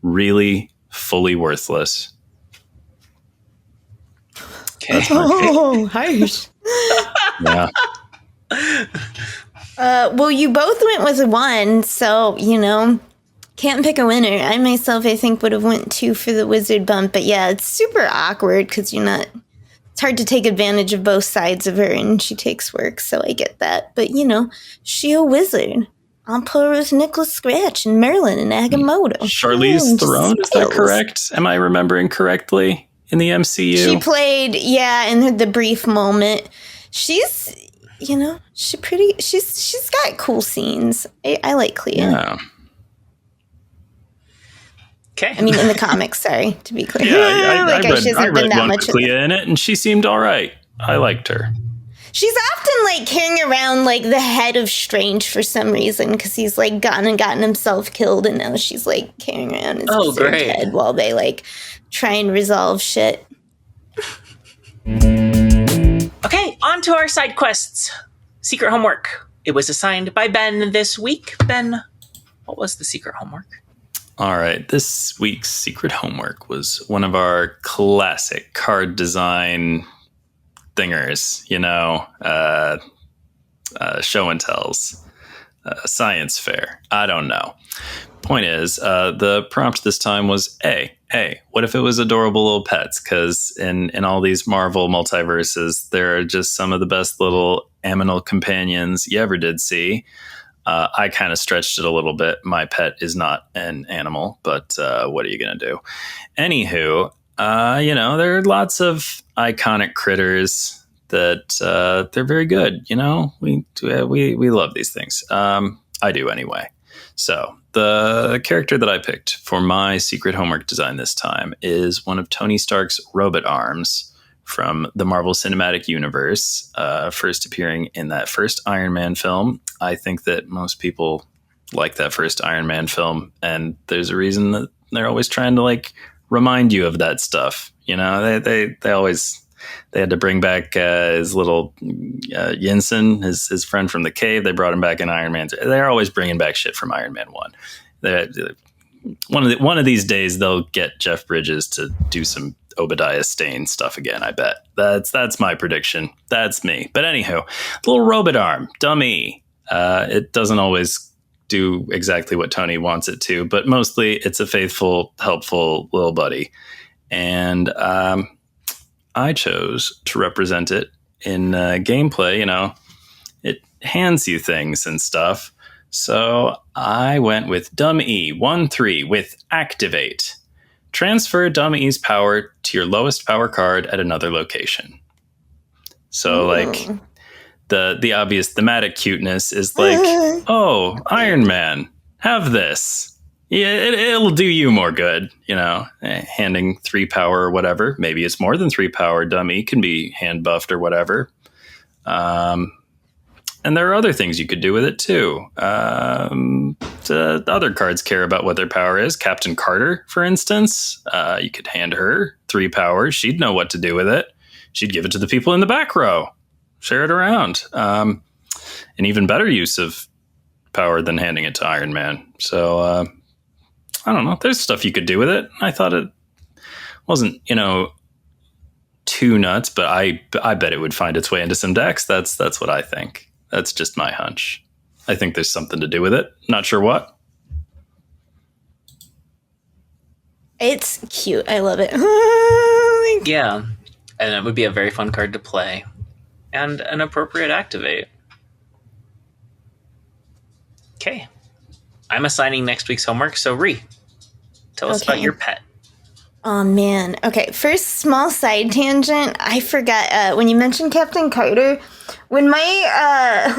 really fully worthless. Okay. Oh, harsh. Yeah. Well, you both went with 1, so, can't pick a winner. I myself, I think, would have went 2 for the wizard bump, but yeah, it's super awkward because it's hard to take advantage of both sides of her, and she takes work, so I get that. But, she a wizard. On par with Nicholas Scratch and Merlin and Agamotto. Charlize Theron, is that correct? Am I remembering correctly in the MCU? She played, in the brief moment. She's, she's got cool scenes. I like Clea. Yeah. Okay. I mean, in the comics, sorry, to be clear. Yeah, I read that one much with Clea in it, and she seemed all right. I liked her. She's often, carrying around, the head of Strange for some reason, because he's, gotten himself killed, and now she's, carrying around his berserk head while they, try and resolve shit. Okay, on to our side quests. Secret homework. It was assigned by Ben this week. Ben, what was the secret homework? All right, this week's secret homework was one of our classic card design thingers, show and tells, science fair. I don't know. Point is, the prompt this time was hey, what if it was adorable little pets? Because in all these Marvel multiverses, there are just some of the best little aminal companions you ever did see. I kind of stretched it a little bit. My pet is not an animal, but what are you going to do? Anywho, there are lots of iconic critters that they're very good. We love these things. I do anyway. So the character that I picked for my secret homework design this time is one of Tony Stark's robot arms from the Marvel Cinematic Universe, first appearing in that first Iron Man film. I think that most people like that first Iron Man film, and there's a reason that they're always trying to remind you of that stuff. They always had to bring back his little Yinsen, his friend from the cave. They brought him back in Iron Man. They're always bringing back shit from Iron Man 1. One of these days they'll get Jeff Bridges to do some Obadiah Stane stuff again. I bet that's my prediction. That's me. But anywho, little robot arm, dummy. It doesn't always do exactly what Tony wants it to, but mostly it's a faithful, helpful little buddy. And I chose to represent it in gameplay. It hands you things and stuff. So I went with Dumb E 1-3 with Activate. Transfer Dumb E's power to your lowest power card at another location. So the obvious thematic cuteness is oh, Iron Man, have this. Yeah, it'll do you more good, handing 3 power or whatever. Maybe it's more than 3 power. Dummy can be hand buffed or whatever. And there are other things you could do with it too. The other cards care about what their power is. Captain Carter, for instance, you could hand her 3 power. She'd know what to do with it. She'd give it to the people in the back row. Share it around. An even better use of power than handing it to Iron Man. So, I don't know. There's stuff you could do with it. I thought it wasn't, too nuts, but I bet it would find its way into some decks. That's what I think. That's just my hunch. I think there's something to do with it. Not sure what. It's cute. I love it. Yeah. And it would be a very fun card to play. And an appropriate activate. Okay. I'm assigning next week's homework, so Ree, tell us about your pet. Oh, man. Okay, first small side tangent. I forgot, when you mentioned Captain Carter, when I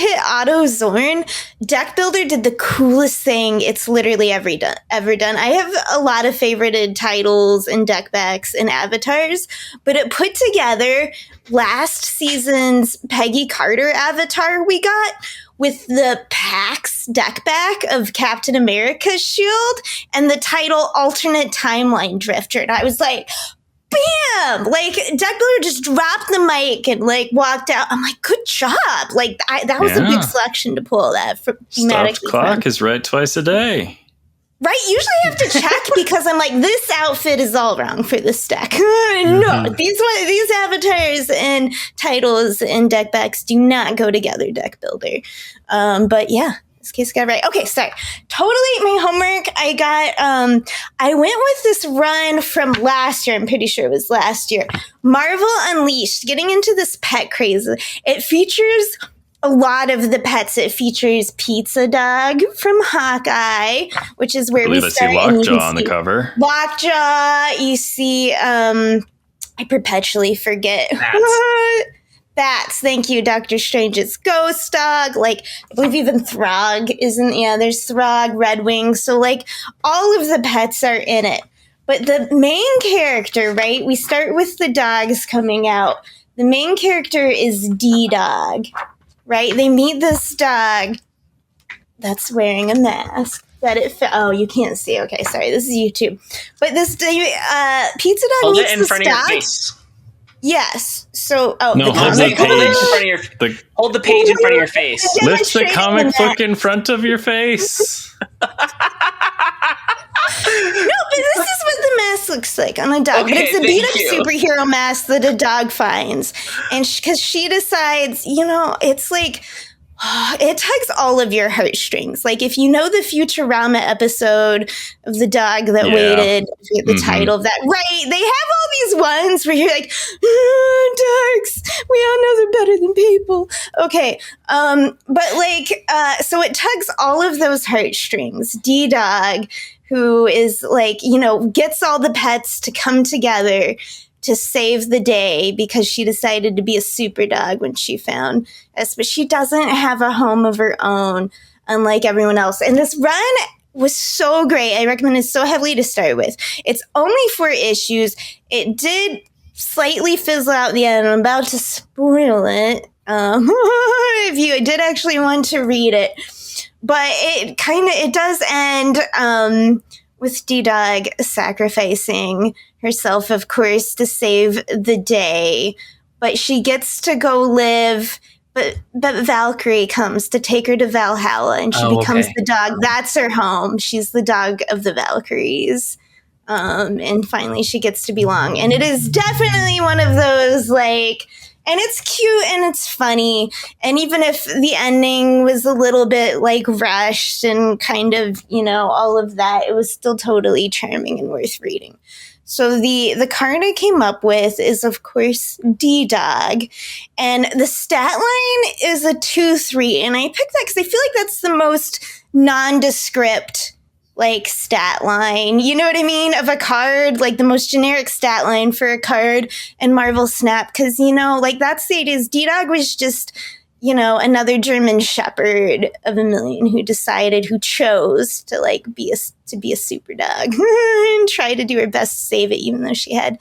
hit Auto Xorn, Deck Builder did the coolest thing it's literally ever done. I have a lot of favorited titles and deck backs and avatars, but it put together last season's Peggy Carter avatar we got with the PAX deck back of Captain America's shield and the title Alternate Timeline Drifter. And I was like, bam! Like, Deck Builder just dropped the mic and, like, walked out. I'm like, good job. Like, that was a big selection to pull that from thematically. Stopped clock is right twice a day. Right? Usually I have to check because I'm like, this outfit is all wrong for this deck. No, these avatars and titles and deck backs do not go together, Deck Builder. But yeah. This case got right. Okay, sorry. Totally my homework. I went with this run from last year. I'm pretty sure it was last year. Marvel Unleashed, getting into this pet craze. It features a lot of the pets. It features Pizza Dog from Hawkeye, which is where we start. I see Lockjaw on the cover. Lockjaw. You see, I perpetually forget. Bats, thank you, Doctor Strange's ghost dog. Like, I believe even Throg isn't, there's Throg, Red Wing. So, like, all of the pets are in it. But the main character, right? We start with the dogs coming out. The main character is D-Dog, right? They meet this dog that's wearing a mask. Oh, you can't see. Okay, sorry. This is YouTube. But this Pizza Dog meets this dog. Your face. Yes. So, hold the page in front of your face. Lift the comic book in front of your face. No, but this is what the mask looks like on a dog. Okay, but it's a beat-up superhero mask that a dog finds. And because she decides, it's like, it tugs all of your heartstrings. Like, if you know the Futurama episode of the dog that waited, the title of that, right? They have all these ones where you're like, dogs, we all know they're better than people. Okay. But like, so it tugs all of those heartstrings. D-Dog, who is like, gets all the pets to come together to save the day because she decided to be a super dog when she found us. But she doesn't have a home of her own, unlike everyone else. And this run was so great. I recommend it so heavily to start with. It's only 4 issues. It did slightly fizzle out at the end. I'm about to spoil it if you did actually want to read it. But it does end with D-Dog sacrificing herself, of course, to save the day. But she gets to go live, but Valkyrie comes to take her to Valhalla, and she becomes the dog. That's her home. She's the dog of the Valkyries. And finally she gets to belong. And it is definitely one of those, like, and it's cute and it's funny. And even if the ending was a little bit like rushed and kind of, all of that, it was still totally charming and worth reading. So the card I came up with is, of course, D-Dog. And the stat line is a 2/3. And I picked that because I feel like that's the most nondescript, like, stat line. You know what I mean? Of a card, like the most generic stat line for a card in Marvel Snap. Because, that's the idea. D-Dog was just, another German shepherd of a million who chose to, like, be a super dog and try to do her best to save it, even though she had,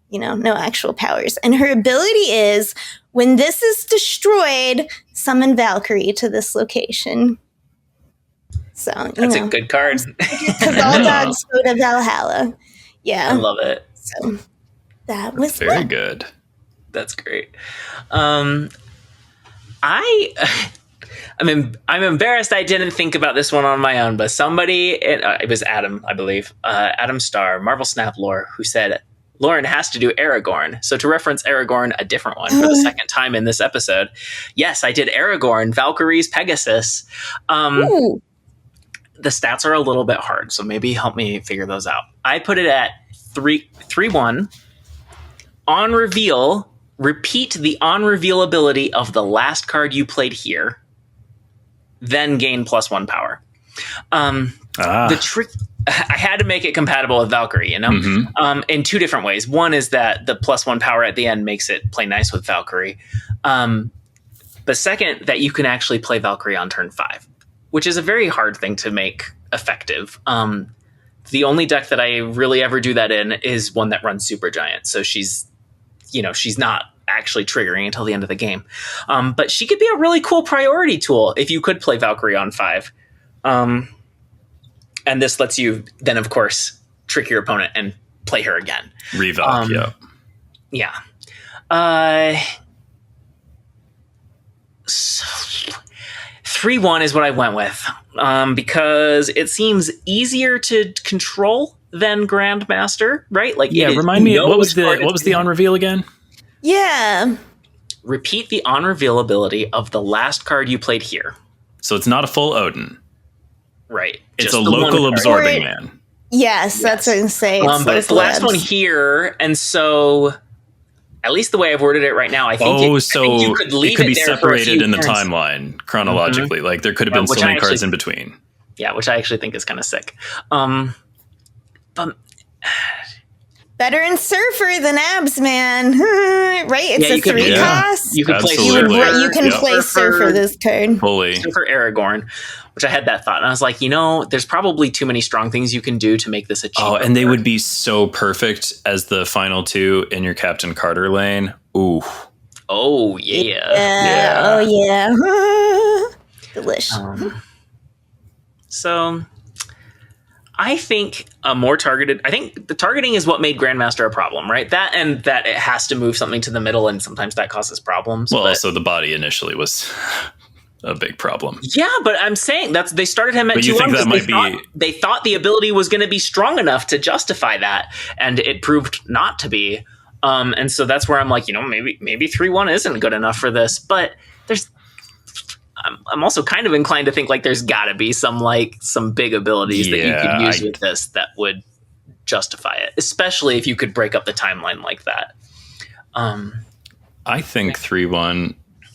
no actual powers. And her ability is, when this is destroyed, summon Valkyrie to this location. So that's a good card. Because all dogs go to Valhalla. Yeah. I love it. So that was very good. That's great. I'm embarrassed I didn't think about this one on my own, but somebody, it was Adam, I believe, Adam Starr, Marvel Snap lore, who said, Lauren has to do Aragorn. So to reference Aragorn, a different one, for the second time in this episode, yes, I did Aragorn, Valkyrie's Pegasus. The stats are a little bit hard, so maybe help me figure those out. I put it at 3/1. On reveal, repeat the on-reveal ability of the last card you played here, then gain +1 power. The trick, I had to make it compatible with Valkyrie, in two different ways. One is that the +1 power at the end makes it play nice with Valkyrie. But second, that you can actually play Valkyrie on turn 5, which is a very hard thing to make effective. The only deck that I really ever do that in is one that runs Supergiant. So she's not actually triggering until the end of the game. But she could be a really cool priority tool if you could play Valkyrie on 5. And this lets you then, of course, trick your opponent and play her again. Revalk, yeah. 3-1 is what I went with, because it seems easier to control than Grandmaster, right? Like, remind me, what was the on reveal again? Yeah. Repeat the on reveal ability of the last card you played here. So it's not a full Odin. Right. It's a local absorbing man. Yes, that's what I'm saying. But it's the last one here, and so at least the way I've worded it right now, I think you could leave it could be there separated in the timeline chronologically. Mm-hmm. Like there could have been so many cards in between. Yeah, which I actually think is kind of sick. But better in Surfer than Abs, man. Right? It's a 3 cost. You can play Absolutely. Surfer. You can play Surfer this turn. Fully. Surfer Aragorn, which I had that thought. And I was like, there's probably too many strong things you can do to make this a cheap. Oh, and they would be so perfect as the final 2 in your Captain Carter lane. Ooh. Oh, yeah. Oh, yeah. Delish. So I think the targeting is what made Grandmaster a problem, right? That and that it has to move something to the middle, and sometimes that causes problems. Well, also the body initially was a big problem. Yeah, but I'm saying they started him at 2-1. You think that might be? They thought the ability was going to be strong enough to justify that, and it proved not to be. And so that's where I'm like, maybe 3-1 isn't good enough for this. But I'm also kind of inclined to think like there's got to be some big abilities that you could use with this that would justify it, especially if you could break up the timeline like that. I think 3-1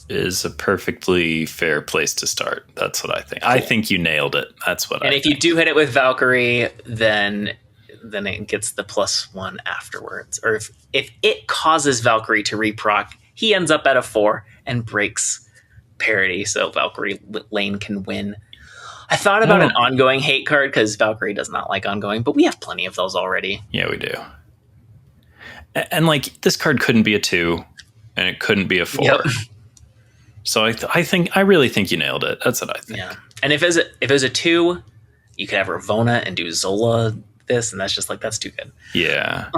is a perfectly fair place to start. That's what I think. Cool. I think you nailed it. That's what I think. And if you do hit it with Valkyrie, then it gets the +1 afterwards. Or if it causes Valkyrie to reproc, he ends up at a 4 and breaks parity, so Valkyrie lane can win. I thought about an ongoing hate card because Valkyrie does not like ongoing, but we have plenty of those already. Yeah, we do. And this card couldn't be a 2, and it couldn't be a 4. Yep. So I really think you nailed it. That's what I think. Yeah, and if it was a 2, you could have Ravonna and do Zola this, and that's just that's too good. Yeah.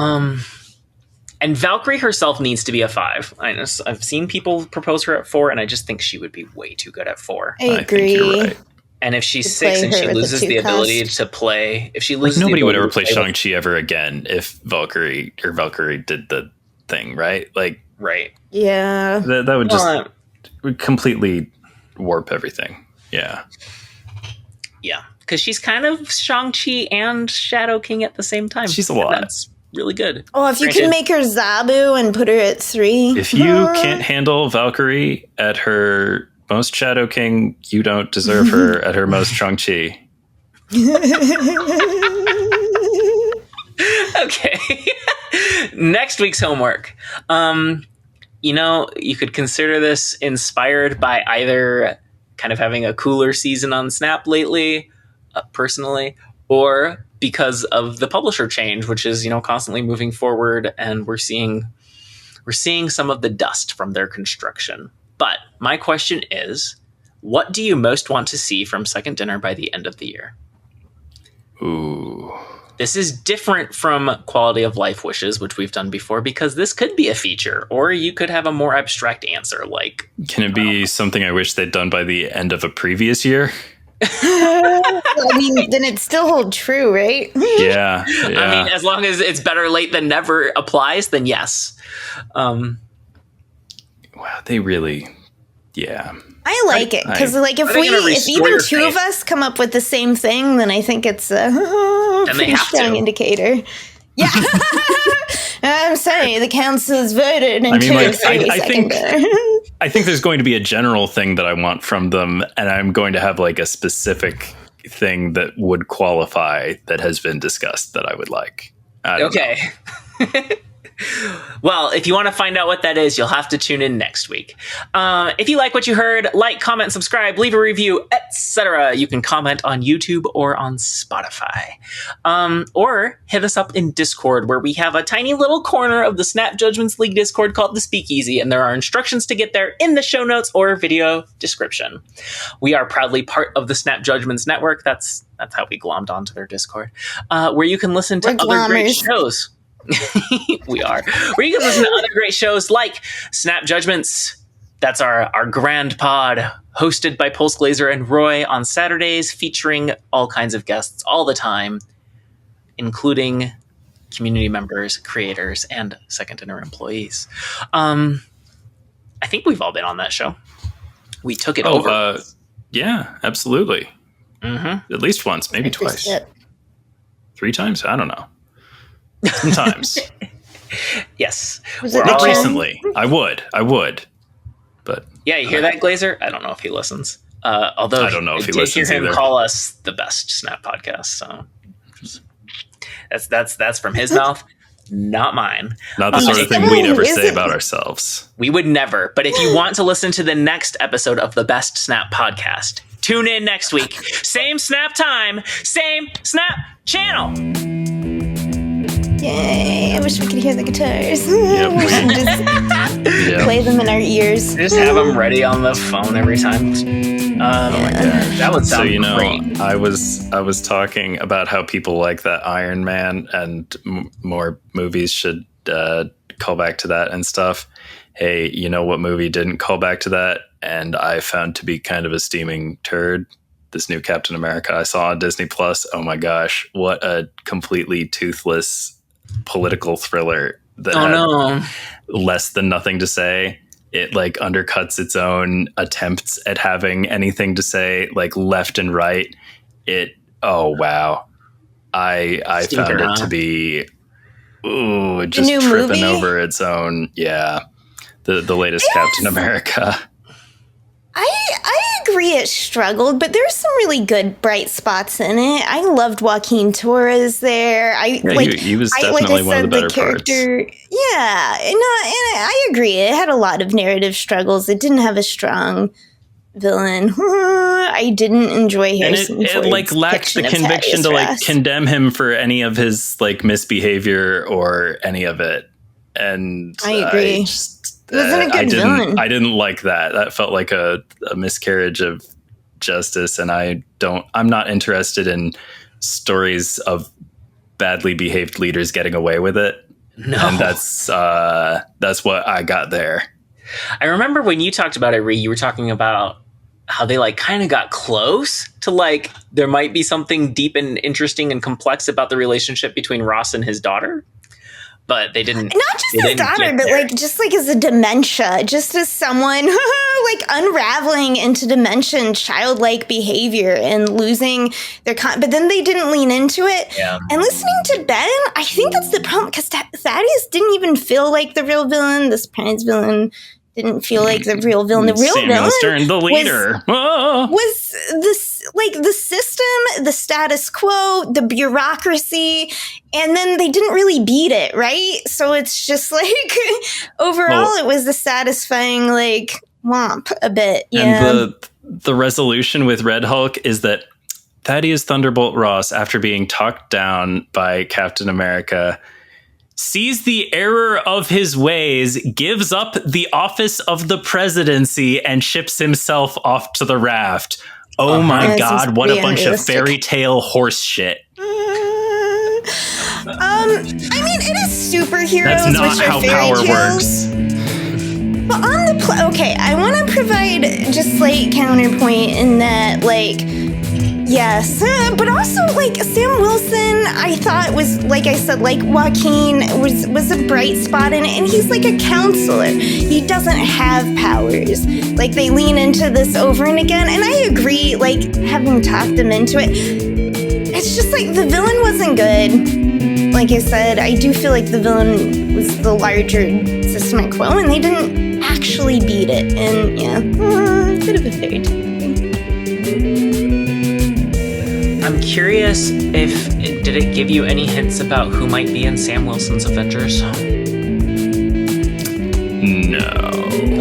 And Valkyrie herself needs to be a 5. I've seen people propose her at 4, and I just think she would be way too good at 4. I agree. Think you're right. And if she's 6 and she loses the ability to play, if she loses, nobody would ever play Shang-Chi ever again if Valkyrie did the thing, right? Right. Yeah. That would just would completely warp everything. Yeah. Yeah, because she's kind of Shang-Chi and Shadow King at the same time. She's a lot. That's really good. Oh, if you can make her Zabu and put her at 3. If you can't handle Valkyrie at her most Shadow King, you don't deserve her at her most Shang-Chi. Okay. Next week's homework. You could consider this inspired by either kind of having a cooler season on Snap lately, personally, or because of the publisher change, which is, constantly moving forward, and we're seeing some of the dust from their construction. But my question is, what do you most want to see from Second Dinner by the end of the year? Ooh. This is different from quality of life wishes, which we've done before, because this could be a feature, or you could have a more abstract answer. Can it be something I wish they'd done by the end of a previous year? Then it still holds true, right? Yeah. As long as it's better late than never applies, then yes. Wow, they really, yeah. I like it because, if even 2 of us come up with the same thing, then I think it's a pretty strong indicator. Yeah, I'm sorry, the council's voted. I think there's going to be a general thing that I want from them, and I'm going to have a specific thing that would qualify that has been discussed that I would like. Okay. Well, if you want to find out what that is, you'll have to tune in next week. If you like what you heard, like, comment, subscribe, leave a review, etc. You can comment on YouTube or on Spotify. Or hit us up in Discord, where we have a tiny little corner of the Snap Judgments League Discord called the Speakeasy, and there are instructions to get there in the show notes or video description. We are proudly part of the Snap Judgments Network. That's how we glommed onto their Discord, where you can listen to other great shows. We are. Where you can listen to other great shows like Snap Judgments. That's our grand pod, hosted by Pulse Glazer and Roy on Saturdays, featuring all kinds of guests all the time, including community members, creators, and second dinner employees. I think we've all been on that show. We took it over. Yeah, absolutely. Mm-hmm. At least once, maybe twice. 3 times? I don't know. Sometimes. Yes. Not recently. I would. But yeah, you hear that, Glazer? I don't know if he listens. Although I don't know if he listens. listens Hear him either. call us the best Snap podcast. So that's from his mouth, not mine. Not the sort of thing we'd ever say about ourselves. We would never. But if you want to listen to the next episode of the Best Snap podcast, tune in next week. Same Snap time, same Snap channel. Yay, I wish we could hear the guitars. Yep. We should just play them in our ears. Just have them ready on the phone every time. Oh my god, that would sound great. I was talking about how people like that Iron Man, and more movies should call back to that and stuff. Hey, you know what movie didn't call back to that, and I found to be kind of a steaming turd? This new Captain America I saw on Disney Plus. Oh my gosh, what a completely toothless political thriller that had less than nothing to say. It like undercuts its own attempts at having anything to say, like left and right. Oh wow. I found it to be just tripping movie? over its own. Yeah. The latest Captain America. I agree it struggled, but there's some really good bright spots in it. I loved Joaquin Torres there. He was definitely one of the better parts. Yeah, and I agree. It had a lot of narrative struggles. It didn't have a strong villain. I didn't enjoy Harrison Ford's it like lacked the conviction to like condemn him for any of his like misbehavior or any of it. And I agree. It wasn't a good villain. I didn't like that. That felt like a miscarriage of justice, and I'm not interested in stories of badly behaved leaders getting away with it. No. And that's what I got there. I remember when you talked about it, Ree, you were talking about how they like kind of got close to like there might be something deep and interesting and complex about the relationship between Ross and his daughter. But they didn't. Not just his daughter, but like just like as a dementia, just as someone like unraveling into dementia and childlike behavior and losing their but then they didn't lean into it. Yeah. And listening to Ben, I think that's the problem because Thaddeus didn't even feel like the real villain. This parent's villain didn't feel like the real villain. The real Samuel villain Stern, the leader, was this like the system, the status quo, the bureaucracy, and then they didn't really beat it, right? So it's just like overall, it was the satisfying like womp a bit. Yeah. And the resolution with Red Hulk is that Thaddeus Thunderbolt Ross, after being talked down by Captain America, sees the error of his ways, gives up the office of the presidency, and ships himself off to the raft. Oh my God, what a bunch of fairy tale horse shit. I mean, it is superheroes. That's not which are how fairy power tales. works. But on the okay, I want to provide just slight counterpoint in that, like, yes, but also like Sam Wilson, I thought was, like I said, like Joaquin was a bright spot in it, and he's like a counselor. He doesn't have powers. Like they lean into this over and again, and I agree. Like having talked them into it, it's just like the villain wasn't good. Like I said, I do feel like the villain was the larger systemic foe, and they didn't actually beat it. And yeah, bit of a fairy tale. curious if did it give you any hints about who might be in Sam Wilson's Avengers? No.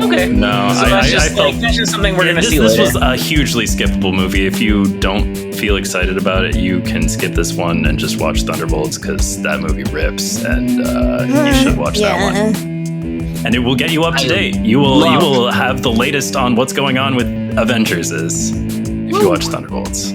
Okay. No, So that's just something we're gonna see This later. was a hugely skippable movie. If you don't feel excited about it, you can skip this one and just watch Thunderbolts, because that movie rips, and you should watch that one. And it will get you up to date. You will have the latest on what's going on with Avengers if you watch Thunderbolts.